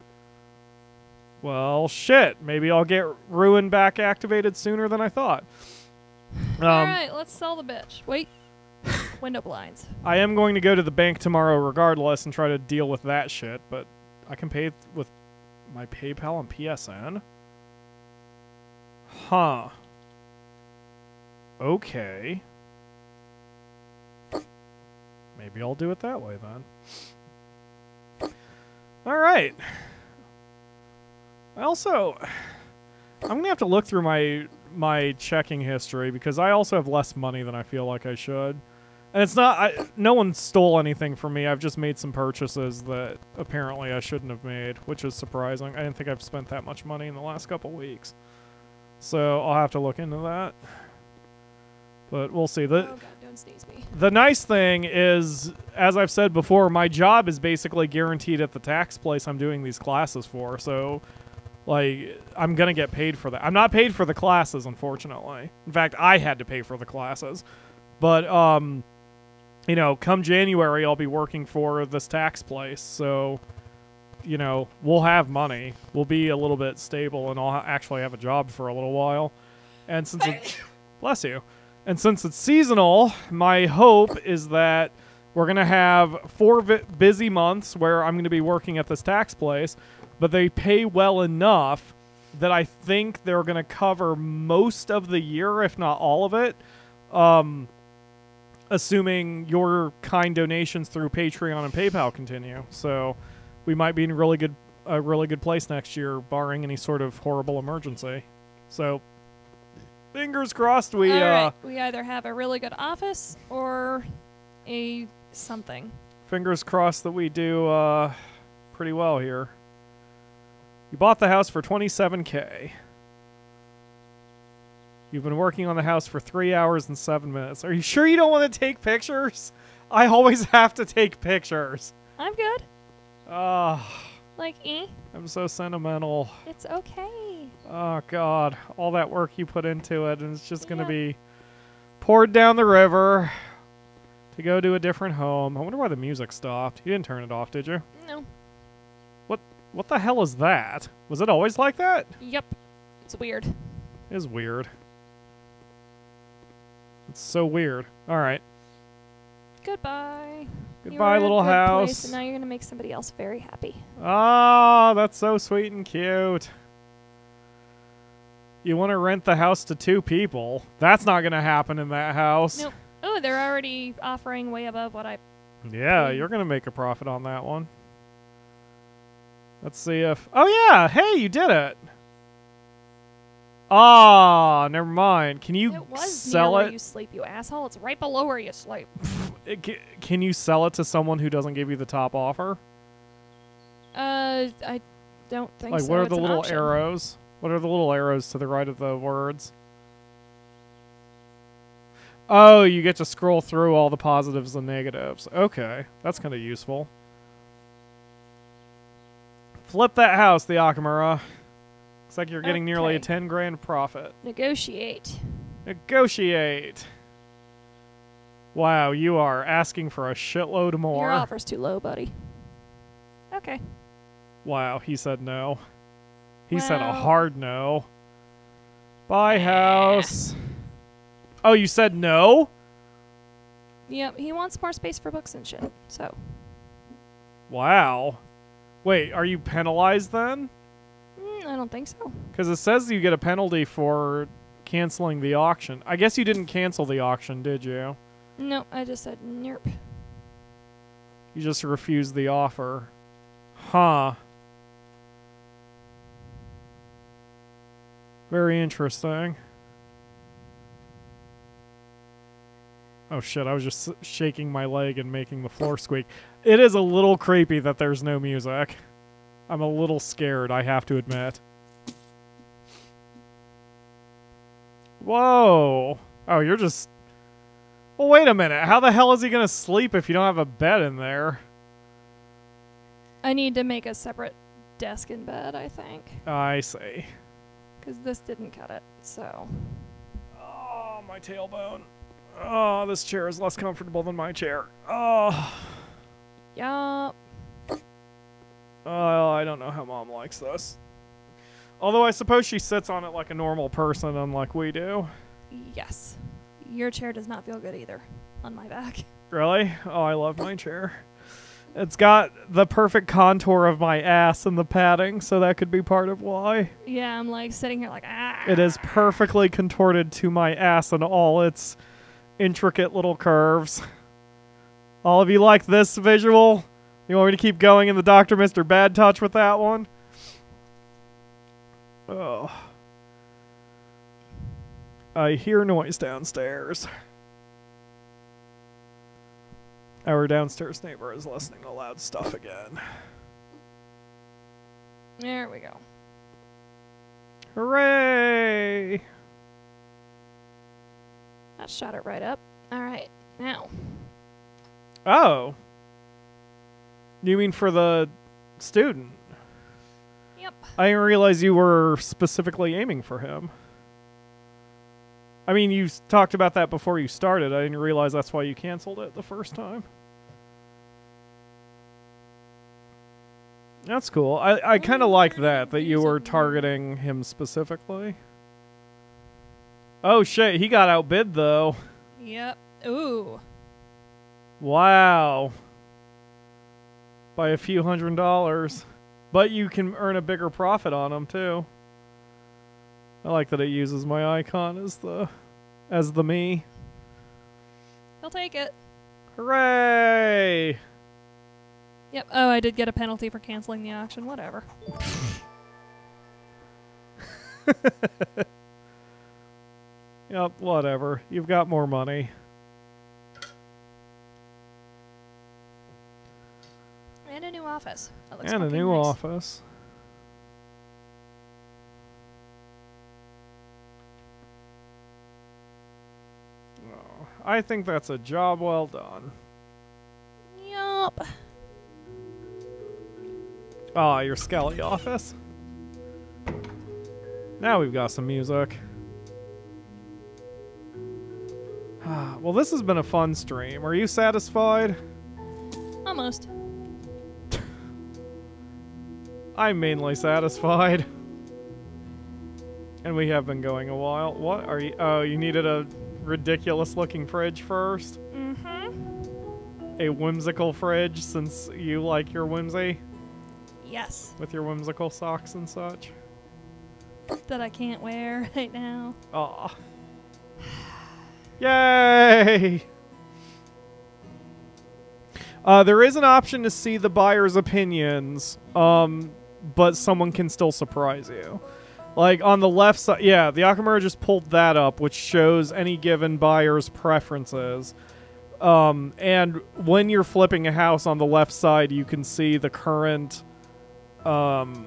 Well, shit. Maybe I'll get Ruin back activated sooner than I thought. Alright, let's sell the bitch. Wait. Window blinds. I am going to go to the bank tomorrow regardless and try to deal with that shit, but I can pay with my PayPal and PSN? Huh. Okay. Maybe I'll do it that way then. Alright. Also, I'm going to have to look through my checking history because I also have less money than I feel like I should. And it's not... no one stole anything from me. I've just made some purchases that apparently I shouldn't have made, which is surprising. I didn't think I've spent that much money in the last couple weeks. So I'll have to look into that. But we'll see. Oh god, don't sneeze me. The nice thing is, as I've said before, my job is basically guaranteed at the tax place I'm doing these classes for. So... like, I'm going to get paid for that. I'm not paid for the classes, unfortunately. In fact, I had to pay for the classes. But, come January, I'll be working for this tax place. So, we'll have money. We'll be a little bit stable, and I'll actually have a job for a little while. And since it's... bless you. And since it's seasonal, my hope is that we're going to have 4 busy months where I'm going to be working at this tax place. But they pay well enough that I think they're going to cover most of the year, if not all of it, assuming your kind donations through Patreon and PayPal continue. So we might be in a really good place next year, barring any sort of horrible emergency. So fingers crossed we... All right. We either have a really good office or a something. Fingers crossed that we do pretty well here. You bought the house for $27K. You've been working on the house for 3 hours and 7 minutes. Are you sure you don't want to take pictures? I always have to take pictures. I'm good. I'm so sentimental. It's okay. Oh, God. All that work you put into it, and it's just going to be poured down the river to go to a different home. I wonder why the music stopped. You didn't turn it off, did you? No. What the hell is that? Was it always like that? Yep. It's weird. It is weird. It's so weird. All right. Goodbye. Goodbye, little house. Place, and now you're going to make somebody else very happy. Oh, that's so sweet and cute. You want to rent the house to 2 people. That's not going to happen in that house. Nope. Oh, they're already offering way above what I... Yeah, you're going to make a profit on that one. Let's see if... oh, yeah! Hey, you did it! Ah, never mind. Can you It was sell near where it? you sleep, you asshole. It's right below where you sleep. Can you sell it to someone who doesn't give you the top offer? I don't think Like, so. what are It's the an little option. arrows? What are the little arrows to the right of the words? Oh, you get to scroll through all the positives and negatives. Okay, that's kind of useful. Flip that house, the Akamura. Looks like you're getting nearly a Okay. 10 grand profit. Negotiate. Negotiate. Wow, you are asking for a shitload more. Your offer's too low, buddy. Okay. Wow, he said no. He said a Well- hard no. Buy house. Oh, you said no? Yep, he wants more space for books and shit. So, Wow. Wait, are you penalized then? I don't think so. Because it says you get a penalty for canceling the auction. I guess you didn't cancel the auction, did you? No, I just said nerp. You just refused the offer. Huh. Very interesting. Oh shit, I was just shaking my leg and making the floor squeak. It is a little creepy that there's no music. I'm a little scared, I have to admit. Whoa. Oh, you're just... Well, wait a minute. How the hell is he going to sleep if you don't have a bed in there? I need to make a separate desk and bed, I think. I see. Because this didn't cut it, so. Oh, my tailbone. Oh, this chair is less comfortable than my chair. Oh. Yup. Oh, I don't know how Mom likes this. Although I suppose she sits on it like a normal person, unlike we do. Yes. Your chair does not feel good either on my back. Really? Oh, I love my chair. It's got the perfect contour of my ass in the padding, so that could be part of why. Yeah, I'm like sitting here like, ah. It is perfectly contorted to my ass and all its intricate little curves. All of you like this visual? You want me to keep going in the Dr. Mr. Bad Touch with that one? Oh. I hear noise downstairs. Our downstairs neighbor is listening to loud stuff again. There we go. Hooray! That shot it right up. Alright, now. Oh. You mean for the student? Yep. I didn't realize you were specifically aiming for him. I mean, you talked about that before you started. I didn't realize that's why you canceled it the first time. That's cool. I kind of like that you were targeting him specifically. Oh shit, he got outbid though. Yep. Ooh. Wow. By a few $100s. But you can earn a bigger profit on them too. I like that it uses my icon as the me. He'll take it. Hooray! Yep. Oh, I did get a penalty for canceling the auction. Whatever. Yep, whatever. You've got more money. And a new office. That looks And a fucking new nice. office. Oh, I think that's a job well done. Yup. Ah, your Skelly office. Now we've got some music. Well, this has been a fun stream. Are you satisfied? Almost. I'm mainly satisfied. And we have been going a while. What are you? Oh, you needed a ridiculous looking fridge first? Mm-hmm. A whimsical fridge, since you like your whimsy? Yes. With your whimsical socks and such? That I can't wear right now. Aw. Yay! There is an option to see the buyer's opinions, but someone can still surprise you. Like on the left side, yeah, the Akamura just pulled that up, which shows any given buyer's preferences. And when you're flipping a house on the left side, you can see the current, like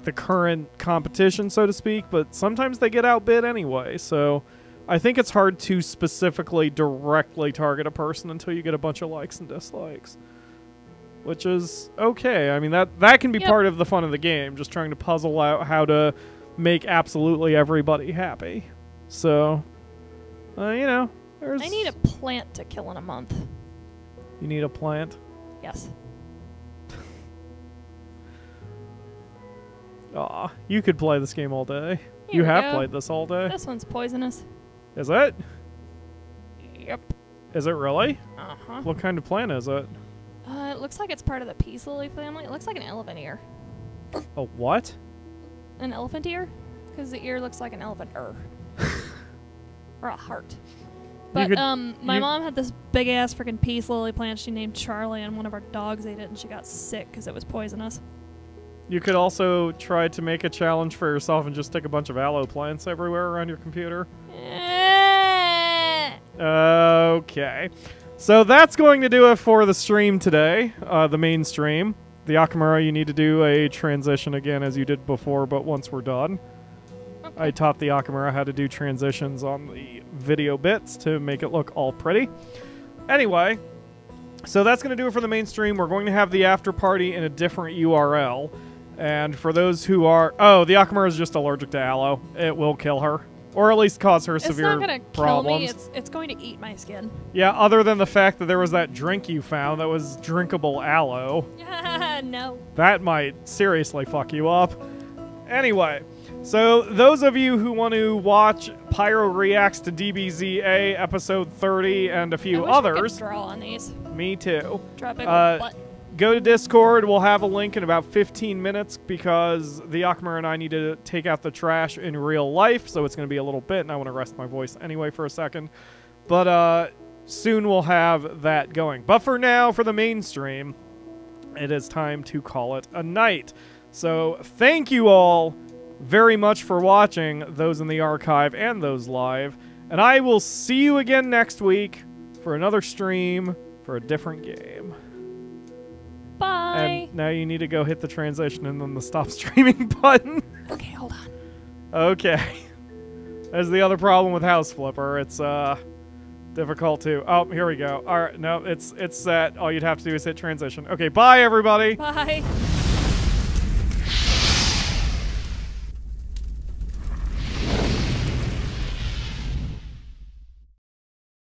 the current competition, so to speak, but sometimes they get outbid anyway, so I think it's hard to specifically directly target a person until you get a bunch of likes and dislikes. Which is okay. I mean, that can be part of the fun of the game, just trying to puzzle out how to make absolutely everybody happy. So, you know, there's... I need a plant to kill in a month. You need a plant? Yes. Aw, you could play this game all day. Here You we have go. played this all day. This one's poisonous. Is it? Yep. Is it really? Uh-huh. What kind of plant is it? It looks like it's part of the peace lily family. It looks like an elephant ear. A what? An elephant ear? Because the ear looks like an elephant or a heart. But my mom had this big ass freaking peace lily plant she named Charlie, and one of our dogs ate it and she got sick because it was poisonous. You could also try to make a challenge for yourself and just stick a bunch of aloe plants everywhere around your computer. Okay. So that's going to do it for the stream today, the main stream. The Akamura, you need to do a transition again as you did before, but once we're done. Okay. I taught the Akamura how to do transitions on the video bits to make it look all pretty. Anyway, so that's going to do it for the main stream. We're going to have the after party in a different URL. And for those who are... Oh, the Akamura is just allergic to aloe. It will kill her. Or at least cause her severe problems. It's not going to kill me. It's going to eat my skin. Yeah, other than the fact that there was that drink you found that was drinkable aloe. No. That might seriously fuck you up. Anyway, so those of you who want to watch Pyro Reacts to DBZA episode 30 and a few others... I could draw on these. Me too. Draw a big butt. Go to Discord. We'll have a link in about 15 minutes because the Akamura and I need to take out the trash in real life, so it's going to be a little bit, and I want to rest my voice anyway for a second. But soon we'll have that going. But for now, for the mainstream, it is time to call it a night. So thank you all very much for watching, those in the archive and those live, and I will see you again next week for another stream for a different game. Bye. And now you need to go hit the transition and then the stop streaming button. Okay, hold on. Okay. That's the other problem with House Flipper. It's difficult to... Oh, here we go. All right, no, it's set. All you'd have to do is hit transition. Okay, bye, everybody. Bye.